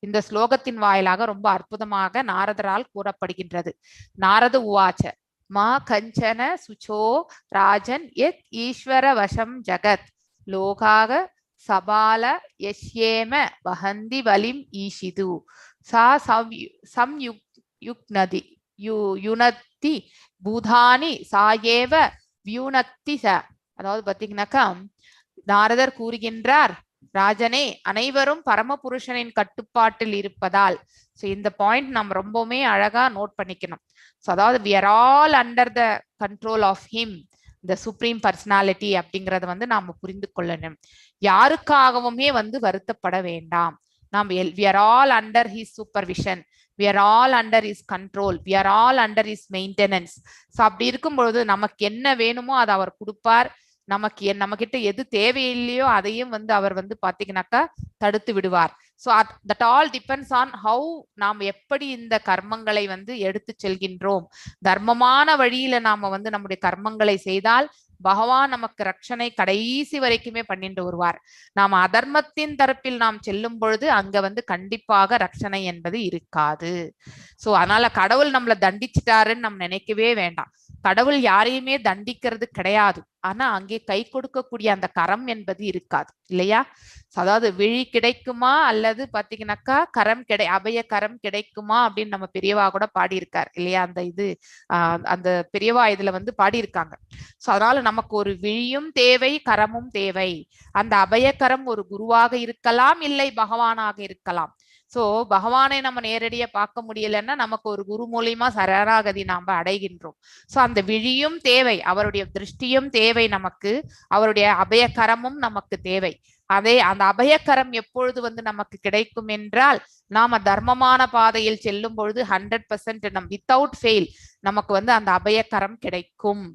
இந்த ஸ்லோகத்தின் வாயிலாக ரொம்ப அற்புதமாக நாரதரால் கூறப்படுகின்றது. நாரத உவாச்ச மா கஞ்சன சுச்சோ ராஜன் யத் ஈஸ்வர வசம் ஜகத் லோகாக சபால யஷ்யேம வஹந்தி வலிம் ஈஷிது சா சம்யுக்னதி யுனத்தி பூதானி சாயேவ வியூனத்தி ச. அதாவது பாத்தீங்கன்னாக்கா நாரதர் கூறுகின்றார், ராஜனே, அனைவரும் பரமபுருஷனின் கட்டுப்பாட்டில் இருப்பதால். சோ இந்த பாயிண்ட் நம்ம ரொம்பவுமே அழகா நோட் பண்ணிக்கணும். சோ அதாவது we are all under the control of him, the supreme personality அப்படிங்கறத நாம புரிந்து கொள்ளணும். யாருக்காகவுமே வருத்தப்பட வேண்டாம். we are all under his supervision, we are all under his control, we are all under his maintenance. So அப்படி இருக்கும்பொழுது நமக்கு என்ன வேணுமோ அதை அவர் கொடுப்பார். நம்ம கிட்ட எது தேவையில்லையோ அதையும் அவர் பாத்தீங்கன்னாக்கா தடுத்து விடுவார். So that all depends on how நாம் எப்படி இந்த கர்மங்களை எடுத்து செல்கின்றோம். தர்மமான வழியில நாம நம்முடைய கர்மங்களை செய்தால் பகவான் நமக்கு ரட்சணை கடைசி வரைக்குமே பண்ணிட்டு வருவார். நாம் அதர்மத்தின் தரப்பில் நாம் செல்லும் பொழுது அங்க கண்டிப்பாக ரட்சணை என்பது இருக்காது. சோ அதனால கடவுள் நம்மளை தண்டிச்சிட்டாருன்னு நம்ம நினைக்கவே வேண்டாம். கடவுள் யாரையுமே தண்டிக்கிறது கிடையாது. ஆனா அங்கே கை கொடுக்கக்கூடிய அந்த கரம் என்பது இருக்காது இல்லையா? அதாவது விழி கிடைக்குமா அல்லது பாத்தீங்கன்னாக்கா அபய கரம் கிடைக்குமா அப்படின்னு நம்ம பெரியவா கூட பாடியிருக்கார் இல்லையா? அந்த பெரியவா இதுல பாடியிருக்காங்க. சோ அதனால நமக்கு ஒரு விழியும் தேவை, கரமும் தேவை. அந்த அபயக்கரம் ஒரு குருவாக இருக்கலாம், இல்லை பகவானாக இருக்கலாம். சோ பகவானை நம்ம நேரடியா பார்க்க முடியலன்னா நமக்கு ஒரு குரு மூலியமா சரணாகதி நாம அடைகின்றோம். சோ அந்த விழியும் தேவை, அவருடைய திருஷ்டியும் தேவை நமக்கு, அவருடைய அபயக்கரமும் நமக்கு தேவை. அந்த அபயக்கரம் எப்பொழுது நமக்கு கிடைக்கும் என்றால் நாம தர்மமான பாதையில் செல்லும் பொழுது 100% வித்தவுட் ஃபெயில் நமக்கு அந்த அபயக்கரம் கிடைக்கும்.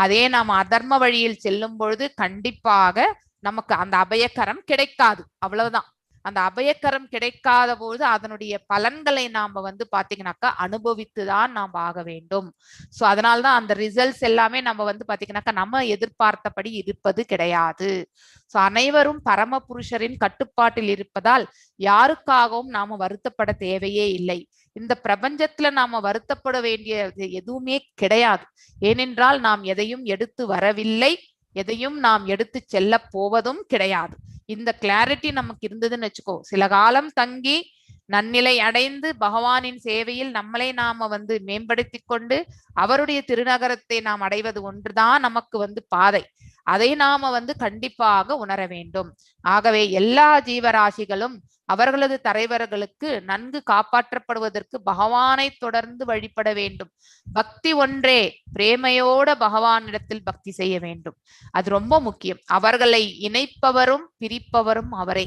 அதே நாம அதர்ம வழியில் செல்லும் பொழுது கண்டிப்பாக நமக்கு அந்த அபயக்கரம் கிடைக்காது. அவ்வளவுதான். அந்த அபயக்கரம் கிடைக்காத போது அதனுடைய பலன்களை நாம பாத்தீங்கன்னாக்கா அனுபவித்துதான் நாம் ஆக வேண்டும். சோ அதனால்தான் அந்த ரிசல்ட்ஸ் எல்லாமே நம்ம பாத்தீங்கன்னாக்கா நம்ம எதிர்பார்த்தபடி இருப்பது கிடையாது. சோ அனைவரும் பரமபுருஷரின் கட்டுப்பாட்டில் இருப்பதால் யாருக்காகவும் நாம வருத்தப்பட தேவையே இல்லை. இந்த பிரபஞ்சத்துல நாம வருத்தப்பட வேண்டியது எதுவுமே கிடையாது. ஏனென்றால் நாம் எதையும் எடுத்து வரவில்லை, எதையும் நாம் எடுத்து செல்ல போவதும் கிடையாது. இந்த கிளாரிட்டி நமக்கு இருந்ததுன்னு வச்சுக்கோ, சில காலம் தங்கி நன்னிலை அடைந்து பகவானின் சேவையில் நம்மளை நாம மேம்படுத்தி கொண்டு அவருடைய திருநகரத்தை நாம் அடைவது ஒன்றுதான் நமக்கு பாதை. அதை நாம கண்டிப்பாக உணர வேண்டும். ஆகவே எல்லா ஜீவராசிகளும் அவர்களது தலைவர்களுக்கு நன்கு காப்பாற்றப்படுவதற்கு பகவானை தொடர்ந்து வழிபட வேண்டும். பக்தி ஒன்றே, பிரேமையோட பகவானிடத்தில் பக்தி செய்ய வேண்டும். அது ரொம்ப முக்கியம். அவர்களை இணைப்பவரும் பிரிப்பவரும் அவரே.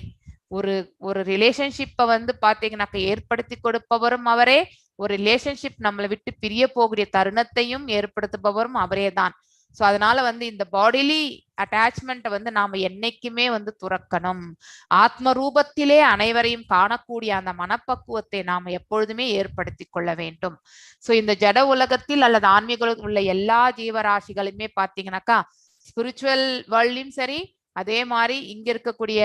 ஒரு ரிலேஷன்ஷிப்பை பாத்தீங்கன்னாக்க ஏற்படுத்தி கொடுப்பவரும் அவரே, ஒரு ரிலேஷன்ஷிப் நம்மளை விட்டு பிரிய போகிற தருணத்தையும் ஏற்படுத்துபவரும் அவரே தான். சோ அதனால இந்த பாடிலி அட்டாச்மெண்ட்டை நாம என்னைக்குமே துறக்கணும். ஆத்ம ரூபத்திலே அனைவரையும் காணக்கூடிய அந்த மனப்பக்குவத்தை நாம எப்பொழுதுமே ஏற்படுத்தி கொள்ள வேண்டும். சோ இந்த ஜட உலகத்தில் அல்லது ஆன்மீக உள்ள எல்லா ஜீவராசிகளுமே பாத்தீங்கன்னாக்கா ஸ்பிரிச்சுவல் வேர்ல்ட்லயும் சரி, அதே மாதிரி இங்க இருக்கக்கூடிய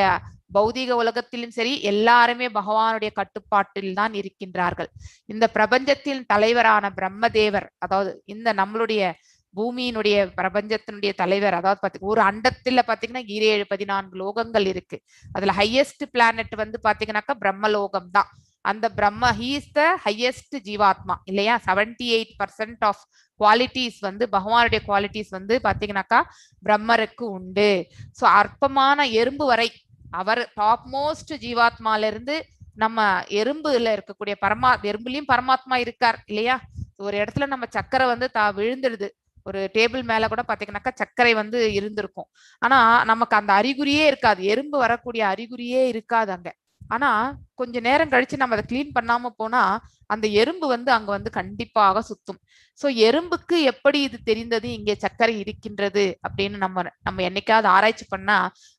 பௌதிக உலகத்திலும் சரி எல்லாருமே பகவானுடைய கட்டுப்பாட்டில் தான் இருக்கின்றார்கள். இந்த பிரபஞ்சத்தின் தலைவரான பிரம்மதேவர், அதாவது இந்த நம்மளுடைய பூமியினுடைய பிரபஞ்சத்தினுடைய தலைவர், அதாவது ஒரு அண்டத்துல பாத்தீங்கன்னா 14 லோகங்கள் இருக்கு. அதுல ஹையஸ்ட் பிளானட் வந்து பாத்தீங்கன்னாக்கா பிரம்மலோகம் தான். அந்த பிரம்ம ஹீ இஸ் த ஹையஸ்ட் ஜீவாத்மா இல்லையா. 78% ஆஃப் குவாலிட்டிஸ் வந்து பகவானுடைய குவாலிட்டிஸ் வந்து பாத்தீங்கன்னாக்கா பிரம்மருக்கு உண்டு. ஸோ அற்பமான எறும்பு வரை அவர் டாப் மோஸ்ட் ஜீவாத்மால இருந்து நம்ம எறும்புல இருக்கக்கூடிய எறும்புலயும் பரமாத்மா இருக்கார் இல்லையா. ஒரு இடத்துல நம்ம சக்கரை வந்து விழுந்துடுது, ஒரு டேபிள் மேல கூட பாத்தீங்கன்னாக்கா சர்க்கரை வந்து இருந்திருக்கும். ஆனா நமக்கு அந்த அறிகுறியே இருக்காது, எறும்பு வரக்கூடிய அறிகுறியே இருக்காது அங்க. ஆனா கொஞ்ச நேரம் கழிச்சு நம்ம அதை கிளீன் பண்ணாம போனா அந்த எறும்பு வந்து அங்க வந்து கண்டிப்பாக சுத்தும். சோ எறும்புக்கு எப்படி இது தெரிந்தது இங்கே சர்க்கரை இருக்கின்றது அப்படின்னு நம்ம என்னைக்காவது ஆராய்ச்சி பண்ணா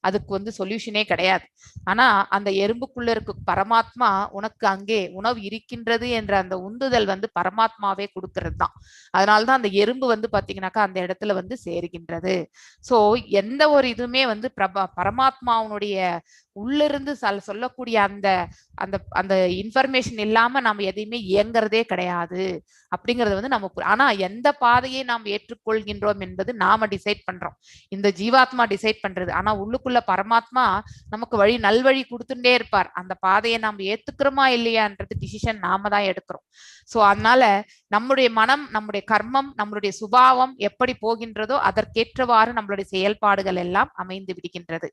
அதுக்கு வந்து சொல்யூஷனே கிடையாது. ஆனா அந்த எறும்புக்குள்ள இருக்க பரமாத்மா உனக்கு அங்கே உணவு இருக்கின்றது என்ற அந்த உந்துதல் வந்து பரமாத்மாவே கொடுக்கறது தான். அதனாலதான் அந்த எறும்பு வந்து பாத்தீங்கன்னாக்கா அந்த இடத்துல வந்து சேருகின்றது. சோ எந்த ஒரு இதுவுமே வந்து பரமாத்மாவுடைய உள்ளிருந்து சொல்லக்கூடிய அந்த அந்த அந்த இன்ஃபர்மேஷன் இல்லாம நம்ம எதையுமே இயங்குறதே கிடையாது அப்படிங்கறது வந்து நம்ம. ஆனா எந்த பாதையை நாம் ஏற்றுக்கொள்கின்றோம் என்பது நாம டிசைட் பண்றோம், இந்த ஜீவாத்மா டிசைட் பண்றது. ஆனா உள்ளுக்குள்ள பரமாத்மா நமக்கு நல்வழி கொடுத்துட்டே இருப்பார். அந்த பாதையை நாம் ஏத்துக்கிறோமா இல்லையான்றது டிசிஷன் நாம தான் எடுக்கிறோம். சோ அதனால நம்முடைய மனம், நம்முடைய கர்மம், நம்மளுடைய சுபாவம் எப்படி போகின்றதோ அதற்கேற்றவாறு நம்மளுடைய செயல்பாடுகள் எல்லாம் அமைந்து விடுகின்றது.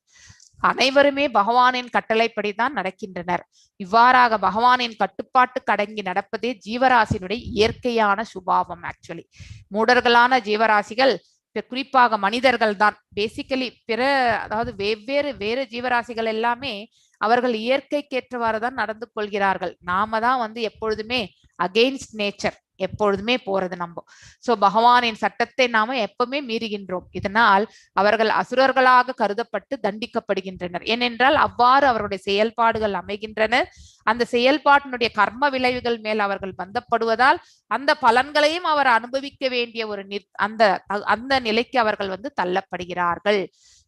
அனைவருமே பகவானின் கட்டளைப்படிதான் நடக்கின்றனர். இவ்வாறாக பகவானின் கட்டுப்பாட்டுக்கு அடங்கி நடப்பதே ஜீவராசினுடைய இயற்கையான சுபாவம். ஆக்சுவலி மூடர்களான ஜீவராசிகள், குறிப்பாக மனிதர்கள் தான் பேசிக்கலி, அதாவது வேறு ஜீவராசிகள் எல்லாமே அவர்கள் இயற்கைக்கேற்றவாறு தான் நடந்து கொள்கிறார்கள். நாம தான் வந்து எப்பொழுதுமே அகெயின்ஸ்ட் நேச்சர் எப்பொழுதுமே போறது நம்ம. சோ பகவானின் சட்டத்தை நாம எப்பவுமே மீறுகின்றோம். இதனால் அவர்கள் அசுரர்களாக கருதப்பட்டு தண்டிக்கப்படுகின்றனர். ஏனென்றால் அவ்வாறு அவருடைய செயல்பாடுகள் அமைகின்றன. அந்த செயல்பாட்டினுடைய கர்ம விளைவுகள் மேல் அவர்கள் பந்தப்படுவதால் அந்த பலன்களையும் அவர் அனுபவிக்க வேண்டிய ஒரு அந்த நிலைக்கு அவர்கள் வந்து தள்ளப்படுகிறார்கள்.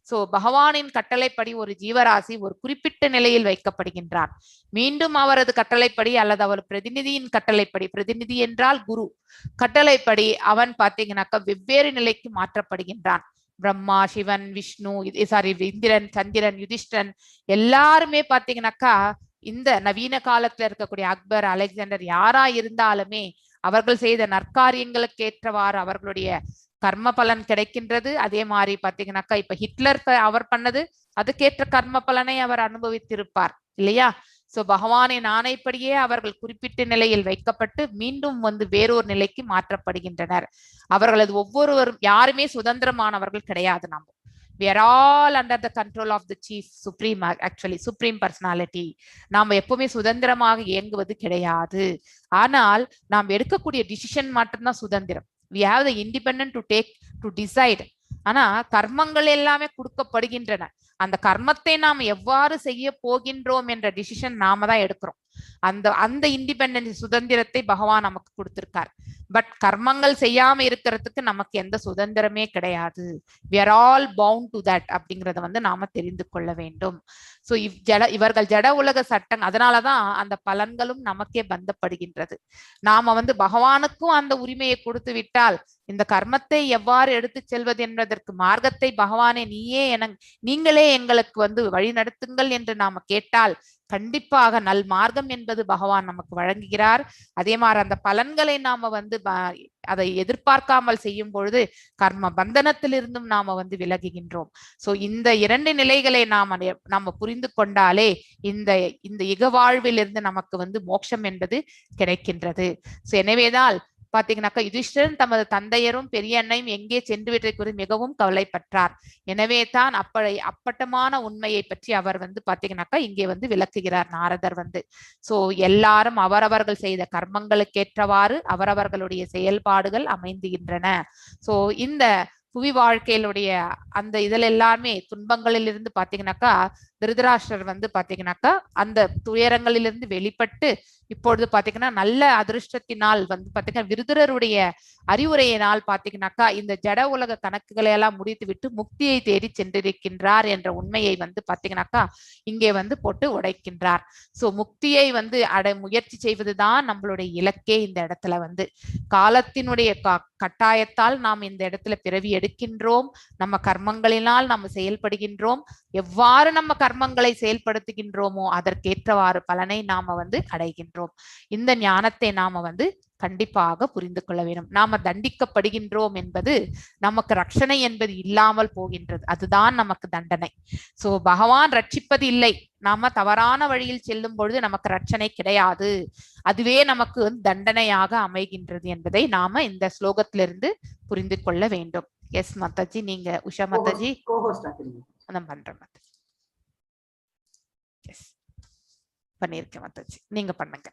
சோ பகவானின் கட்டளைப்படி ஒரு ஜீவராசி ஒரு குறிப்பிட்ட நிலையில் வைக்கப்படுகின்றான். மீண்டும் அவரது கட்டளைப்படி அல்லது அவர் பிரதிநிதியின் கட்டளைப்படி, பிரதிநிதி என்றால் குரு, கட்டளைப்படி அவன் பாத்தீங்கன்னாக்கா வெவ்வேறு நிலைக்கு மாற்றப்படுகின்றான். பிரம்மா, சிவன், விஷ்ணு, இந்திரன், சந்திரன், யுதிஷ்டன் எல்லாருமே பாத்தீங்கன்னாக்கா இந்த நவீன காலத்துல இருக்கக்கூடிய அக்பர், அலெக்சாண்டர் யாரா இருந்தாலுமே அவர்கள் செய்த நற்காரியங்களுக்கு ஏற்றவாறு அவர்களுடைய கர்ம பலன் கிடைக்கின்றது. அதே மாதிரி பாத்தீங்கன்னாக்கா இப்ப ஹிட்லர் அவர் பண்ணது அதுக்கேற்ற கர்ம பலனை அவர் அனுபவித்திருப்பார் இல்லையா. சோ பகவானின் ஆணைப்படியே அவர்கள் குறிப்பிட்ட நிலையில் வைக்கப்பட்டு மீண்டும் வந்து வேறொரு நிலைக்கு மாற்றப்படுகின்றனர். அவர்களது ஒவ்வொருவரும் யாருமே சுதந்திரமானவர்கள் கிடையாது. நம்ம we are all under the control of the chief supreme personality. நாம எப்பவுமே சுதந்திரமாக இயங்குவது கிடையாது. ஆனால் நாம் எடுக்கக்கூடிய டிசிஷன் மட்டும்தான் சுதந்திரம். we have the independent to decide. ஆனா கர்மங்கள் எல்லாமே கொடுக்கப்படுகின்றன. அந்த கர்மத்தை நாம் எவ்வாறு செய்ய போகின்றோம் என்ற டிசிஷன் நாம தான் எடுக்கிறோம். அந்த இண்டிபெண்டன்ஸ் சுதந்திரத்தை பகவான் நமக்கு கொடுத்திருக்கார். பட் கர்மங்கள் செய்யாம இருக்கிறதுக்கு நமக்கு எந்த சுதந்திரமே கிடையாது. we are all bound to that அப்படிங்கறத வந்து நாம தெரிந்து கொள்ள வேண்டும். சோ இவர்கள் ஜட உலக சட்டம், அதனாலதான் அந்த பலன்களும் நமக்கே பந்தப்படுகின்றது. நாம வந்து பகவானுக்கும் அந்த உரிமையை கொடுத்து விட்டால் இந்த கர்மத்தை எவ்வாறு எடுத்து செல்வது என்பதற்கு மார்க்கத்தை பகவானே நீங்களே எங்களுக்கு வந்து வழி நடத்துங்கள் என்று நாம கேட்டால் கண்டிப்பாக நல் மார்க்கம் என்பது பகவான் நமக்கு வழங்குகிறார். அதே மாதிரி அந்த பலன்களை நாம வந்து அதை எதிர்பார்க்காமல் செய்யும் பொழுது கர்ம பந்தனத்திலிருந்தும் நாம வந்து விலகுகின்றோம். சோ இந்த 2 நிலைகளை நாம புரிந்து கொண்டாலே இந்த இக வாழ்விலிருந்து நமக்கு வந்து மோட்சம் என்பது கிடைக்கின்றது. சோ எனவேதான் பாத்தீங்கன்னாக்கா யுதிஷ்டிரன் தமது தந்தையரும் பெரிய அண்ணையும் எங்கே சென்று விட்டதை குறித்து மிகவும் கவலைப்பட்டார். எனவே தான் அப்பட்டமான உண்மையை பற்றி அவர் வந்து பாத்தீங்கன்னாக்கா இங்கே வந்து விளக்குகிறார் நாரதர் வந்து. சோ எல்லாரும் அவரவர்கள் செய்த கர்மங்களுக்கு ஏற்றவாறு அவரவர்களுடைய செயல்பாடுகள் அமைந்துகின்றன. சோ இந்த புவி வாழ்க்கையிலுடைய அந்த இதில் எல்லாமே துன்பங்களில் இருந்து பாத்தீங்கன்னாக்கா திருதராஷ்டிரர் வந்து பாத்தீங்கன்னாக்கா அந்த துயரங்களிலிருந்து வெளிப்பட்டு இப்பொழுது பாத்தீங்கன்னா நல்ல அதிர்ஷ்டத்தினால் வந்து பாத்தீங்கன்னா விருதுரருடைய அறிவுரையினால் பாத்தீங்கன்னாக்கா இந்த ஜட உலக கணக்குகளை எல்லாம் முடித்து விட்டு முக்தியை தேடி சென்றிருக்கின்றார் என்ற உண்மையை வந்து பாத்தீங்கன்னாக்கா இங்கே வந்து போட்டு உடைக்கின்றார். சோ முக்தியை வந்து முயற்சி செய்வதுதான் நம்மளுடைய இலக்கே. இந்த இடத்துல வந்து காலத்தினுடைய கட்டாயத்தால் நாம் இந்த இடத்துல பிறவி எடுக்கின்றோம். நம்ம கர்மங்களினால் நம்ம செயல்படுகின்றோம். எவ்வாறு நம்ம கர்மங்களை செயல்படுத்துகின்றோமோ அதற்கேற்றவாறு பலனை நாம வந்து அடைகின்றோம். இந்த ஞானத்தை நாம வந்து கண்டிப்பாக புரிந்து கொள்ள வேண்டும். நாம தண்டிக்கப்படுகின்றோம் என்பது நமக்கு ரட்சணை என்பது இல்லாமல் போகின்றது. அதுதான் நமக்கு தண்டனை. சோ பகவான் ரட்சிப்பது இல்லை. நாம தவறான வழியில் செல்லும் பொழுது நமக்கு ரட்சணை கிடையாது. அதுவே நமக்கு தண்டனையாக அமைகின்றது என்பதை நாம இந்த ஸ்லோகத்திலிருந்து புரிந்து கொள்ள வேண்டும். எஸ் மாதாஜி, நீங்க உஷா மாதாஜி பண்றேன் மாதாஜி. எஸ் பண்ணிருக்கேன் மாதாஜி, நீங்க பண்ணுங்க.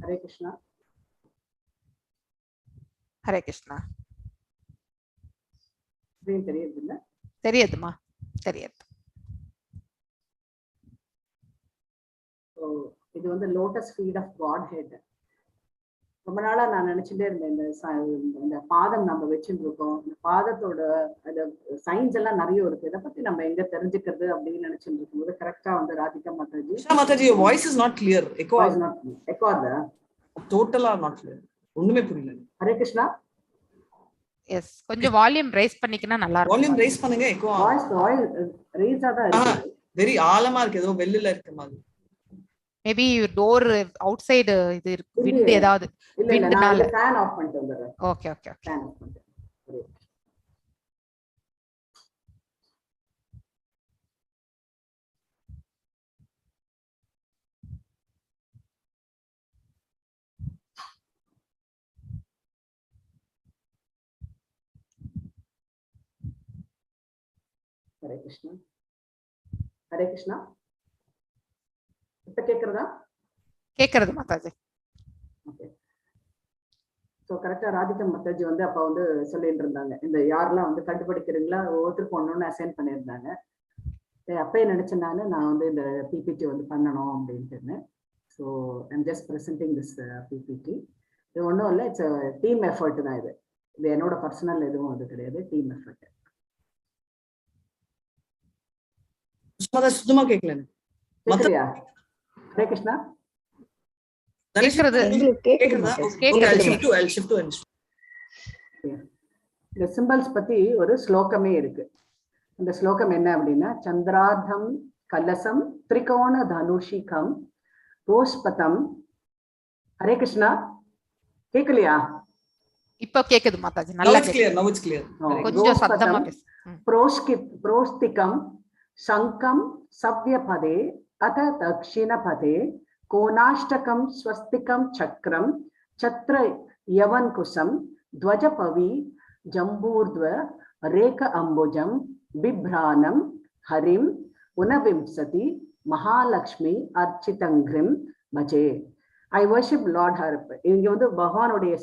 ஹரே கிருஷ்ணா. ஹரே கிருஷ்ணா. தெரியுது இல்ல? தெரியுதுமா, தெரியுது. இது வந்து lotus feet of Godhead. ரொம்ப நாளா நான் நினைச்சுட்டே இருந்தேன், இந்த பாதம் நம்ம வச்சுட்டு இருக்கோம், இந்த பாதத்தோட அந்த சயின்ஸ் எல்லாம் நிறைய இருக்கு. இதை பத்தி நம்ம எங்க தெரிஞ்சுக்கிறது அப்படின்னு நினைச்சுட்டு இருக்கும்போது கரெக்டா வந்து Radhika Mataji. Mataji, your voice is not clear. Echo ஆகுதா? Totally not clear. ஒண்ணுமே புரியல. ஹரே கிருஷ்ணா. எஸ், கொஞ்சம் வால்யூம் ரைஸ் பண்ணிக்கினா நல்லா இருக்கும். வால்யூம் ரைஸ் பண்ணுங்க. எக்கோ வாய்ஸ் ரைஸா தான் இருக்கு. வெரி ஆழமா இருக்கு, ஏதோ வெளியில இருக்க மாதிரி. மேபி டோர் அவுட் சைடு இது இருக்கு, விண்ட் ஏதாவது விண்ட்னால. ஃபேன் ஆஃப் பண்ணிட்டு வந்துறேன். Okay okay okay. Fan off பண்ணிட்டு. ஹரே கிருஷ்ணா. ஹரே கிருஷ்ணா. இப்ப கேக்குறதா? கேக்குறது மாதாஜி. ஓகே. சோ கரெக்டா ராதிகா மாதாஜி வந்து அப்ப வந்து சொல்லிட்டு இருந்தாங்க, இந்த யாரெல்லாம் வந்து கண்டுபிடிக்கிறீங்களா ஒவ்வொருத்தருக்கும் ஒன்னொன்னு அசைன் பண்ணியிருந்தாங்க. அப்பயே நினைச்சேன் நான் வந்து இந்த பிபிடி வந்து பண்ணணும் அப்படின்ட்டு. So I'm just presenting this PPT. இது ஒன்றும் இல்லை, இட்ஸ் டீம் எஃபர்ட் தான். இது என்னோட பர்சனல் எதுவும் அது கிடையாது, டீம் எஃபர்ட். சுத்தமா கேட்கல. ஹரே கிருஷ்ணா. இந்த சிம்பல்ஸ் பத்தி ஒரு ஸ்லோகமே இருக்கு. இந்த ஸ்லோகம் என்ன அப்படின்னா, சந்திரார்த்தம் கலசம் திரிகோண தனுஷிகம் ரோஷ்பதம். ஹரே கிருஷ்ணா. கேட்கலையா? இப்ப கேக்குது மாதாஜி, நல்லா கேக்குது. கொஞ்சம் சத்தமா பேசு. புரோஷ்திகம் சங்கம் சவ்யபதே அத தக்ஷிணபதே கோணாஷ்டகம் ஸ்வஸ்திகம் சக்கரம் சத்ர யவன்குசம் துவஜபவி ஜம்பூர்த்வ ரேக அம்புஜம் பிப்ரானம் ஹரிம் உனவிம்சதி மகாலட்சுமி அர்ச்சிதங்கிரிம் பஜே. ஐ வர்ஷிப் லார்ட் ஹரப். இங்க வந்து பகவானுடைய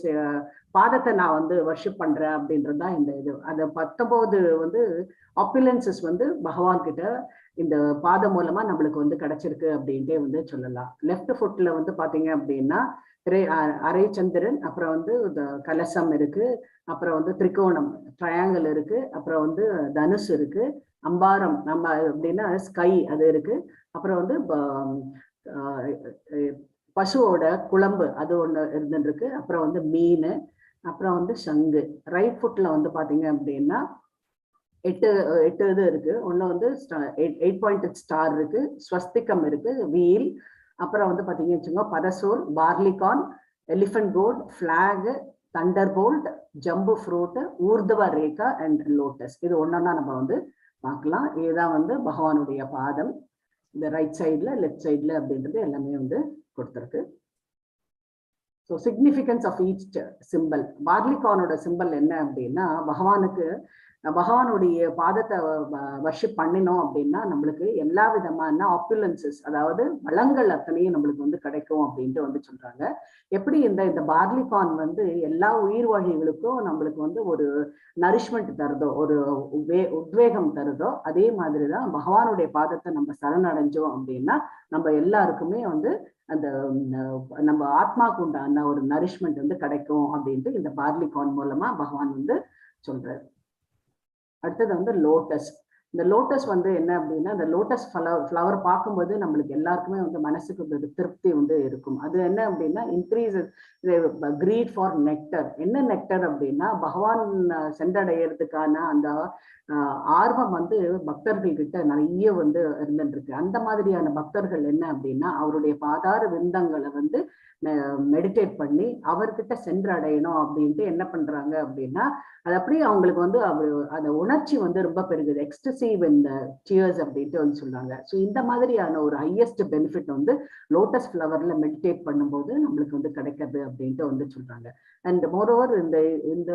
பாதத்தை நான் வந்து வர்ஷிப் பண்றேன் அப்படின்றது தான் இந்த இது. அந்த 19 வந்து ஆப்புலன்சஸ் வந்து பகவான் கிட்ட இந்த பாதம் மூலமா நம்மளுக்கு வந்து கிடைச்சிருக்கு அப்படின்ட்டே வந்து சொல்லலாம். லெஃப்ட் ஃபுட்ல வந்து பாத்தீங்க அப்படின்னா அரை சந்திரன், அப்புறம் வந்து கலசம் இருக்கு, அப்புறம் வந்து திரிகோணம் ட்ரையாங்கிள் இருக்கு, அப்புறம் வந்து தனுஷ் இருக்கு, அம்பாரம் நம்ம அப்படின்னா ஸ்கை அது இருக்கு, அப்புறம் வந்து பசுவோட குழம்பு அது ஒண்ணு இருந்துருக்கு, அப்புறம் வந்து மீன், அப்புறம் வந்து சங்கு. ரைட் ஃபுட்ல வந்து பாத்தீங்க அப்படின்னா 8 இது இருக்கு. ஒண்ணு வந்து 8 பாயிண்டட் ஸ்டார் இருக்கு, ஸ்வஸ்திகம் இருக்கு, வீல், அப்புறம் வந்து பாத்தீங்கன்னு வச்சுக்கோங்க parasol, barleycorn, elephant goad, flag, thunderbolt, jambu fruit, urdhva rekha and lotus. இது ஒன்னொன்னா நம்ம வந்து பார்க்கலாம். இதுதான் வந்து பகவானுடைய பாதம். இந்த ரைட் சைட்ல லெஃப்ட் சைட்ல அப்படின்றது எல்லாமே வந்து கொடுத்துருக்கு. So significance of each symbol. பார்லிகார்னோட சிம்பிள் என்ன அப்படின்னா, பகவானுடைய பாதத்தை வர்ஷிப் பண்ணினோம் அப்படின்னா நம்மளுக்கு எல்லா விதமான ஆப்புலன்சஸ், அதாவது வளங்கள் அத்தனையும் நம்மளுக்கு வந்து கிடைக்கும் அப்படின்ட்டு வந்து சொல்றாங்க. எப்படி இந்த பார்லிகார்ன் வந்து எல்லா உயிர் வகைகளுக்கும் நம்மளுக்கு வந்து ஒரு நரிஷ்மெண்ட் தருதோ, ஒரு உத்வேகம் தருதோ, அதே மாதிரிதான் பகவானுடைய பாதத்தை நம்ம சரணடைஞ்சோம் அப்படின்னா நம்ம எல்லாருக்குமே வந்து அந்த நம்ம ஆத்மாக்கு உண்டான ஒரு நரிஷ்மெண்ட் வந்து கிடைக்கும் அப்படின்ட்டு இந்த பார்லிகார்ன் மூலமா பகவான் வந்து சொல்றாரு. அடுத்தது வந்து லோட்டஸ். இந்த லோட்டஸ் வந்து என்ன அப்படின்னா, இந்த லோட்டஸ் ஃப்ளவர் பார்க்கும்போது நம்மளுக்கு எல்லாருக்குமே வந்து மனசுக்கு ஒரு திருப்தி வந்து இருக்கும். அது என்ன அப்படின்னா, இன்க்ரீஸ் கிரீட் ஃபார் நெக்டர். என்ன நெக்டர் அப்படின்னா, பகவான் சென்றடைகிறதுக்கான அந்த ஆர்வம் வந்து பக்தர்கள் கிட்ட நிறைய வந்து இருந்துருக்கு. அந்த மாதிரியான பக்தர்கள் என்ன அப்படின்னா, அவருடைய பாதார விந்தங்களை வந்து மெடிடேட் பண்ணி அவர்கிட்ட சென்றடையணும் அப்படின்ட்டு என்ன பண்றாங்க அப்படின்னா, அது அப்படியே அவங்களுக்கு வந்து அந்த உணர்ச்சி வந்து ரொம்ப பெருகுது. எக்ஸ்டசிவ் இந்த டியர்ஸ் அப்படின்ட்டு வந்து சொல்றாங்க. ஸோ இந்த மாதிரியான ஒரு ஹையஸ்ட் பெனிஃபிட் வந்து லோட்டஸ் ஃப்ளவர்ல மெடிடேட் பண்ணும்போது நம்மளுக்கு வந்து கிடைக்கிறது அப்படின்ட்டு வந்து சொல்றாங்க. அண்ட் மோரோவர் இந்த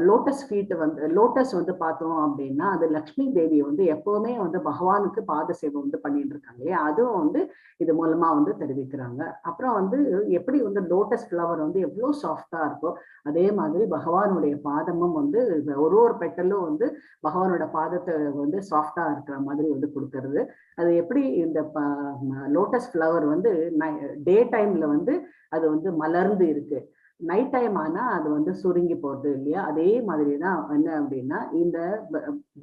லோட்டஸ் ஃபீட் வந்து லோட்டஸ் வந்து பார்த்தோம் அப்படின்னா, அது லக்ஷ்மி தேவி வந்து எப்பவுமே வந்து பகவானுக்கு பாத சேவை வந்து பண்ணிட்டு இருக்காங்க இல்லையா, அதுவும் வந்து இது மூலமா வந்து தெரிவிக்கிறாங்க. அப்புறம் வந்து எப்படி வந்து லோட்டஸ் ஃப்ளவர் வந்து எவ்வளவு சாஃப்டா இருக்கோ அதே மாதிரி பகவானுடைய பாதமும் வந்து ஒரு பெட்டலும் வந்து பகவானோட பாதத்தை வந்து சாஃப்டா இருக்கிற மாதிரி வந்து கொடுக்கறது. அது எப்படி இந்த லோட்டஸ் ஃப்ளவர் வந்து டே டைம்ல வந்து அது வந்து மலர்ந்து இருக்கு, நைட் டைம் ஆனா அது வந்து சுருங்கி போறது இல்லையா, அதே மாதிரிதான் என்ன அப்படின்னா இந்த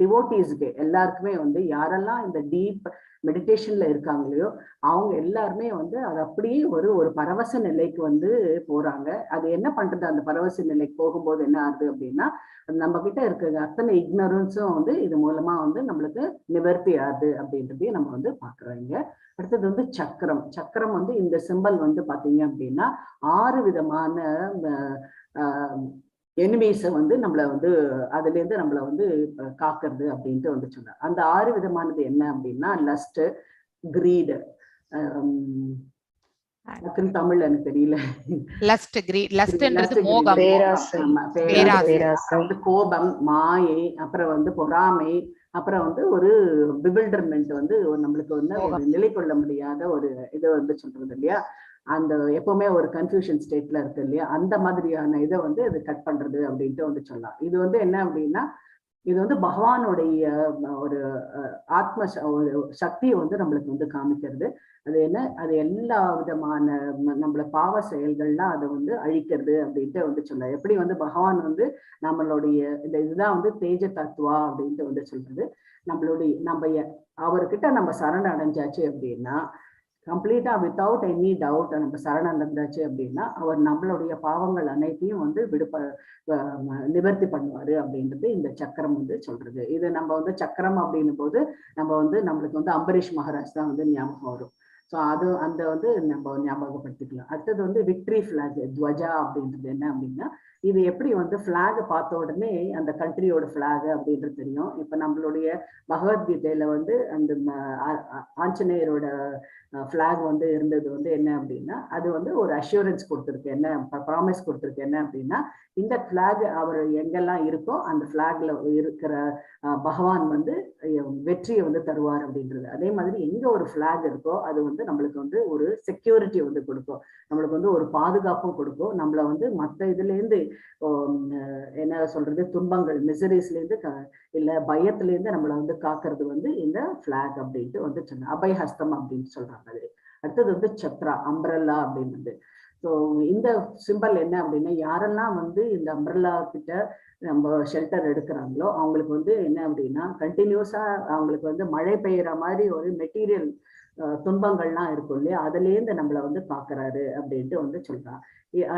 டிவோட்டீஸ்க்கு எல்லாருக்குமே வந்து யாரெல்லாம் இந்த டீப் மெடிடேஷன்ல இருக்காங்களையோ அவங்க எல்லாருமே வந்து அது அப்படியே ஒரு பரவச நிலைக்கு வந்து போறாங்க. அது என்ன பண்றது, அந்த பரவச நிலைக்கு போகும்போது என்ன ஆகுது அப்படின்னா, நம்ம கிட்ட இருக்கிற அத்தனை இக்னரன்ஸும் வந்து இது மூலமா வந்து நம்மளுக்கு நிவர்த்தி ஆகுது அப்படின்றதையும் நம்ம வந்து பாக்குறோம் இங்க. அடுத்தது வந்து சக்கரம். சக்கரம் வந்து இந்த சிம்பல் வந்து பாத்தீங்க அப்படின்னா 6 விதமான எனிமீஸை வந்து நம்மளை வந்து அதுல இருந்து நம்மளை வந்து காக்கிறது அப்படின்ட்டு வந்து சொன்னார். அந்த 6 விதமானது என்ன அப்படின்னா, லஸ்ட், கிரீடு, தமிழ் எனக்கு தெரியல, கோபம், மாயை, அப்புறம் வந்து பொறாமை, அப்புறம் வந்து ஒரு பிவில்டர்மெண்ட் வந்து நம்மளுக்கு வந்து ஒரு நிலை கொள்ள முடியாத ஒரு இதை வந்து சொல்றது இல்லையா, அந்த எப்பவுமே ஒரு கன்ஃபியூஷன் ஸ்டேட்ல இருக்கு இல்லையா, அந்த மாதிரியான இதை வந்து இது கட் பண்றது அப்படின்ட்டு வந்து சொல்லலாம். இது வந்து என்ன அப்படின்னா, இது வந்து பகவானுடைய ஒரு ஆத்ம சக்தியை வந்து நம்மளுக்கு வந்து காமிக்கிறது. அது என்ன, அது எல்லா விதமான நம்மள பாவ செயல்கள்லாம் அதை வந்து அழிக்கிறது அப்படின்ட்டு வந்து சொல்ல. எப்படி வந்து பகவான் வந்து நம்மளுடைய இந்த இதுதான் வந்து தேஜ தத்துவா அப்படின்ட்டு வந்து சொல்றது. நம்மளுடைய நம்ம அவர்கிட்ட நம்ம சரண் அடைஞ்சாச்சு அப்படின்னா, கம்ப்ளீட்டா வித்தவுட் எனி டவுட் நம்ம சரணடைந்தாச்சு அப்படின்னா அவர் நம்மளுடைய பாவங்கள் அனைத்தையும் வந்து நிவர்த்தி பண்ணுவாரு அப்படின்றது இந்த சக்கரம் வந்து சொல்றது. இது நம்ம வந்து சக்கரம் அப்படின்னும் போது நம்ம வந்து நம்மளுக்கு வந்து அம்பரீஷ் மகாராஜ் தான் வந்து ஞாபகம் வரும். ஸோ அது அந்த வந்து நம்ம ஞாபகப்படுத்திக்கலாம். அடுத்தது வந்து விக்டரி ஃபிளாக், துவஜா அப்படின்றது என்ன அப்படின்னா, இது எப்படி வந்து ஃபிளாக் பார்த்த உடனே அந்த கண்ட்ரியோட ஃபிளாக் அப்படின்றது தெரியும். இப்ப நம்மளுடைய பகவத்கீதையில வந்து அந்த ஆஞ்சநேயரோட ஃபிளாக் வந்து இருந்தது வந்து என்ன அப்படின்னா, அது வந்து ஒரு அஷூரன்ஸ் கொடுத்துருக்கு, என்ன ப்ராமிஸ் கொடுத்துருக்கு என்ன அப்படின்னா, இந்த ஃபிளாக் அவர் எங்கெல்லாம் இருக்கோ அந்த ஃபிளாக்ல இருக்கிற பகவான் வந்து வெற்றியை வந்து தருவார் அப்படின்றது. அதே மாதிரி எங்க ஒரு ஃபிளாக் இருக்கோ அது வந்து நம்மளுக்கு வந்து ஒரு செக்யூரிட்டி வந்து கொடுக்கும், நம்மளுக்கு வந்து ஒரு பாதுகாப்பும் கொடுக்கும். நம்மள வந்து மற்ற இதுல இருந்து என்ன சொல்றது, துன்பங்கள் மிசரிஸ்ல இருந்து இல்ல பயத்துல இருந்து நம்மளை வந்து காக்கிறது வந்து இந்த ஃபிளாக் அப்படின்ட்டு வந்து சொன்ன அபயஹஸ்தம் அப்படின்னு சொல்றாங்க. அது அடுத்தது வந்து சத்ரா, அம்ப்ரெல்லா அப்படின்னு. ஸோ இந்த சிம்பல் என்ன அப்படின்னா, யாரெல்லாம் வந்து இந்த அம்ப்ரெல்லா கிட்ட நம்ம ஷெல்டர் எடுக்கிறாங்களோ அவங்களுக்கு வந்து என்ன அப்படின்னா, கண்டினியூஸா அவங்களுக்கு வந்து மழை பெய்யற மாதிரி ஒரு மெட்டீரியல் துன்பங்கள்லாம் இருக்கும் இல்லையா, அதுல இருந்து நம்மளை வந்து காக்குறாரு அப்படின்ட்டு வந்து சொல்றான்.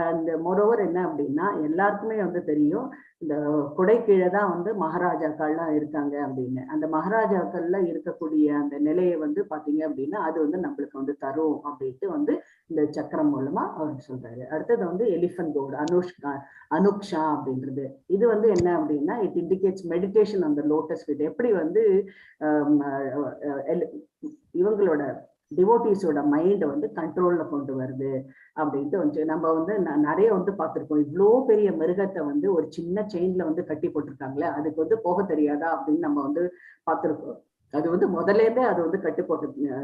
அந்த மொரோவர் என்ன அப்படின்னா, எல்லாருக்குமே வந்து தெரியும் இந்த குடை கீழே தான் வந்து மகாராஜாக்கள்லாம் இருக்காங்க அப்படின்னு. அந்த மகாராஜாக்கள்ல இருக்கக்கூடிய அந்த நிலையை வந்து பாத்தீங்க அப்படின்னா அது வந்து நம்மளுக்கு வந்து தரும் அப்படின்ட்டு வந்து இந்த சக்கரம் மூலமா அவர் சொல்றாரு. அடுத்தது வந்து எலிஃபன்ட் கோட் அனுக்ஷா அப்படின்றது. இது வந்து என்ன அப்படின்னா இட் இண்டிகேட்ஸ் மெடிடேஷன் அந்த லோட்டஸ் ஃபீட். எப்படி வந்து இவங்களோட டிவோட்டிஸோட மைண்டை வந்து கண்ட்ரோல்ல கொண்டு வருது அப்படின்ட்டு வந்து நம்ம வந்து நிறைய வந்து பார்த்திருக்கோம். இவ்வளோ பெரிய மிருகத்தை வந்து ஒரு சின்ன செயின்ல வந்து கட்டி போட்டிருக்காங்களே, அதுக்கு வந்து போக தெரியாதா அப்படின்னு நம்ம வந்து பார்த்திருக்கோம். அது வந்து முதல்ல இருந்தே அது வந்து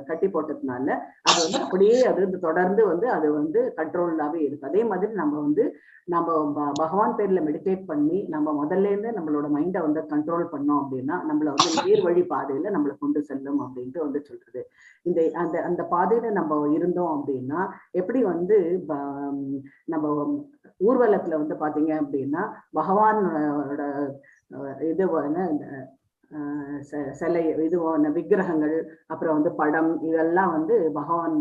கட்டி போட்டதுனால அது வந்து அப்படியே அது வந்து தொடர்ந்து வந்து அது வந்து கண்ட்ரோல்லாவே இருக்கு. அதே மாதிரி நம்ம பகவான் பேர்ல மெடிடேட் பண்ணி நம்ம முதல்ல இருந்தே நம்மளோட மைண்டை வந்து கண்ட்ரோல் பண்ணோம் அப்படின்னா நம்மள வந்து நேர் வழி பாதையில நம்மளை கொண்டு செல்லும் அப்படின்ட்டு வந்து சொல்றது. அந்த பாதையில நம்ம இருந்தோம் அப்படின்னா எப்படி வந்து நம்ம ஊர்வலத்துல வந்து பாத்தீங்க அப்படின்னா பகவானோட இது சிலை இதுவான விக்கிரகங்கள் அப்புறம் வந்து படம் இதெல்லாம் வந்து பகவான்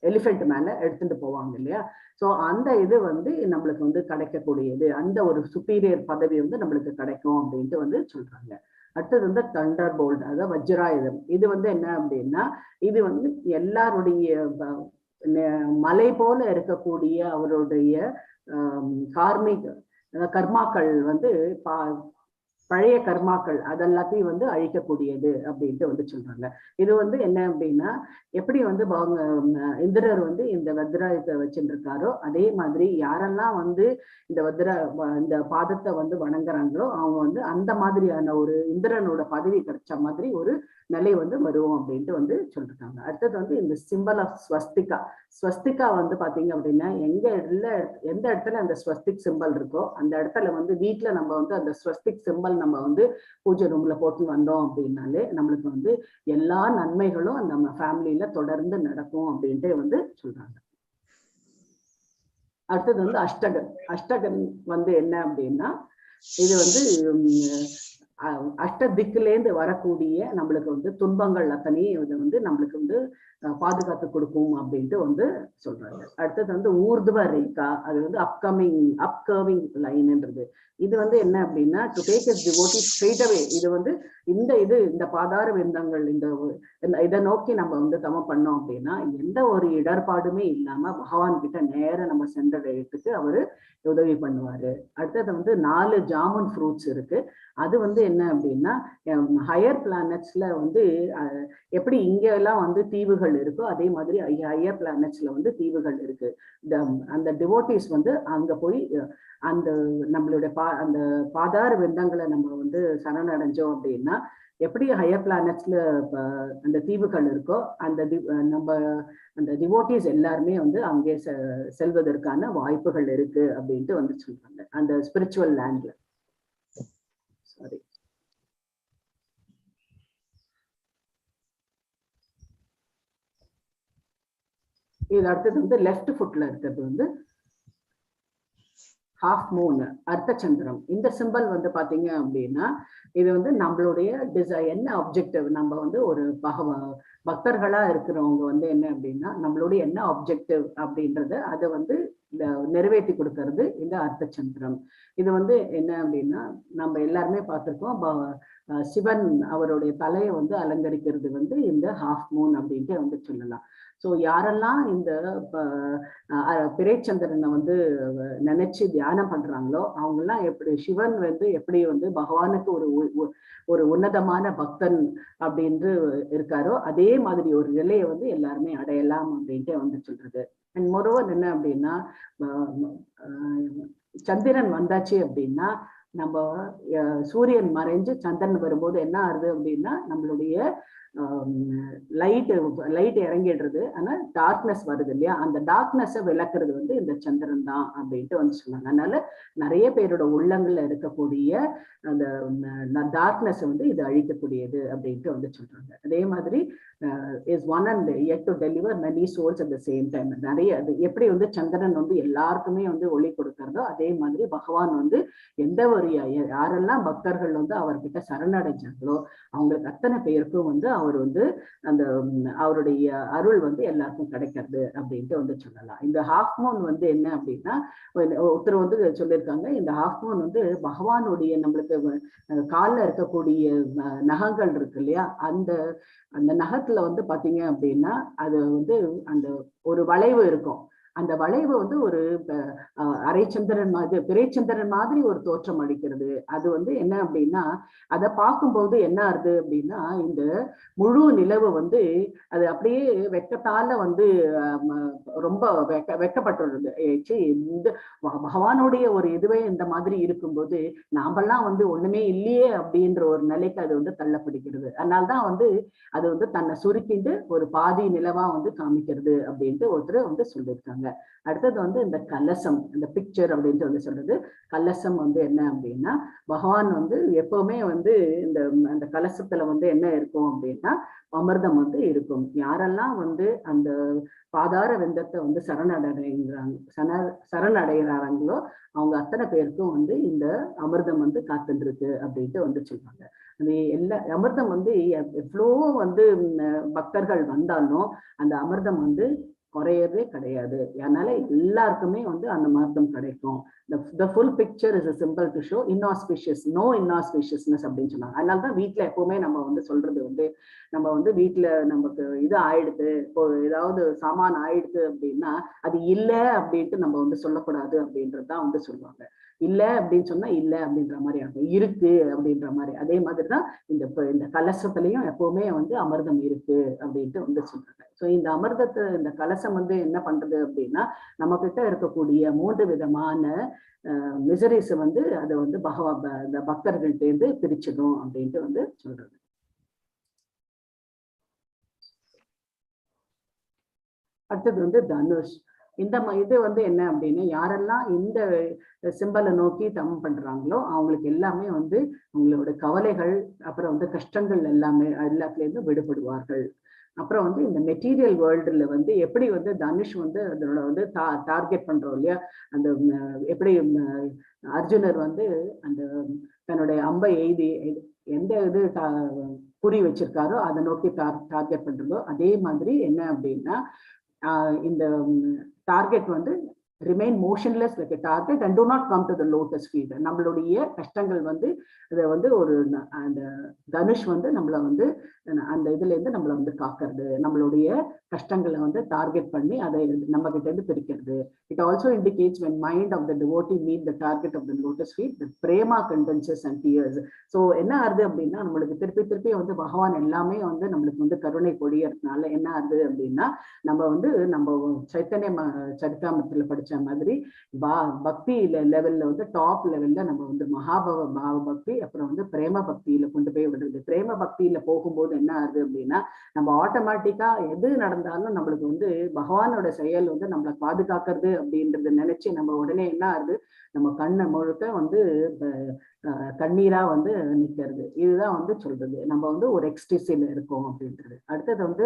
எலிஃபென்ட் மேல எடுத்துட்டு போவாங்க இல்லையா. ஸோ அந்த இது வந்து நம்மளுக்கு வந்து கிடைக்கக்கூடியது, அந்த ஒரு சுப்பீரியர் பதவி வந்து நம்மளுக்கு கிடைக்கும் அப்படின்ட்டு வந்து சொல்றாங்க. அடுத்தது வந்து தண்டர் போல்ட், அதாவது வஜ்ராயுதம். இது வந்து என்ன அப்படின்னா இது வந்து எல்லாருடைய மலை போல இருக்கக்கூடிய அவருடைய கர்மாக்கள் வந்து பழைய கர்மாக்கள் அதெல்லாத்தையும் வந்து அழிக்கக்கூடியது அப்படின்ட்டு வந்து சொல்றாங்க. இது வந்து என்ன அப்படின்னா எப்படி வந்து இந்திரர் வந்து இந்த வஜ்ராயுதத்தை வச்சுட்டு இருக்காரோ அதே மாதிரி யாரெல்லாம் வந்து இந்த பாதத்தை வந்து வணங்குறாங்களோ அவங்க வந்து அந்த மாதிரியான ஒரு இந்திரனோட பதவி கிடைச்ச மாதிரி ஒரு நிலை வந்து வரும் அப்படின்ட்டு வந்து சொல்லிருக்காங்க. அடுத்தது வந்து இந்த சிம்பல் ஆஃப் ஸ்வஸ்திகா வந்து பாத்தீங்க அப்படின்னா எந்த இடத்துல அந்த ஸ்வஸ்திக் சிம்பல் இருக்கோ அந்த இடத்துல வந்து வீட்டுல நம்ம வந்து அந்த ஸ்வஸ்திக் சிம்பல் நம்ம வந்து பூஜை ரூம்ல போட்டு வந்தோம் அப்படின்னாலே நம்மளுக்கு வந்து எல்லா நன்மைகளும் நம்ம ஃபேமிலியில தொடர்ந்து நடக்கும் அப்படின்ட்டு வந்து சொல்றாங்க. அடுத்தது வந்து அஷ்டகன் வந்து என்ன அப்படின்னா இது வந்து அஷ்ட திக்குலேருந்து வரக்கூடிய நம்மளுக்கு வந்து துன்பங்கள் அத்தனையும் இது வந்து நம்மளுக்கு வந்து பாதுகாத்து கொடுக்கும் அப்படின்ட்டு வந்து சொல்றாங்க. அடுத்தது வந்து ஊர்துவ ரேகா, அது வந்து அப்கர்விங் லைன்ன்றது. இது வந்து என்ன அப்படின்னா to take is devotee straight அவே. இது வந்து இந்த பாதார விந்தங்கள் இதை நோக்கி நம்ம வந்து தமம் பண்ணோம் அப்படின்னா எந்த ஒரு இடர்பாடுமே இல்லாம பகவான் கிட்ட நேரம் நம்ம சென்றடையத்துக்கு அவரு உதவி பண்ணுவாரு. அடுத்தது வந்து 4 ஜாமுன் ஃப்ரூட்ஸ் இருக்கு. அது வந்து என்ன அப்படின்னா ஹையர் பிளானட்ஸ்ல வந்து எப்படி இங்க எல்லாம் வந்து தீவுகள் இருக்கோ அதே மாதிரி ஹையர் பிளானட்ஸ்ல வந்து தீவுகள் இருக்கு. அந்த டிவோட்டிஸ் வந்து அங்க போய் அந்த நம்மளுடைய அந்த பாதார விந்தங்களை நம்ம வந்து சரணடைஞ்சோம் அப்படின்னா எப்படி ஹையர் பிளானட்ஸ்ல அந்த தீவுகள் இருக்கோ அந்த டிவோட்டிஸ் எல்லாருமே வந்து அங்கே செல்வதற்கான வாய்ப்புகள் இருக்கு அப்படின்ட்டு வந்து சொல்றாங்க அந்த ஸ்பிரிச்சுவல் லேண்ட்ல. சாரி, இது அடுத்தது வந்து லெஃப்ட் ஃபுட்ல இருக்கிறது வந்து ஹாஃப் மூன் அர்த்தச்சந்திரம். இந்த சிம்பல் வந்து பாத்தீங்க அப்படின்னா இது வந்து நம்மளுடைய என்ன ஆப்ஜெக்டிவ், நம்ம வந்து ஒரு பக்தர்களா இருக்கிறவங்க வந்து என்ன அப்படின்னா நம்மளுடைய என்ன ஆப்ஜெக்டிவ் அப்படின்றத அதை வந்து நிறைவேற்றி கொடுக்கறது இந்த அர்த்தச்சந்திரம். இது வந்து என்ன அப்படின்னா நம்ம எல்லாருமே பார்த்திருக்கோம் சிவன் அவருடைய தலையை வந்து அலங்கரிக்கிறது வந்து இந்த ஹாஃப் மூன் அப்படின்ட்டு வந்து சொல்லலாம். ஸோ யாரெல்லாம் இந்த பிறைச்சந்திரனை வந்து நினைச்சு தியானம் பண்றாங்களோ அவங்கெல்லாம் எப்படி சிவன் வந்து எப்படி வந்து பகவானுக்கு ஒரு உன்னதமான பக்தன் அப்படின்று இருக்காரோ அதே மாதிரி ஒரு நிலையை வந்து எல்லாருமே அடையலாம் அப்படின்ட்டு வந்து சொல்றது. அண்ட் மொரோவர் என்ன அப்படின்னா சந்திரன் வந்தாச்சு அப்படின்னா நம்ம சூரியன் மறைஞ்சு சந்திரன் வரும்போது என்ன ஆகுது அப்படின்னா நம்மளுடைய லைட் இறங்கிடுறது, ஆனா டார்க்னஸ் வருது இல்லையா, அந்த டார்க்னஸை விளக்குறது வந்து இந்த சந்திரன் தான் அப்படின்ட்டு வந்து சொன்னாங்க. அதனால நிறைய பேரோட உள்ளங்கள்ல இருக்கக்கூடிய அந்த டார்க்னஸ் வந்து இது அழிக்கக்கூடியது அப்படின்ட்டு வந்து சொல்றாங்க. அதே மாதிரி is one and yet to deliver many souls at the same time. நிறைய எப்படி வந்து சந்திரன் வந்து எல்லாருக்குமே வந்து ஒளி கொடுக்கறதோ அதே மாதிரி பகவான் வந்து எந்த ஒரு யாரெல்லாம் பக்தர்கள் வந்து அவர்கிட்ட சரணடைஞ்சாங்களோ அவங்களுக்கு அத்தனை பேருக்கும் வந்து அவர் அவர் வந்து அந்த அவருடைய அருள் வந்து எல்லாருக்கும் கிடைக்கிறது அப்படின்ட்டு வந்து சொல்லலாம். இந்த ஹாஃப் மூன் வந்து என்ன அப்படின்னா, ஒருத்தர் வந்து சொல்லியிருக்காங்க, இந்த ஹாஃப் மூன் வந்து பகவானுடைய நம்மளுக்கு காலில் இருக்கக்கூடிய நகங்கள் இருக்கு இல்லையா, அந்த நகத்துல வந்து பாத்தீங்க அப்படின்னா அது வந்து அந்த ஒரு வளைவு இருக்கும். அந்த வளைவு வந்து ஒரு அரைச்சந்திரன் மாதிரி, பிறைச்சந்திரன் மாதிரி ஒரு தோற்றம் அளிக்கிறது. அது வந்து என்ன அப்படின்னா, அதை பார்க்கும்போது என்ன ஆகுது அப்படின்னா, இந்த முழு நிலவு வந்து அது அப்படியே வெக்கத்தால வந்து ரொம்ப வெக்கப்பட்டுள்ளது. இந்த பகவானுடைய ஒரு இதுவே இந்த மாதிரி இருக்கும்போது நாமெல்லாம் வந்து ஒண்ணுமே இல்லையே அப்படின்ற ஒரு நிலைக்கு அது வந்து தள்ளப்படுகிறது. அதனால்தான் வந்து அது வந்து தன்னை சுருக்கிண்டு ஒரு பாதி நிலவா வந்து காமிக்கிறது அப்படின்ட்டு ஒருத்தர் வந்து சொல்லியிருக்காங்க. அடுத்தது வந்து இந்த கலசம், இந்த பிக்சர் அப்படின்ட்டு வந்து சொல்றது. கலசம் வந்து என்ன அப்படின்னா, பகவான் வந்து எப்பவுமே வந்து அந்த கலசத்துல வந்து என்ன இருக்கும் அப்படின்னா அமிர்தம் வந்து இருக்கும். யாரெல்லாம் வந்து அந்த பாதார விந்தத்தை வந்து சரணடைகிறாங்களோ அவங்க அத்தனை பேருக்கும் வந்து இந்த அமிர்தம் வந்து காத்துருக்கு அப்படின்ட்டு வந்து சொல்றாங்க. அது எல்லா அமிர்தம் வந்து எவ்வளோ வந்து பக்தர்கள் வந்தாலும் அந்த அமிர்தம் வந்து குறையறதே கிடையாது. அதனால எல்லாருக்குமே வந்து அந்த அமிர்தம் கிடைக்கும். The full picture is a symbol to show no inauspiciousness அப்படின்னு சொன்னாங்க. அதனாலதான் வீட்டுல எப்பவுமே நம்ம வந்து சொல்றது வந்து, நம்ம வந்து வீட்டுல நமக்கு இது ஆயிடுது, இப்போ ஏதாவது சாமான் ஆயிடுது அப்படின்னா அது இல்லை அப்படின்ட்டு நம்ம வந்து சொல்லக்கூடாது அப்படின்றதுதான் வந்து சொல்லுவாங்க. இல்ல அப்படின்னு சொன்னா இல்ல அப்படின்ற மாதிரி ஆகும், இருக்கு அப்படின்ற மாதிரி. அதே மாதிரிதான் இந்த கலசத்துலயும் எப்பவுமே வந்து அமிர்தம் இருக்கு அப்படின்ட்டு வந்து சொல்றாங்க. ஸோ இந்த அமிர்தத்தை, இந்த கலசம் வந்து என்ன பண்றது அப்படின்னா, நம்ம கிட்ட இருக்கக்கூடிய 3 விதமான மிசரிஸ் வந்து அதை வந்து இந்த பக்தர்கள்டேந்து பிரிச்சிடும் அப்படின்ட்டு வந்து சொல்றது. அடுத்தது வந்து தனுஷ். இது வந்து என்ன அப்படின்னா, யாரெல்லாம் இந்த சிம்பலை நோக்கி தவம் பண்றாங்களோ அவங்களுக்கு எல்லாமே வந்து அவங்களோட கவலைகள், அப்புறம் வந்து கஷ்டங்கள் எல்லாத்துலேருந்து விடுபடுவார்கள். அப்புறம் வந்து இந்த மெட்டீரியல் வேர்ல்டுல வந்து எப்படி வந்து தனுஷ் வந்து அதோட வந்து டார்கெட் பண்றோம் இல்லையா, அந்த எப்படி அர்ஜுனர் வந்து அந்த தன்னுடைய அம்பை எய்தி எந்த இது குறி வச்சிருக்காரோ அதை நோக்கி டார்கெட் பண்றதோ, அதே மாதிரி என்ன அப்படின்னா இந்த டார்கெட் வந்து remain motionless like a target and do not come to the lotus feet. நம்மளுடைய கஷ்டங்கள் வந்து இதை வந்து ஒரு அந்த தனுஷ் வந்து நம்மளை வந்து அந்த இதுல இருந்து நம்மளை வந்து காக்கிறது, நம்மளுடைய கஷ்டங்களை வந்து டார்கெட் பண்ணி அதை நம்ம கிட்ட இருந்து பிரிக்கிறது. It also indicates when mind of the devotee meet the target of the lotus feet, the prema condenses and tears. So என்ன ஆகுது அப்படின்னா, நம்மளுக்கு திருப்பி வந்து பகவான் எல்லாமே வந்து நம்மளுக்கு வந்து கருணை பொழியறதுனால என்ன ஆகுது அப்படின்னா, நம்ம வந்து நம்ம சைத்தன்ய சரிதாமத்துல படிச்ச மாதிரி பக்தி லெவல்ல வந்து டாப் லெவல்ல நம்ம வந்து பாவ பக்தி, அப்புறம் வந்து பிரேம பக்தியில கொண்டு போய் விடுறது. பிரேம பக்தியில போகும்போது என்ன ஆகுது அப்படின்னா, நம்ம ஆட்டோமேட்டிக்கா எது நடந்தாலும் நம்மளுக்கு வந்து பகவானோட செயல் வந்து நம்மளை பாதுகாக்கிறது அப்படின்றத நினைச்சு நம்ம உடனே என்ன ஆகுது, நம்ம கண்ணை முழுக்க வந்து கண்ணீரா வந்து நிக்கிறது. இதுதான் வந்து சொல்றது, நம்ம வந்து ஒரு எக்ஸ்டசில இருக்கோம் அப்படின்றது. அடுத்தது வந்து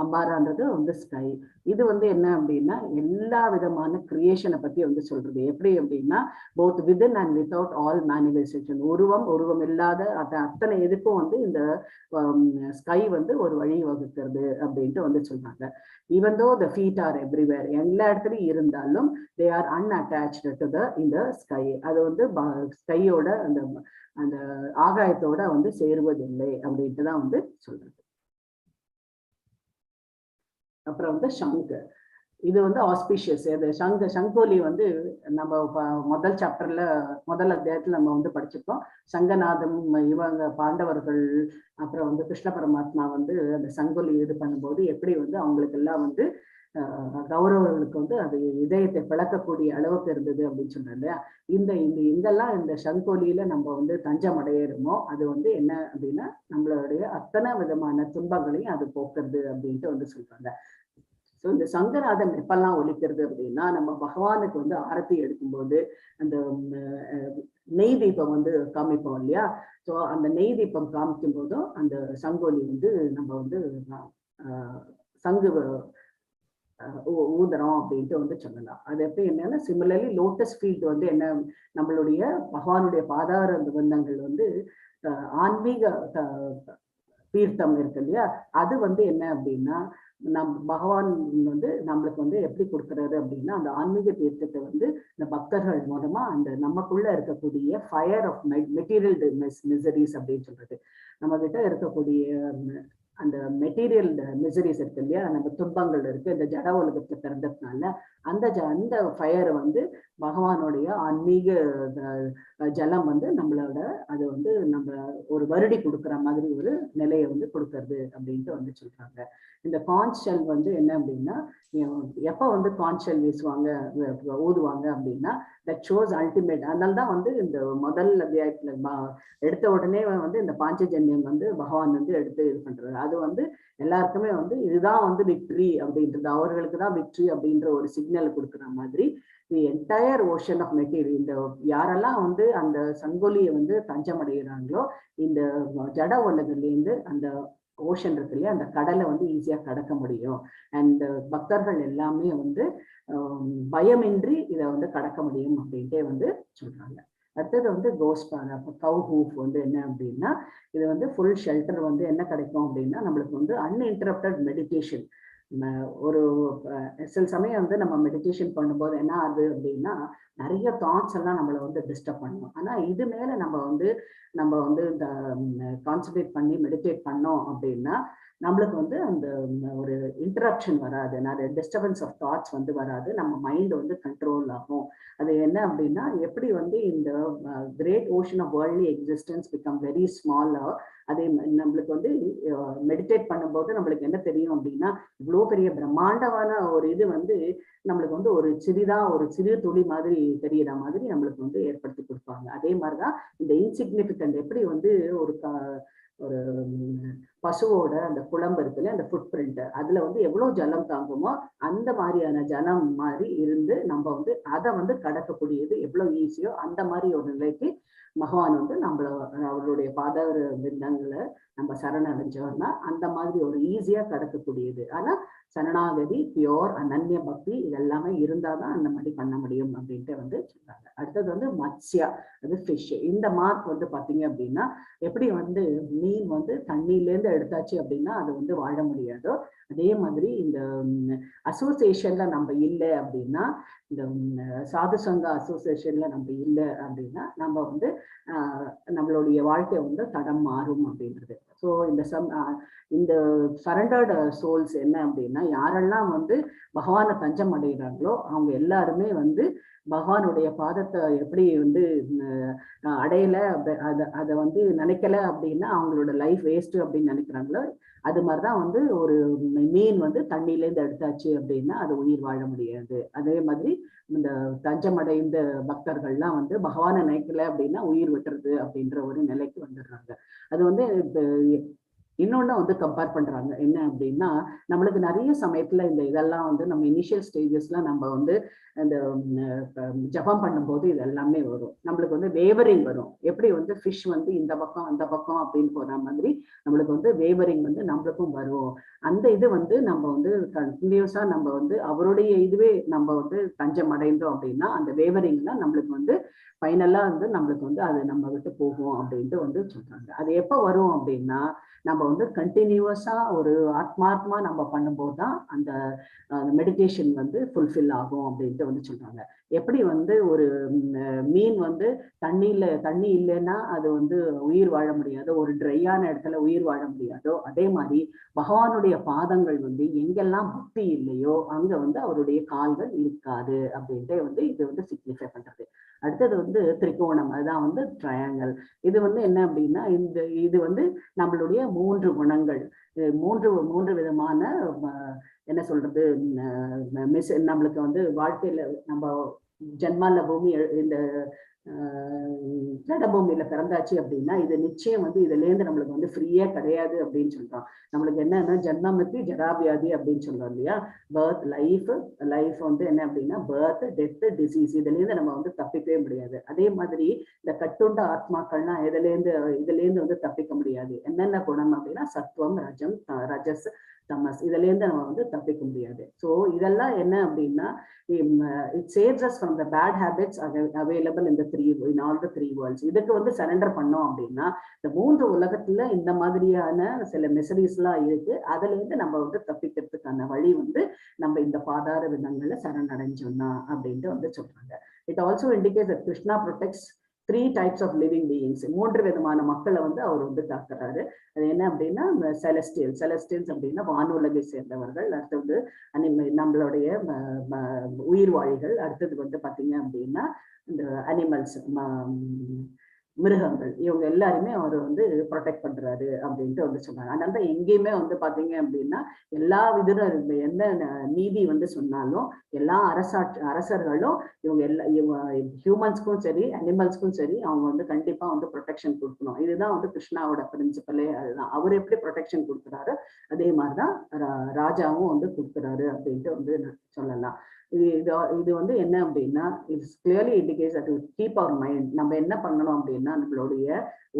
அம்பாரான்றது வந்து ஸ்கை. இது வந்து என்ன அப்படின்னா எல்லா விதமான கிரியேஷனை பத்தி வந்து சொல்றது. எப்படி அப்படின்னா both within and without all manifestation, உருவம் இல்லாத அத்தனை எதுக்கும் வந்து இந்த ஸ்கை வந்து ஒரு வழி வகுக்கிறது அப்படின்ட்டு வந்து சொல்றாங்க. Even though the feet are everywhere, எல்லா இடத்துலயும் இருந்தாலும் they are unattached to the sky. அது வந்து ஸ்கையோட அந்த ஆகாயத்தோட வந்து சேருவதில்லை அப்படின்ட்டு தான் வந்து சொல்றது. அப்புறம் வந்து சங்கு, இது வந்து ஆஸ்பிஷியஸ். இது சங்கோலி வந்து நம்ம முதல் சாப்டர்ல முதல் அத்தியாயத்துல நம்ம வந்து படிச்சிருக்கோம். சங்கநாதம் இவங்க பாண்டவர்கள் அப்புறம் வந்து கிருஷ்ண பரமாத்மா வந்து அந்த சங்கோலி இது பண்ணும்போது எப்படி வந்து அவங்களுக்கு எல்லாம் வந்து கௌரவர்களுக்கு வந்து அது இதயத்தை பிளக்கக்கூடிய அளவுக்கு இருந்தது அப்படின்னு சொன்னாங்க. இங்கெல்லாம் இந்த சங்கோலியில நம்ம வந்து தஞ்சம் அடையிறோமோ அது வந்து என்ன அப்படின்னா நம்மளுடைய அத்தனை விதமான துன்பங்களையும் அது போக்குறது அப்படின்ட்டு வந்து சொல்றாங்க. ஸோ இந்த சங்கநாதம் எப்பெல்லாம் ஒலிக்கிறது அப்படின்னா, நம்ம பகவானுக்கு வந்து ஆரத்தி எடுக்கும்போது அந்த நெய் தீபம் வந்து காமிப்போம் இல்லையா. ஸோ அந்த நெய் தீபம் காமிக்கும் போதும் அந்த சங்கோலி வந்து நம்ம வந்து சங்கு ஊதுறோம் அப்படின்ட்டு வந்து சொல்லலாம். அது எப்படி என்னன்னா, சிமிலர்லி லோட்டஸ் ஃபீட் வந்து என்ன, நம்மளுடைய பகவானுடைய பாதார பந்தங்கள் வந்து ஆன்மீக தீர்த்தம் இருக்கு இல்லையா, அது வந்து என்ன அப்படின்னா பகவான் வந்து நம்மளுக்கு வந்து எப்படி கொடுக்கறாரு அப்படின்னா அந்த ஆன்மீக தீர்த்தத்தை வந்து இந்த பக்தர்கள் மூலமா அந்த நமக்குள்ள இருக்கக்கூடிய ஃபயர் ஆஃப் மெட்டீரியல் மிசரிஸ் அப்படின்னு சொல்றது, நம்ம கிட்ட இருக்கக்கூடிய அந்த மெட்டீரியல் மிசரிஸ் இருக்கு இல்லையா, நம்ம துன்பங்கள் இருக்கு இந்த ஜட உலகத்தை பிறந்ததுனால அந்த ஃபயரை வந்து பகவானுடைய ஆன்மீக ஜலம் வந்து நம்மளோட அது வந்து நம்ம ஒரு வருடி கொடுக்குற மாதிரி ஒரு நிலையை வந்து கொடுக்கறது அப்படின்ட்டு வந்து சொல்றாங்க. இந்த கான்ச் ஷெல் வந்து என்ன அப்படின்னா எப்ப வந்து கான்ச் ஷெல் வீசுவாங்க ஊதுவாங்க அப்படின்னா தட் ஷோஸ் அல்டிமேட். அதனால்தான் வந்து இந்த முதல் அத்தியாயத்துல எடுத்த உடனே வந்து இந்த பாஞ்சஜன்யம் வந்து பகவான் வந்து எடுத்து இது பண்றாரு. அது வந்து எல்லாருக்குமே வந்து இதுதான் வந்து விக்ட்ரி அப்படின்றது, அவர்களுக்கு தான் விக்ட்ரி அப்படின்ற ஒரு சிக்னல் கொடுக்குற மாதிரி the entire ocean of material, இந்த யாரெல்லாம் வந்து அந்த சங்கொலியை வந்து தஞ்சம் அடைகிறாங்களோ இந்த ஜட உலகிலேருந்து அந்த ஓஷன் இருக்கு இல்லையா அந்த கடலை வந்து ஈஸியா கடக்க முடியும். அண்ட் பக்தர்கள் எல்லாமே வந்து பயமின்றி இதை வந்து கடக்க முடியும் அப்படின்ட்டே வந்து சொல்றாங்க. அடுத்தது வந்து கோஸ்பான கவு ஹூஃப் வந்து என்ன அப்படின்னா இது வந்து ஃபுல் ஷெல்டர் வந்து என்ன கிடைக்கும் அப்படின்னா நம்மளுக்கு வந்து அன்இன்டரப்டட் மெடிடேஷன். ஒரு சில சமயம் வந்து நம்ம மெடிடேஷன் பண்ணும்போது என்ன ஆகுது அப்படின்னா நிறைய தாட்ஸ் எல்லாம் நம்மளை வந்து டிஸ்டர்ப் பண்ணும். ஆனா இது மேல நம்ம வந்து இந்த கான்சன்ட்ரேட் பண்ணி மெடிடேட் பண்ணோம் அப்படின்னா நம்மளுக்கு வந்து அந்த ஒரு இன்டரப்ஷன் வராது, நிறைய டிஸ்டர்பன்ஸ் ஆஃப் தாட்ஸ் வந்து வராது, நம்ம மைண்ட் வந்து கண்ட்ரோல் ஆகும். அது என்ன அப்படின்னா எப்படி வந்து இந்த great ocean of worldly existence become very ஸ்மாலா, அதே நம்மளுக்கு வந்து மெடிடேட் பண்ணும்போது நம்மளுக்கு என்ன தெரியும் அப்படின்னா இவ்வளோ பெரிய பிரம்மாண்டமான ஒரு இது வந்து நம்மளுக்கு வந்து ஒரு சிறு துளி மாதிரி தெரியுற மாதிரி நம்மளுக்கு வந்து ஏற்படுத்தி கொடுப்பாங்க. அதே மாதிரிதான் இந்த இன்சிக்னிபிகன்ட் எப்படி வந்து ஒரு பசுவோட அந்த குழம்பு இருக்குல்ல அந்த ஃபுட் பிரிண்ட் அதுல வந்து எவ்வளவு ஜலம் தாங்குமோ அந்த மாதிரியான ஜலம் மாதிரி இருந்து நம்ம வந்து அதை வந்து கடக்கக்கூடியது எவ்வளவு ஈஸியோ அந்த மாதிரி ஒரு நிலைக்கு பகவான் வந்து அவருடைய பாத பிந்தங்களை நம்ம சரணடைஞ்சோம்னா அந்த மாதிரி ஒரு ஈஸியா கடக்கக்கூடியது. ஆனா சரணாகதி, பியோர், அனன்ய பக்தி இதெல்லாமே இருந்தாதான் அந்த மாதிரி பண்ண முடியும் அப்படின்ட்டு வந்து சொல்றாங்க. அடுத்தது வந்து மத்ஸ்யா, அது ஃபிஷ். இந்த மார்க் வந்து பாத்தீங்க அப்படின்னா எப்படி வந்து மீன் வந்து தண்ணியிலேருந்து எடுத்தாச்சு அப்படின்னா அது வந்து வாழ முடியாதோ அதே மாதிரி இந்த அசோசியேஷன்ல நம்ம இல்லை அப்படின்னா இந்த சாது சங்க அசோசியேஷன்ல நம்ம இல்லை அப்படின்னா நம்ம வந்து நம்மளுடைய வாழ்க்கை வந்து தடம் மாறும் அப்படின்றது. ஸோ இந்த சரண்டர்டு சோல்ஸ் என்ன அப்படின்னா யாரெல்லாம் வந்து பகவானை தஞ்சம் அடைகிறாங்களோ அவங்க எல்லாருமே வந்து பகவானுடைய பாதத்தை எப்படி வந்து அடையலை அதை வந்து நினைக்கல அப்படின்னா அவங்களோட லைஃப் வேஸ்ட் அப்படின்னு நினைக்கிறாங்களோ அது மாதிரிதான் வந்து ஒரு மீன் வந்து தண்ணியிலேருந்து எடுத்தாச்சு அப்படின்னா அது உயிர் வாழ முடியாது. அதே மாதிரி இந்த தஞ்சமடைந்த பக்தர்கள்லாம் வந்து பகவானை நினைக்கல அப்படின்னா உயிர் விட்டுறது அப்படின்ற ஒரு நிலைக்கு வந்துடுறாங்க. அது வந்து இன்னொன்னு வந்து கம்பேர் பண்றாங்க என்ன அப்படின்னா நம்மளுக்கு நிறைய சமயத்துல இந்த இதெல்லாம் வந்து நம்ம இனிஷியல் ஸ்டேஜஸ்ல நம்ம வந்து இந்த ஜபம் பண்ணும்போது இது எல்லாமே வரும். நம்மளுக்கு வந்து வேவரிங் வரும். எப்படி வந்து ஃபிஷ் வந்து இந்த பக்கம் அந்த பக்கம் அப்படின்னு போற மாதிரி நம்மளுக்கு வந்து வேவரிங் வந்து நம்மளுக்கும் வரும். அந்த இது வந்து நம்ம வந்து கண்டினியூஸா நம்ம வந்து அவருடைய இதுவே நம்ம வந்து தஞ்சம் அடைந்தோம் அப்படின்னா அந்த வேவரிங்லாம் நம்மளுக்கு வந்து ஃபைனலா வந்து நம்மளுக்கு வந்து அது நம்ம விட்டு போகும் அப்படின்ட்டு வந்து சொல்றாங்க. அது எப்போ வரும் அப்படின்னா நம்ம வந்து கண்டினியூஸா ஒரு ஆத்மாத்மா நம்ம பண்ணும்போது தான் அந்த மெடிடேஷன் வந்து ஃபுல்ஃபில் ஆகும் அப்படின்ட்டு வந்து சொல்றாங்க. எப்படி வந்து ஒரு மீன் வந்து தண்ணி இல்லைன்னா அது வந்து உயிர் வாழ முடியாதோ, ஒரு ட்ரையான இடத்துல உயிர் வாழ முடியாதோ, அதே மாதிரி பகவானுடைய பாதங்கள் வந்து எங்கெல்லாம் பக்தி இல்லையோ அங்க வந்து அவருடைய கால்கள் இருக்காது அப்படின்ட்டு வந்து இது வந்து சிக்னிஃபை பண்றது. அடுத்தது வந்து திரிகோணம், அதுதான் வந்து ட்ரையாங்கல். இது வந்து என்ன அப்படின்னா இது வந்து நம்மளுடைய 3 குணங்கள், மூன்று விதமான என்ன சொல்றது நம்மளுக்கு வந்து வாழ்க்கையில நம்ம ஜென்மால பூமி இந்த ஜடபூமியில பிறந்தாச்சு அப்படின்னா இது நிச்சயம் வந்து இதுல இருந்து நம்மளுக்கு வந்து ஃப்ரீயா கிடையாது அப்படின்னு சொல்றோம். நம்மளுக்கு என்னன்னா ஜன்மமித்தி ஜராவியாதி அப்படின்னு சொல்றோம் இல்லையா. பர்த் லைஃப் வந்து என்ன அப்படின்னா பர்த், டெத், டிசீஸ் இதுல இருந்து நம்ம வந்து தப்பிக்கவே முடியாது. அதே மாதிரி இந்த கட்டுண்ட ஆத்மாக்கள்லாம் இதுல இருந்து வந்து தப்பிக்க முடியாது. என்னென்ன குணம் அப்படின்னா சத்துவம், ரஜஸ், தமஸ் இதுல இருந்து நம்ம வந்து தப்பிக்க முடியாது. ஸோ இதெல்லாம் என்ன அப்படின்னா it saves us from the bad habits available in the three world's. இதுக்கு வந்து சரண்டர் பண்ணோம் அப்படின்னா இந்த 3 உலகத்துல இந்த மாதிரியான சில மெசரிஸ் எல்லாம் இருக்கு. அதுல இருந்து நம்ம வந்து தப்பிக்கிறதுக்கான வழி வந்து நம்ம இந்த பாதார விதங்கள்ல சரணடைஞ்சோம்னா அப்படின்ட்டு வந்து சொல்றாங்க. It also indicates that Krishna protects 3 types of living beings. 3 விதமான மக்களை வந்து அவர் வந்து தாக்குறாரு. அது என்ன அப்படின்னா செலஸ்டியல்ஸ் அப்படின்னா வானுலகை சேர்ந்தவர்கள், அடுத்தது நம்மளுடைய உயிர்வாழிகள், அடுத்தது வந்து பாத்தீங்க அப்படின்னா இந்த அனிமல்ஸ் மிருகங்கள், இவங்க எல்லாருமே அவர் வந்து ப்ரொடெக்ட் பண்றாரு அப்படின்ட்டு வந்து சொன்னாங்க. அதனால தான் எங்கேயுமே வந்து பாத்தீங்க அப்படின்னா எல்லா விதரும் என்ன நீதி வந்து சொன்னாலும் எல்லா அரசர்களும் இவங்க ஹியூமன்ஸ்க்கும் சரி அனிமல்ஸ்க்கும் சரி அவங்க வந்து கண்டிப்பா வந்து ப்ரொடெக்ஷன் கொடுக்கணும். இதுதான் வந்து கிருஷ்ணாவோட பிரின்சிபலே. அதுதான் அவர் எப்படி ப்ரொடெக்ஷன் கொடுக்குறாரு அதே மாதிரிதான் ராஜாவும் வந்து கொடுக்குறாரு அப்படின்ட்டு வந்து சொல்லலாம். இது வந்து என்ன அப்படின்னா it's clearly indicates that keep our mind. நம்ம என்ன பண்ணணும் அப்படின்னா நம்மளுடைய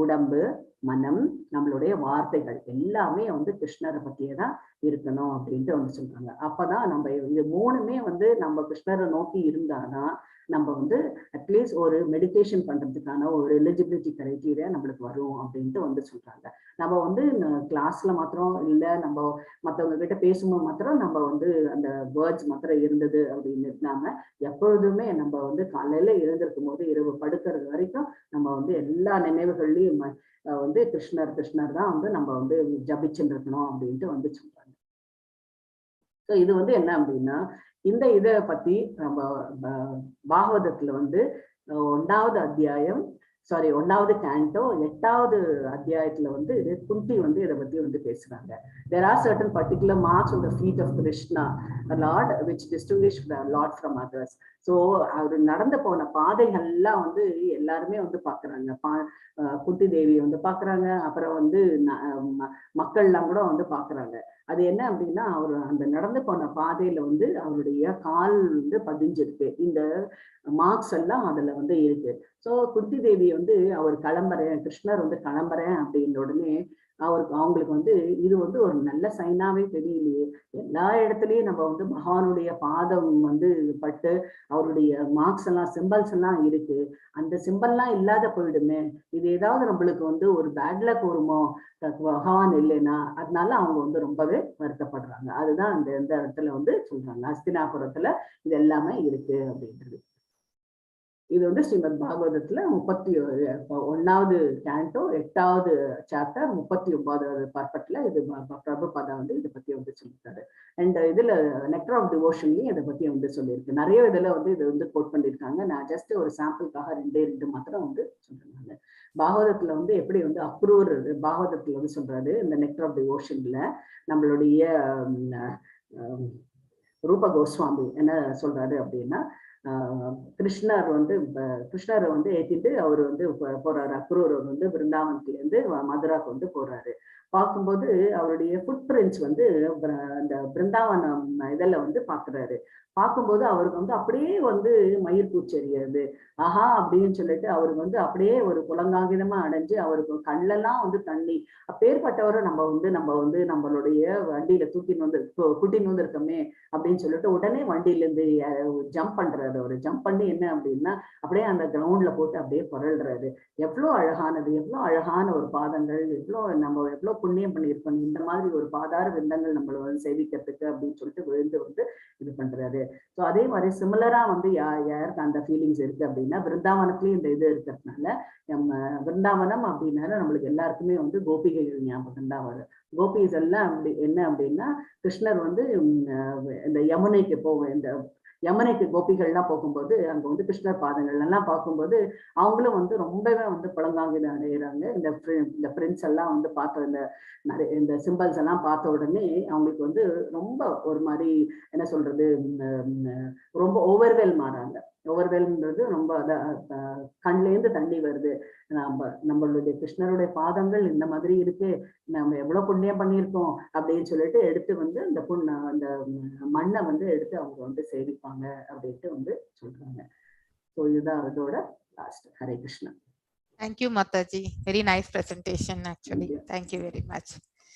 உடம்பு, மனம், நம்மளுடைய வார்த்தைகள் எல்லாமே வந்து கிருஷ்ணரை பத்தியே தான் இருக்கணும் அப்படின்ட்டு வந்து சொல்றாங்க. அப்பதான் நம்ம இது 3மே வந்து நம்ம கிருஷ்ணரை நோக்கி இருந்தாதான் நம்ம வந்து அட்லீஸ்ட் ஒரு மெடிடேஷன் பண்றதுக்கான ஒரு எலிஜிபிலிட்டி கிரைட்டீரியா நம்மளுக்கு வரும் அப்படின்ட்டு வந்து சொல்றாங்க. நம்ம வந்து கிளாஸ்ல மாத்திரம் இல்ல, நம்ம மற்றவங்க கிட்ட பேசும்போது மாத்திரம் நம்ம வந்து அந்த வேர்ட்ஸ் மாத்திரம் இருந்தது அப்படின்னு இல்லாம எப்பொழுதுமே நம்ம வந்து காலையில எழுந்திருக்கும் போது இரவு படுக்கிறது வரைக்கும் நம்ம வந்து எல்லா நினைவுகள்லயும் வந்து கிருஷ்ணர் தான் வந்து நம்ம வந்து ஜபிச்சுட்டு இருக்கணும் அப்படின்ட்டு வந்து சொல்றாங்க. ஸோ இது வந்து என்ன அப்படின்னா இந்த இதை பத்தி நம்ம பாகவதத்துல வந்து 1வது அத்தியாயம் 1வது கேண்டோ 8வது அத்தியாயத்துல வந்து குந்தி வந்து இதை பத்தி வந்து பேசுறாங்க. There are certain particular marks on the feet of Krishna, a Lord, which distinguish the Lord from others. So அவர் நடந்து போன பாதைகள்லாம் வந்து எல்லாருமே வந்து பாக்குறாங்க. குந்தி தேவி வந்து பாக்குறாங்க, அப்புறம் வந்து மக்கள்லாம் கூட வந்து பாக்குறாங்க. அது என்ன அப்படின்னா அவர் அந்த நடந்து போன பாதையில வந்து அவருடைய கால் வந்து பதிஞ்சிருக்கு. இந்த மார்க்ஸ் எல்லாம் அதுல வந்து இருக்கு. ஸோ குந்தி தேவி வந்து அவர் கிளம்புறேன், கிருஷ்ணர் வந்து கிளம்புறேன் அப்படின்ற உடனே அவங்களுக்கு வந்து இது வந்து ஒரு நல்ல சைனாவே தெரியலையே. எல்லா இடத்துலயும் நம்ம வந்து பகவானுடைய பாதம் வந்து பட்டு அவருடைய மார்க்ஸ் எல்லாம் சிம்பல்ஸ் எல்லாம் இருக்கு. அந்த சிம்பல்லாம் இல்லாத போயிடுமே, இது ஏதாவது நம்மளுக்கு வந்து ஒரு பேட் லக் வருமோ பகவான் இல்லைன்னா. அதனால அவங்க வந்து ரொம்பவே வருத்தப்படுறாங்க. அதுதான் அந்த இந்த இடத்துல வந்து சொல்றாங்க, அஸ்தினாபுரத்துல இது எல்லாமே இருக்கு அப்படின்றது. இது வந்து ஸ்ரீமத் பாகவதத்துல 31வது கேண்டோ 8வது சாப்டர் 39வது பார்ப்பட்ல இது பிரபுபாதா வந்து இதை பத்தி வந்து சொல்லியிருக்காரு. அண்ட் இதுல நெக்டர் ஆஃப் டிவோஷன்லயும் இதை பத்தி வந்து சொல்லியிருக்கு. நிறைய இதுல வந்து இது வந்து கோட் பண்ணியிருக்காங்க. நான் ஜஸ்ட் ஒரு சாம்பிளுக்காக 2 மாத்திரம் வந்து சொல்றேன். பாகவதத்துல வந்து எப்படி வந்து அப்ரூவர் பாகவதத்துல வந்து சொல்றாரு, இந்த நெக்டர் ஆஃப் டிவோஷன்ல நம்மளுடைய ரூப கோஸ்வாமி என்ன சொல்றாரு அப்படின்னா, கிருஷ்ணரை வந்து ஏற்றிட்டு அவர் வந்து போறாரு. அக்ரூர் வந்து பிருந்தாவனத்துல இருந்து மதுராக்கு வந்து போறாரு. பார்க்கும்போது அவருடைய ஃபுட் பிரிண்ட்ஸ் வந்து அந்த பிருந்தாவனம் இதில் வந்து பாக்குறாரு. பார்க்கும்போது அவருக்கு வந்து அப்படியே வந்து மயிர் பூச்செறியாது, ஆஹா அப்படின்னு சொல்லிட்டு அவருக்கு வந்து அப்படியே ஒரு புலங்காகிதமா அடைஞ்சு அவருக்கு கண்ணெல்லாம் வந்து தண்ணி. அப்பேற்பட்டவரை நம்ம வந்து நம்மளுடைய வண்டியில கூட்டின்னு வந்து இருக்கோமே அப்படின்னு சொல்லிட்டு உடனே வண்டியில இருந்து ஜம்ப் பண்றாரு. அவரு ஜம்ப் பண்ணி என்ன அப்படின்னா அப்படியே அந்த கிரவுண்ட்ல போட்டு அப்படியே புரள்றாரு. எவ்வளவு அழகான ஒரு பாதங்கள், எவ்வளவு புண்ணியம் பண்ணியிருக்கோம் இந்த மாதிரி ஒரு பாதார விந்தங்கள் நம்மள வந்து சேவிக்கிறதுக்கு அப்படின்னு சொல்லிட்டு விழுந்து வந்து இது பண்றாரு. ஸோ அதே மாதிரி சிமிலரா வந்து யாருக்கு அந்த ஃபீலிங்ஸ் இருக்கு அப்படின்னா பிருந்தாவனத்துலயும் இந்த இது இருக்கிறதுனால நம்ம பிருந்தாவனம் அப்படின்னால நம்மளுக்கு எல்லாருக்குமே வந்து கோபிகைகள் ஞாபகம் தான் வரும். கோபிஸ் எல்லாம் என்ன அப்படின்னா கிருஷ்ணர் வந்து இந்த யமுனைக்கு கோபிகள்லாம் போகும்போது அங்க வந்து கிருஷ்ணர் பாதங்கள் எல்லாம் பார்க்கும்போது அவங்களும் வந்து ரொம்பவே வந்து புலங்காங்கிதம் அடைகிறாங்க. இந்த பிரிண்ட்ஸ் எல்லாம் வந்து பார்த்த இந்த சிம்பிள்ஸ் எல்லாம் பார்த்த உடனே அவங்களுக்கு வந்து ரொம்ப ஒரு மாதிரி என்ன சொல்றது, ரொம்ப ஓவர்வெல்ம் ஆறாங்க. ஓவர்வெல்ம்ன்றது ரொம்ப கண்லேருந்து தண்ணி வருது. நம்மளுடைய கிருஷ்ணருடைய பாதங்கள் இந்த மாதிரி இருக்கு, நம்ம எவ்வளவு புண்ணியம் பண்ணியிருக்கோம் அப்படின்னு சொல்லிட்டு எடுத்து வந்து அந்த மண்ணை வந்து எடுத்து அவங்க வந்து சேவிப்பாங்க அப்படின்ட்டு வந்து சொல்றாங்க. ஸோ இதுதான் அதோட last. Hare Krishna. Thank you, Mataji. Very nice presentation, actually. Thank you very much.